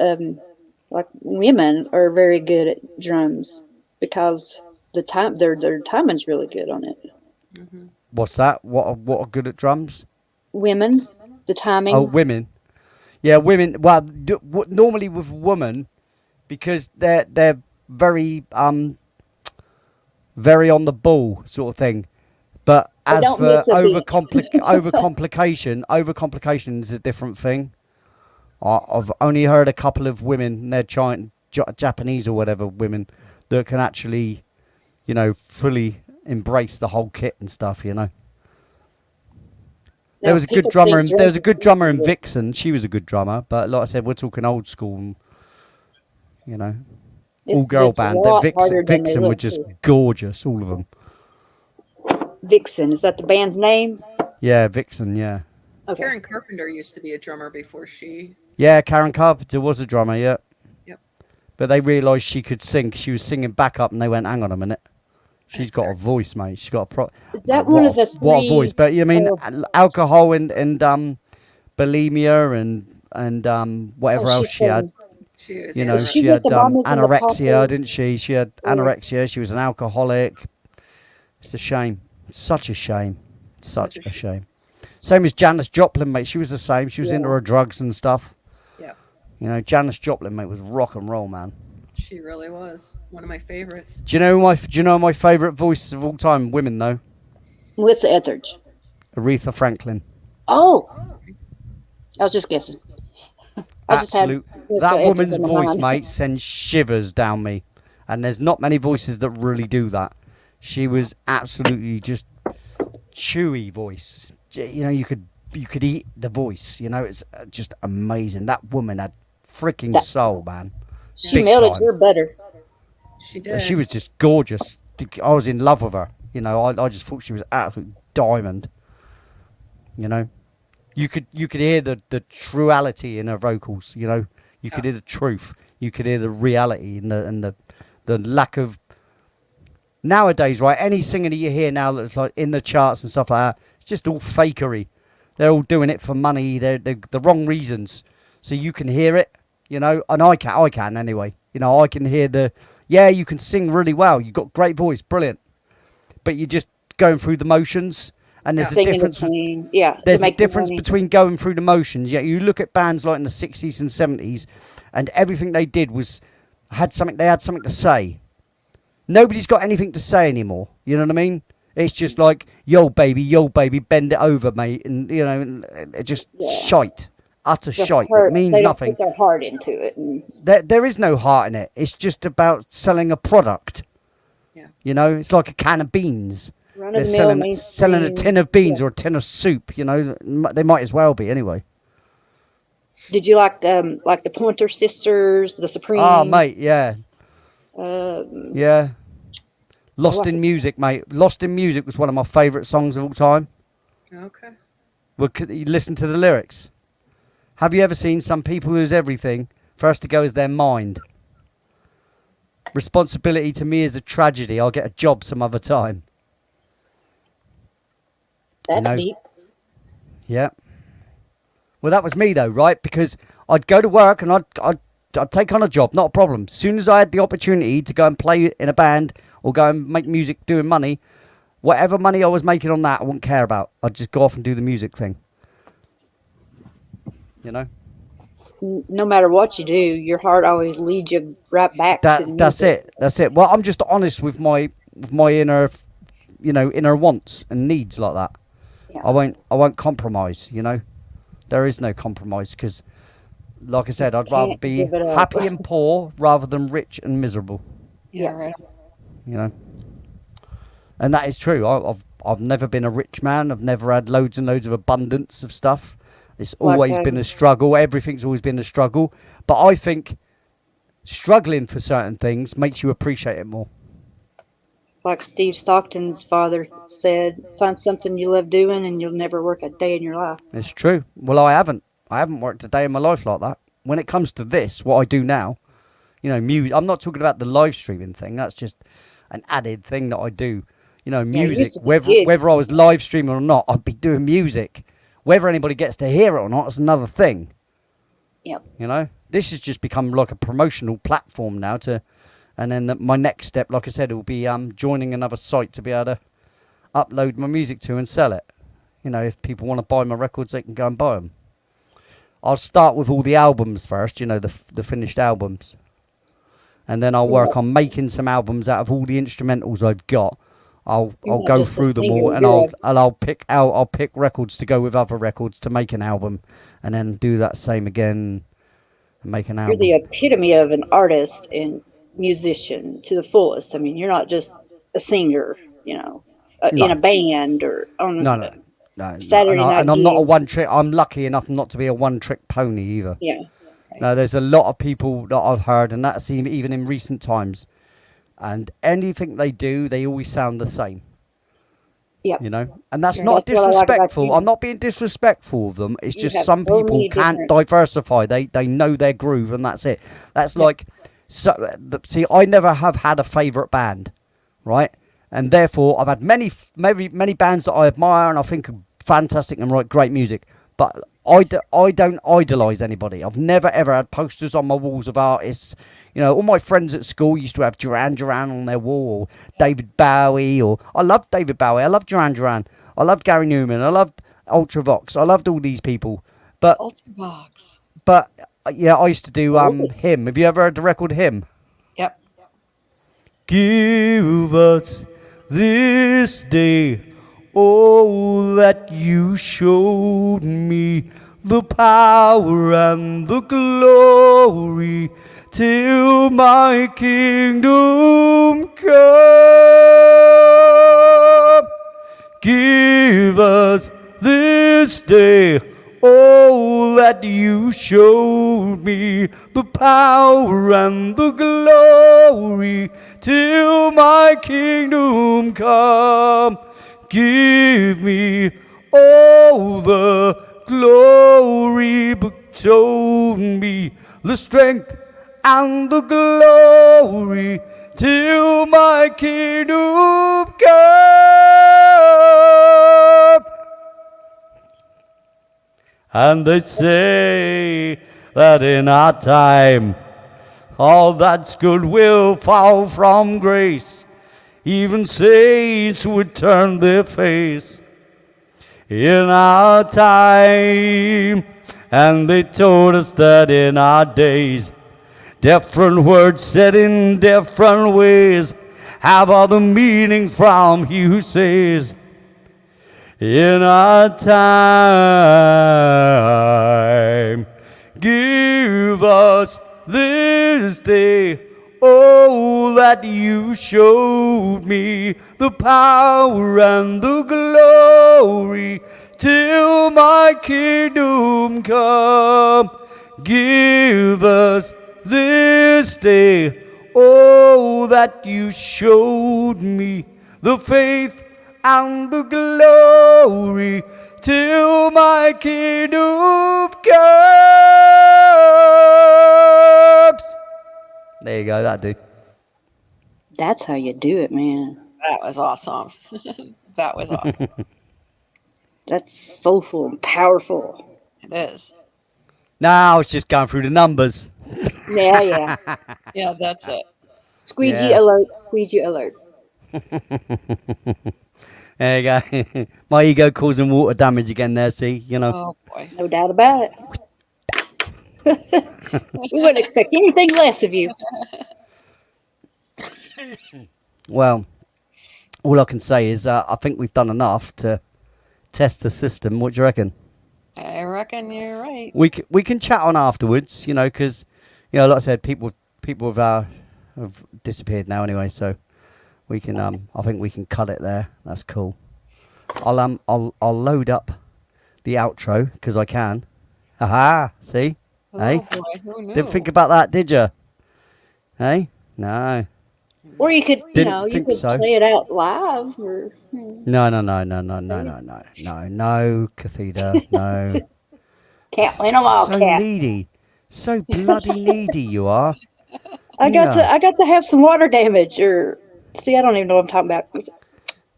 Speaker 5: Like women are very good at drums because their timing's really good on it.
Speaker 2: What's that? What are good at drums?
Speaker 5: Women, the timing.
Speaker 2: Oh, women. Yeah, women. Well, normally with women, because they're very very on the ball sort of thing. But as
Speaker 5: don't
Speaker 2: for
Speaker 5: miss a beat.
Speaker 2: overcomplication is a different thing. I've only heard a couple of women, they're Japanese or whatever women, that can actually, you know, fully embrace the whole kit and stuff, you know. There
Speaker 5: Now,
Speaker 2: was a good
Speaker 5: people
Speaker 2: drummer,
Speaker 5: think
Speaker 2: and there was a
Speaker 5: Drake
Speaker 2: good drummer in
Speaker 5: is-
Speaker 2: Vixen. She was a good drummer, but like I said, we're talking old school, you know, all girl
Speaker 5: it's a
Speaker 2: band. That
Speaker 5: lot harder than they
Speaker 2: Vixen were
Speaker 5: look.
Speaker 2: just
Speaker 5: Too.
Speaker 2: gorgeous, all of them.
Speaker 5: Vixen, is that the band's name?
Speaker 2: Yeah, Vixen. Yeah,
Speaker 5: Okay.
Speaker 3: Karen Carpenter used to be a drummer before she.
Speaker 2: yeah. Karen Carpenter was a drummer. Yeah.
Speaker 3: Yep.
Speaker 2: But they realised she could sing. She was singing backup, and they went, "Hang on a minute, she's got a voice, mate. She's got a
Speaker 5: Is that one of the
Speaker 2: what a voice."
Speaker 5: three?
Speaker 2: But you mean
Speaker 5: Oh.
Speaker 2: alcohol and bulimia and whatever else she had.
Speaker 3: She was.
Speaker 2: You know,
Speaker 5: She
Speaker 2: she
Speaker 5: was
Speaker 2: had
Speaker 5: the Mamas and the
Speaker 2: anorexia,
Speaker 5: Papas.
Speaker 2: didn't she? She had
Speaker 5: Yeah.
Speaker 2: anorexia. She was an alcoholic. It's a shame. It's such a shame. Such a shame. Same as Janis Joplin, mate. She was the same. She was into
Speaker 5: Yeah.
Speaker 2: her drugs and stuff.
Speaker 3: Yeah,
Speaker 2: You know, Janis Joplin, mate, was rock and roll, man.
Speaker 3: she really was one of my favorites.
Speaker 2: Do you know my favourite voices of all time? Women, though.
Speaker 5: Melissa Etheridge.
Speaker 2: Aretha Franklin.
Speaker 5: Oh, I was just guessing. I just had
Speaker 2: Absolute.
Speaker 5: Melissa
Speaker 2: That
Speaker 5: Etheridge
Speaker 2: woman's
Speaker 5: in my
Speaker 2: voice,
Speaker 5: mind.
Speaker 2: mate, sends shivers down me. And there's not many voices that really do that. She was absolutely just chewy voice. You know, you could eat the voice. You know, it's just amazing. That woman had freaking soul, man.
Speaker 5: She
Speaker 2: Big
Speaker 5: melted
Speaker 2: time.
Speaker 5: your butter.
Speaker 3: She did.
Speaker 2: She was just gorgeous. I was in love with her. You know, I just thought she was absolute diamond. You know, you could hear the truality in her vocals. You know, you could hear the truth. You could hear the reality and the lack of. Nowadays, right, any singer that you hear now that's like in the charts and stuff like that, it's just all fakery. They're all doing it for money. They're the wrong reasons. So you can hear it, you know, and I can anyway. You know, I can hear you can sing really well. You've got great voice, brilliant. But you're just going through the motions, and there's a
Speaker 5: Singing
Speaker 2: difference.
Speaker 5: between, to
Speaker 2: There's a
Speaker 5: make the
Speaker 2: difference
Speaker 5: money.
Speaker 2: between going through the motions. Yeah, you look at bands like in the 60s and 70s, and everything they did had something to say. Nobody's got anything to say anymore. You know what I mean? It's just like, yo baby, bend it over, mate, and you know, it just shite, utter shite. It means
Speaker 5: they
Speaker 2: nothing.
Speaker 5: Don't put their heart into it. And
Speaker 2: There is no heart in it. It's just about selling a product.
Speaker 3: Yeah.
Speaker 2: You know, it's like a can of beans. They're
Speaker 5: run-of-the-mill
Speaker 2: selling a
Speaker 5: mainstream.
Speaker 2: tin of beans
Speaker 5: Yeah.
Speaker 2: or a tin of soup. You know, they might as well be anyway.
Speaker 5: Did you like the Pointer Sisters, the Supremes?
Speaker 2: Oh, mate, yeah.
Speaker 5: Um,
Speaker 2: Yeah. Lost
Speaker 5: like
Speaker 2: in
Speaker 5: it.
Speaker 2: Music, mate. Lost in Music was one of my favourite songs of all time.
Speaker 3: Okay.
Speaker 2: Well, you listen to the lyrics. Have you ever seen some people lose everything? First to go is their mind. Responsibility to me is a tragedy. I'll get a job some other time.
Speaker 5: That's
Speaker 2: know.
Speaker 5: neat.
Speaker 2: Yeah. Well, that was me though, right? Because I'd go to work and I'd take on a job, not a problem. As soon as I had the opportunity to go and play in a band or go and make music doing money, whatever money I was making on that, I wouldn't care about. I'd just go off and do the music thing. You know?
Speaker 5: No matter what you do, your heart always leads you right back to the
Speaker 2: That's
Speaker 5: music.
Speaker 2: it. That's it. Well, I'm just honest with my inner, inner wants and needs like that.
Speaker 5: Yeah.
Speaker 2: I won't compromise. You know, there is no compromise because, like I said, I'd rather
Speaker 5: Can't
Speaker 2: be
Speaker 5: give it up.
Speaker 2: happy and poor rather than rich and miserable.
Speaker 3: Yeah.
Speaker 5: Yeah.
Speaker 3: Right.
Speaker 2: You know, and that is true. I've never been a rich man. I've never had loads and loads of abundance of stuff. It's always been a struggle. Everything's always been a struggle. But I think struggling for certain things makes you appreciate it more.
Speaker 5: Like Steve Stockton's father said, find something you love doing and you'll never work a day in your life.
Speaker 2: It's true. Well, I haven't worked a day in my life like that. When it comes to this, what I do now, music. I'm not talking about the live streaming thing. That's just an added thing that I do. Music.
Speaker 5: used to be gigs.
Speaker 2: Whether I was live streaming or not, I'd be doing music. Whether anybody gets to hear it or not, is another thing.
Speaker 5: Yep.
Speaker 2: This has just become like a promotional platform now and then my next step, like I said, will be joining another site to be able to upload my music to and sell it. If people want to buy my records, they can go and buy them. I'll start with all the albums first, the finished albums. And then I'll work on making some albums out of all the instrumentals I've got. I'll
Speaker 5: not
Speaker 2: go
Speaker 5: just a
Speaker 2: through them
Speaker 5: singer,
Speaker 2: all and
Speaker 5: you're
Speaker 2: I'll pick records to go with other records to make an album and then do that same again and make an
Speaker 5: You're
Speaker 2: album.
Speaker 5: the epitome of an artist and musician to the fullest. I mean, you're not just a singer, in a band or on.
Speaker 2: No. No,
Speaker 5: Saturday night
Speaker 2: and I'm not a
Speaker 5: gig.
Speaker 2: one trick. I'm lucky enough not to be a one trick pony either.
Speaker 5: Yeah.
Speaker 2: No, there's a lot of people that I've heard, and that's even in recent times. And anything they do, they always sound the same.
Speaker 5: Yep.
Speaker 2: You know, and that's
Speaker 5: Yeah,
Speaker 2: not
Speaker 5: that's what I like about
Speaker 2: disrespectful.
Speaker 5: you.
Speaker 2: I'm not being disrespectful of them. It's
Speaker 5: You
Speaker 2: just
Speaker 5: have
Speaker 2: some
Speaker 5: so
Speaker 2: people
Speaker 5: many
Speaker 2: can't
Speaker 5: different-
Speaker 2: diversify. They know their groove, and that's it. That's
Speaker 5: Yep.
Speaker 2: like, see, I never have had a favourite band, right? And therefore, I've had many bands that I admire and I think are fantastic and write great music. But I don't idolise anybody. I've never ever had posters on my walls of artists. You know, all my friends at school used to have Duran Duran on their wall, or David Bowie, or I loved David Bowie. I loved Duran Duran. I loved Gary Newman. I loved Ultravox. I loved all these people. But
Speaker 3: Ultravox.
Speaker 2: yeah, I used to do Hymn. Have you ever heard the record Hymn?
Speaker 3: Yep.
Speaker 2: Give us this day all that you showed me, the power and the glory, till my kingdom come. Give us this day all that you showed me, the power and the glory, till my kingdom come. Give me all the glory, but show me the strength and the glory, till my kingdom come. And they say that in our time all that's good will fall from grace. Even saints would turn their face in our time. And they told us that in our days, different words said in different ways have all the meaning from he who says, in our time, give us this day all that you showed me, the power and the glory, till my kingdom come. Give us this day all that you showed me, the faith and the glory, till my kingdom comes. There you go, that'd do.
Speaker 5: That's how you do it, man.
Speaker 3: That was awesome. That was awesome.
Speaker 5: That's soulful and powerful.
Speaker 3: It is.
Speaker 2: Now I was just going through the numbers.
Speaker 5: Yeah, yeah.
Speaker 3: Yeah, that's it.
Speaker 5: Squeegee
Speaker 2: Yeah.
Speaker 5: alert. Squeegee alert.
Speaker 2: There you go. My ego causing water damage again there, see, you know.
Speaker 3: Oh boy.
Speaker 5: No doubt about it. We wouldn't expect anything less of you.
Speaker 2: Well, all I can say is I think we've done enough to test the system. What do you reckon?
Speaker 3: I reckon you're right.
Speaker 2: We can chat on afterwards, you know, because, you know, like I said, people have disappeared now anyway, so we can I think we can cut it there. That's cool. I'll load up the outro because I can. Aha, see?
Speaker 3: Oh
Speaker 2: Hey?
Speaker 3: boy, who knew?
Speaker 2: Didn't think about that, did you? Hey? No.
Speaker 5: Or you could,
Speaker 2: Didn't
Speaker 5: you
Speaker 2: think
Speaker 5: could
Speaker 2: so.
Speaker 5: play it out live. Or
Speaker 2: No, Cathedra, no.
Speaker 5: can't win them all,
Speaker 2: So
Speaker 5: cat.
Speaker 2: needy. So bloody needy you are.
Speaker 5: I got to have some water damage. Or see, I don't even know what I'm talking about.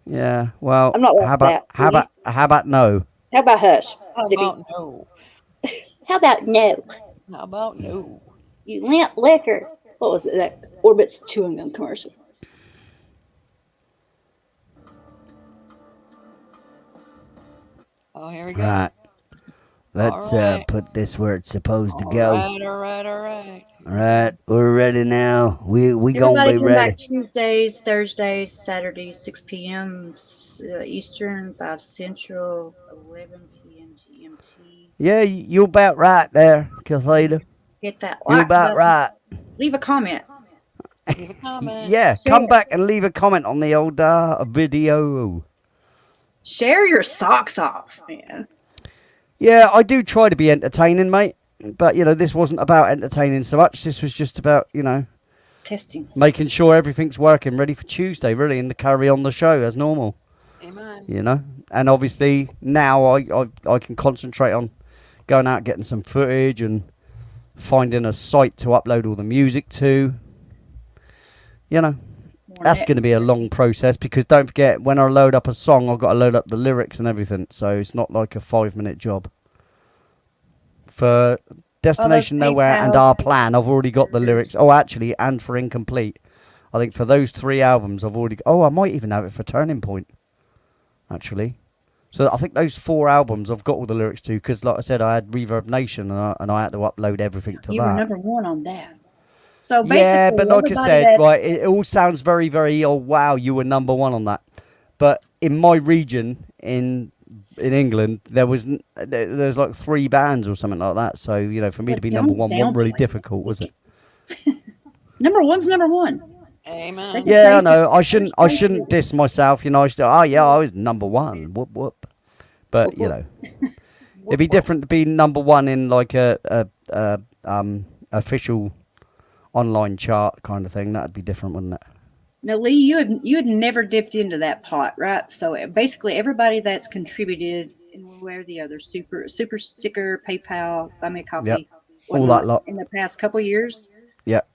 Speaker 2: Yeah, well,
Speaker 5: I'm not like that.
Speaker 2: how about no?
Speaker 5: How about hush?
Speaker 3: How about no?
Speaker 5: How about no?
Speaker 3: How about no?
Speaker 5: You limp liquor. What was it? That Orbit's chewing gum commercial.
Speaker 3: Oh, here we go.
Speaker 2: Right. Let's
Speaker 3: Alright.
Speaker 2: put this where it's supposed to
Speaker 3: All
Speaker 2: go.
Speaker 3: right, all right, all right.
Speaker 2: All right, we're ready now. We gonna
Speaker 5: Everybody
Speaker 2: be
Speaker 5: come
Speaker 2: ready.
Speaker 5: back Tuesdays, Thursdays, Saturdays, 6 p.m. Eastern, 5 Central, 11 p.m. GMT.
Speaker 2: Yeah, you're about right there, Cathedra.
Speaker 5: Hit that
Speaker 2: You're
Speaker 5: like
Speaker 2: about
Speaker 5: button.
Speaker 2: right.
Speaker 5: Leave a comment.
Speaker 3: Leave a comment.
Speaker 2: Yeah,
Speaker 5: Share
Speaker 2: come
Speaker 5: it.
Speaker 2: back and leave a comment on the old video.
Speaker 7: Share your socks off, man.
Speaker 2: Yeah, I do try to be entertaining, mate. But, this wasn't about entertaining so much. This was just about,
Speaker 7: Testing.
Speaker 2: making sure everything's working, ready for Tuesday, really, and to carry on the show as normal.
Speaker 3: Amen.
Speaker 2: And obviously now I can concentrate on going out, getting some footage, and finding a site to upload all the music to. That's going to be a long process, because don't forget, when I load up a song, I've got to load up the lyrics and everything, so it's not like a 5-minute job. For Destination Nowhere and Our Plan, I've already got the lyrics. Oh, actually, and for Incomplete. I think for those 3 albums, I've already... Oh, I might even have it for Turning Point, actually. So I think those 4 albums, I've got all the lyrics to, because like I said, I had Reverb Nation, and I had to upload everything to
Speaker 7: You
Speaker 2: that.
Speaker 7: were number 1 on that. So basically,
Speaker 2: Yeah, but like I said,
Speaker 7: that-
Speaker 2: right, it all sounds very, very, oh, wow, you were number 1 on that. But in my region, in England, there's like 3 bands or something like that. So, for me
Speaker 7: But
Speaker 2: to be number 1 wasn't really
Speaker 7: downplay
Speaker 2: difficult, was it?
Speaker 7: number 1's number 1.
Speaker 3: Amen.
Speaker 7: That's
Speaker 2: Yeah, I
Speaker 7: amazing.
Speaker 2: know. I shouldn't diss myself, I should, oh, yeah, I was number 1. Whoop, whoop. But, it'd be different to be number 1 in like a official online chart kind of thing. That'd be different, wouldn't it?
Speaker 7: Now, Lee, you had never dipped into that pot, right? So basically, everybody that's contributed in one way or the other, super sticker, PayPal, buy me a coffee,
Speaker 2: Yep. All
Speaker 7: whatnot,
Speaker 2: that lot.
Speaker 7: in the past couple years,
Speaker 2: Yep.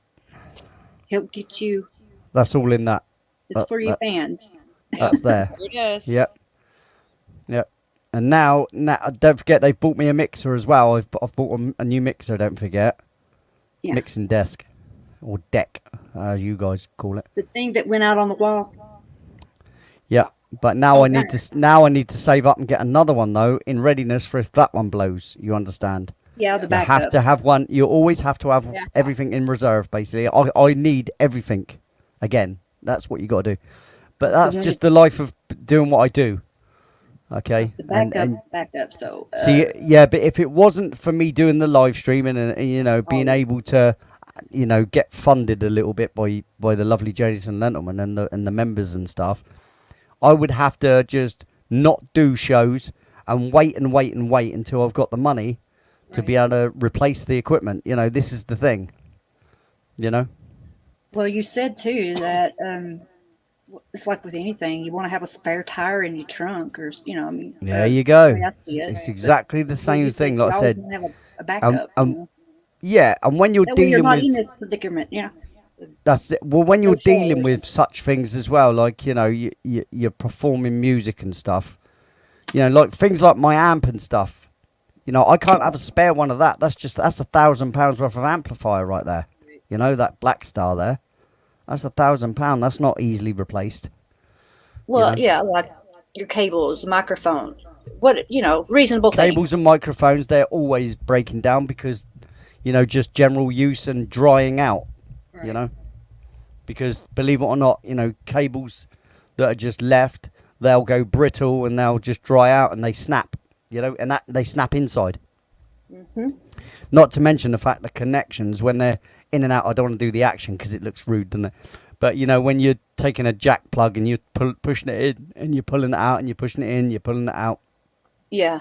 Speaker 7: help get you.
Speaker 2: That's all in that.
Speaker 7: It's for you fans.
Speaker 2: That's there.
Speaker 3: There it is.
Speaker 2: Yep. And now, don't forget, they've bought me a mixer as well. I've bought a new mixer, don't forget.
Speaker 7: Yeah.
Speaker 2: Mixing desk. Or deck, as you guys call it.
Speaker 7: The thing that went out on the wall.
Speaker 2: Yeah. But now I need
Speaker 7: Okay.
Speaker 2: to need to save up and get another one, though, in readiness for if that one blows. You understand?
Speaker 7: Yeah, the
Speaker 2: You
Speaker 7: backup.
Speaker 2: have to have one. You always have to have everything in reserve, basically. I need everything. Again, that's what you got to do. But that's just the life of doing what I do. Okay.
Speaker 7: The backup. So
Speaker 2: see, yeah, but if it wasn't for me doing the live streaming and being able to, get funded a little bit by the lovely Jason Lentleman and the members and stuff, I would have to just not do shows and wait until I've got the money to be able to replace the equipment. This is the thing.
Speaker 7: Well, you said too that it's like with anything, you want to have a spare tire in your trunk, or
Speaker 2: There you go.
Speaker 7: I see it,
Speaker 2: It's
Speaker 7: but
Speaker 2: exactly the same thing. Like I said,
Speaker 7: you always have a backup.
Speaker 2: yeah, and when you're
Speaker 7: That way you're
Speaker 2: dealing
Speaker 7: not
Speaker 2: with
Speaker 7: in this predicament. Yeah.
Speaker 2: that's it. Well, when you're
Speaker 7: No shade.
Speaker 2: dealing with such things as well, like you're performing music and stuff, like things like my amp and stuff. I can't have a spare one of that. That's £1,000 worth of amplifier right there. That Black Star there. That's £1,000. That's not easily replaced.
Speaker 7: Well, yeah, like your cables, microphones, reasonable thing.
Speaker 2: Cables and microphones, they're always breaking down because, just general use and drying out.
Speaker 3: Right.
Speaker 2: Because believe it or not, cables that are just left, they'll go brittle and they'll just dry out and they snap, and that they snap inside.
Speaker 7: Mm-hmm.
Speaker 2: Not to mention the fact that connections, when they're in and out, I don't want to do the action because it looks rude, doesn't it? But when you're taking a jack plug and you're pushing it in and you're pulling it out and you're pushing it in, you're pulling it out.
Speaker 7: Yeah.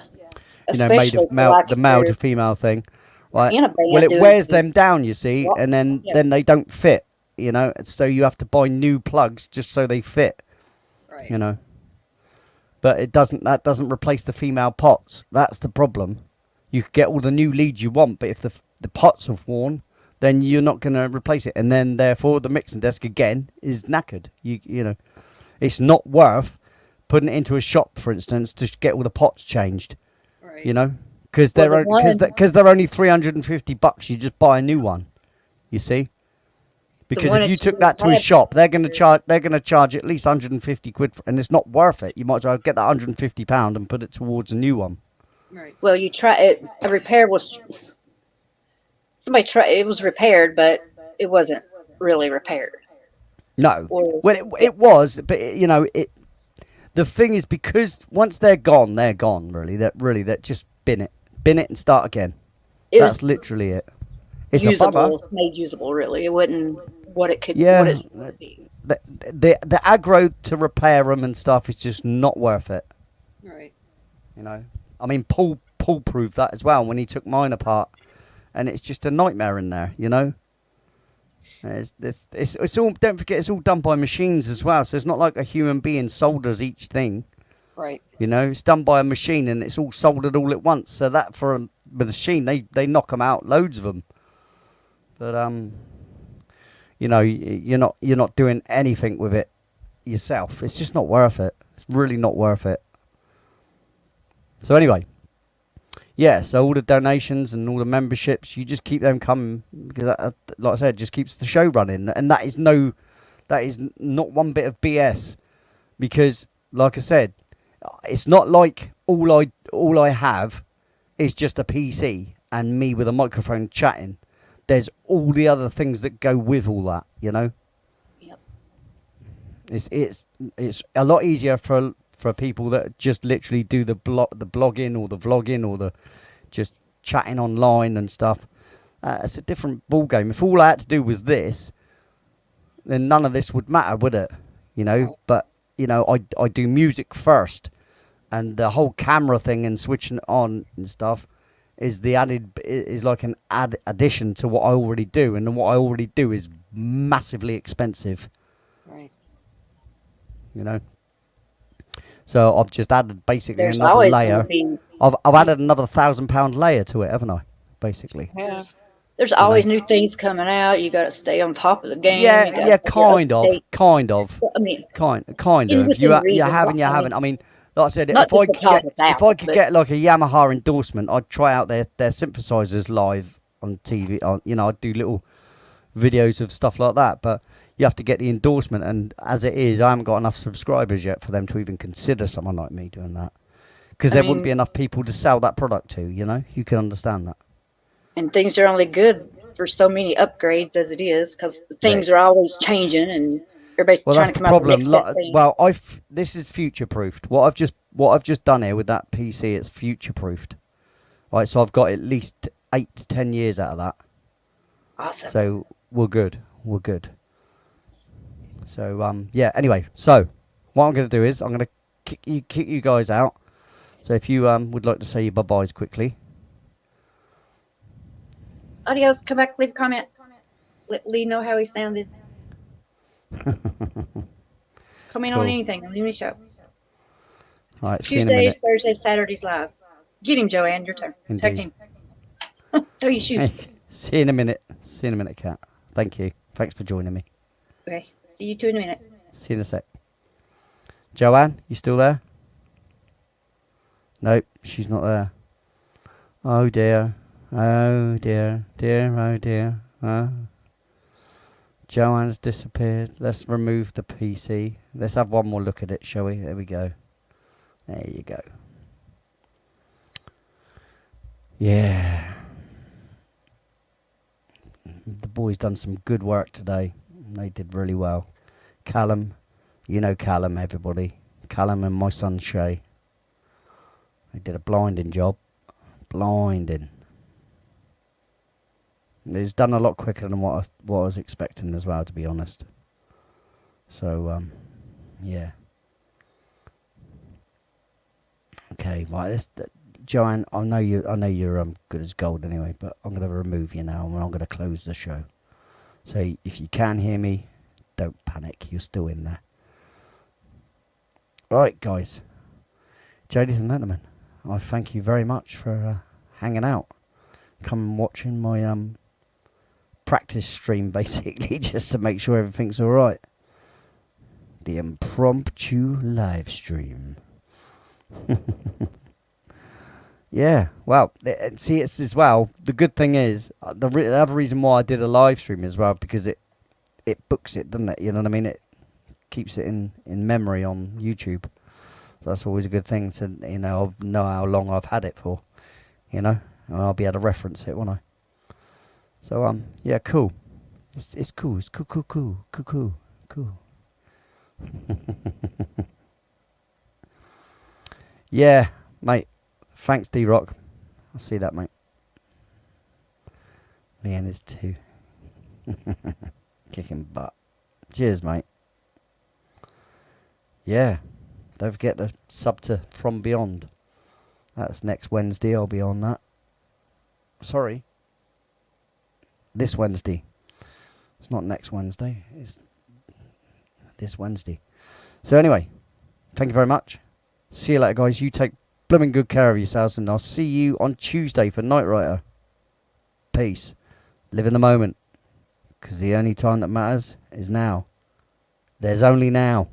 Speaker 2: Made
Speaker 7: Especially
Speaker 2: of
Speaker 7: for like
Speaker 2: the male to
Speaker 7: your-
Speaker 2: female thing, right?
Speaker 7: in a band
Speaker 2: Well, it
Speaker 7: doing
Speaker 2: wears
Speaker 7: things.
Speaker 2: them down, you see,
Speaker 7: Well,
Speaker 2: and then
Speaker 7: yeah.
Speaker 2: they don't fit, So you have to buy new plugs just so they fit,
Speaker 3: Right.
Speaker 2: But that doesn't replace the female pots. That's the problem. You could get all the new leads you want, but if the pots have worn, then you're not going to replace it, and then therefore the mixing desk again is knackered. It's not worth putting it into a shop, for instance, to get all the pots changed.
Speaker 3: Right.
Speaker 2: Because
Speaker 7: Well,
Speaker 2: they're only $350. You just buy a new one. You see. Because
Speaker 7: one
Speaker 2: if you
Speaker 7: that
Speaker 2: took
Speaker 7: you
Speaker 2: that to a
Speaker 7: had-
Speaker 2: shop, they're going to charge at least 150 quid, and it's not worth it. You might as well get that £150 and put it towards a new one.
Speaker 3: Right.
Speaker 7: Well, you try it. A repair was. Somebody tried. It was repaired, but it wasn't really repaired.
Speaker 2: No,
Speaker 7: Or-
Speaker 2: well, it was, but the thing is, because once they're gone, really. That just bin it and start again.
Speaker 7: It
Speaker 2: That's
Speaker 7: was
Speaker 2: literally it. It's a bummer.
Speaker 7: usable, made usable. Really, it wasn't what it could.
Speaker 2: Yeah.
Speaker 7: What it could be.
Speaker 2: The aggro to repair them and stuff is just not worth it. You know, I mean, Paul proved that as well when he took mine apart, and it's just a nightmare in there. You know, it's all. Don't forget, it's all done by machines as well. So it's not like a human being solders each thing.
Speaker 3: Right.
Speaker 2: You know, it's done by a machine, and it's all soldered all at once. So that for a machine, they knock them out, loads of them. But you know, you're not doing anything with it yourself. It's just not worth it. It's really not worth it. So anyway, yeah. So all the donations and all the memberships, you just keep them coming because, that, like I said, just keeps the show running. And that is not one bit of BS. Because, like I said, it's not like all I have is just a PC and me with a microphone chatting. There's all the other things that go with all that, you know.
Speaker 7: Yep.
Speaker 2: It's a lot easier for people that just literally do the blogging or the vlogging or the just chatting online and stuff. It's a different ball game. If all I had to do was this, then none of this would matter, would it? You know. But you know, I do music first, and the whole camera thing and switching it on and stuff is like an addition to what I already do, and what I already do is massively expensive.
Speaker 3: Right.
Speaker 2: You know. So I've just added basically
Speaker 7: There's
Speaker 2: another
Speaker 7: always
Speaker 2: layer.
Speaker 7: gonna be
Speaker 2: I've added another £1,000 layer to it, haven't I? Basically.
Speaker 3: Have.
Speaker 7: there's always new things coming out. You got to stay on top of the game. You
Speaker 2: Yeah,
Speaker 7: gotta
Speaker 2: yeah,
Speaker 7: stay up
Speaker 2: kind
Speaker 7: to
Speaker 2: of.
Speaker 7: date. I mean,
Speaker 2: Kind
Speaker 7: in
Speaker 2: of.
Speaker 7: within
Speaker 2: You
Speaker 7: reason,
Speaker 2: have and you
Speaker 7: I mean,
Speaker 2: haven't. I mean, like I said,
Speaker 7: not
Speaker 2: if I
Speaker 7: just
Speaker 2: could
Speaker 7: the top of
Speaker 2: if I could
Speaker 7: but-
Speaker 2: get like a Yamaha endorsement, I'd try out their synthesizers live on TV. You know, I'd do little videos of stuff like that. But you have to get the endorsement, and as it is, I haven't got enough subscribers yet for them to even consider someone like me doing that. Because there wouldn't be enough people to sell that product to. You know, you can understand that.
Speaker 7: And things are only good for so many upgrades as it is, because things are always changing, and everybody's
Speaker 2: Well,
Speaker 7: trying
Speaker 2: that's
Speaker 7: to
Speaker 2: the
Speaker 7: come up with
Speaker 2: problem.
Speaker 7: the next best thing.
Speaker 2: Well, this is future proofed. What I've just done here with that PC, it's future proofed. Right, so I've got at least 8 to 10 years out of that.
Speaker 7: Awesome.
Speaker 2: So we're good. We're good. So yeah. Anyway, so what I'm going to do is I'm going to kick you guys out. So if you would like to say your bye byes quickly.
Speaker 7: Adios. Come back, leave a comment. Let Lee know how he sounded. Comment on
Speaker 2: Cool.
Speaker 7: anything on any show.
Speaker 2: All right. See you in a
Speaker 7: Tuesdays,
Speaker 2: minute.
Speaker 7: Thursdays, Saturdays live. Get him, Joanne. Your turn. Tag
Speaker 2: Indeed.
Speaker 7: team. Throw your shoes.
Speaker 2: See you in a minute. See you in a minute, Kat. Thank you. Thanks for joining me.
Speaker 7: Okay. See you two in a minute.
Speaker 2: See you in a sec. Joanne, you still there? Nope, she's not there. Oh dear. Oh dear. Dear, oh dear. Oh. Joanne's disappeared. Let's remove the PC. Let's have one more look at it, shall we? There we go. There you go. Yeah. The boys done some good work today. They did really well. Callum, you know Callum, everybody. Callum and my son Shay. They did a blinding job. Blinding. It was done a lot quicker than what I was expecting as well, to be honest. So, yeah. Okay, right. Joanne, I know you're good as gold anyway, but I'm going to remove you now and I'm going to close the show. So if you can hear me, don't panic. You're still in there. Right, guys. Ladies and gentlemen, I thank you very much for hanging out. Come and watching my practice stream, basically, just to make sure everything's all right. The impromptu live stream. Yeah, well, see, it's as well. The good thing is, the other reason why I did a live stream as well, because it books it, doesn't it? You know what I mean? It keeps it in memory on YouTube. So that's always a good thing to, you know how long I've had it for, you know, and I'll be able to reference it, won't I? So yeah, cool. It's cool. It's cool. Yeah, mate. Thanks, D-Rock. I'll see that, mate. Man is too. Kicking butt. Cheers, mate. Yeah. Don't forget to sub to From Beyond. That's next Wednesday. I'll be on that. Sorry. This Wednesday. It's not next Wednesday. It's this Wednesday. So anyway, thank you very much. See you later, guys. You take blooming good care of yourselves, and I'll see you on Tuesday for Night Writer. Peace. Live in the moment, because the only time that matters is now. There's only now.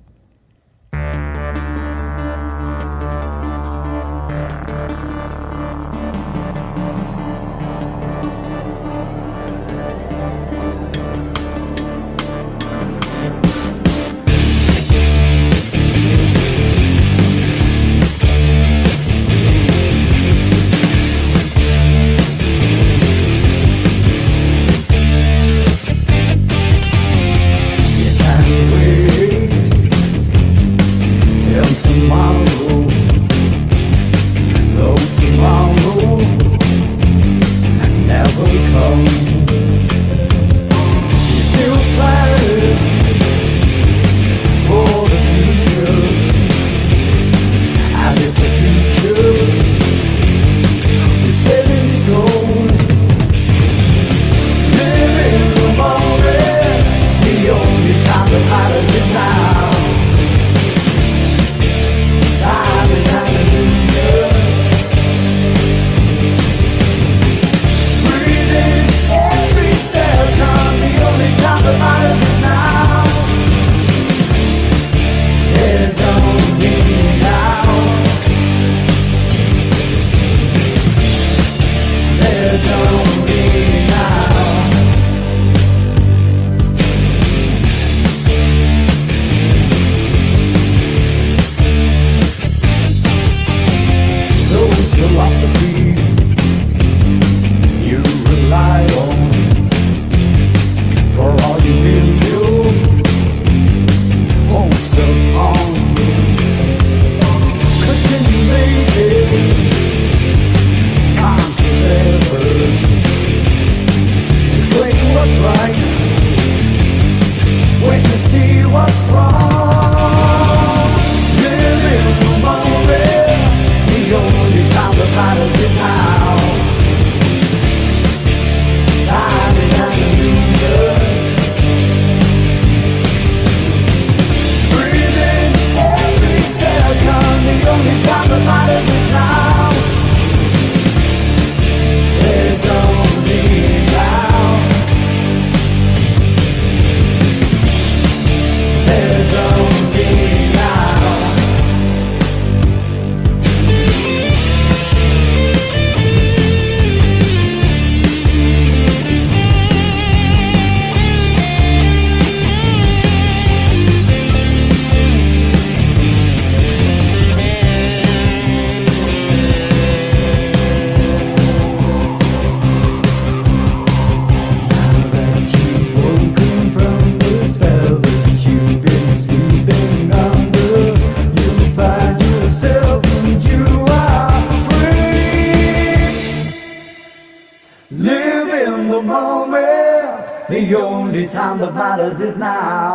Speaker 1: Live in the moment. The only time that matters is now.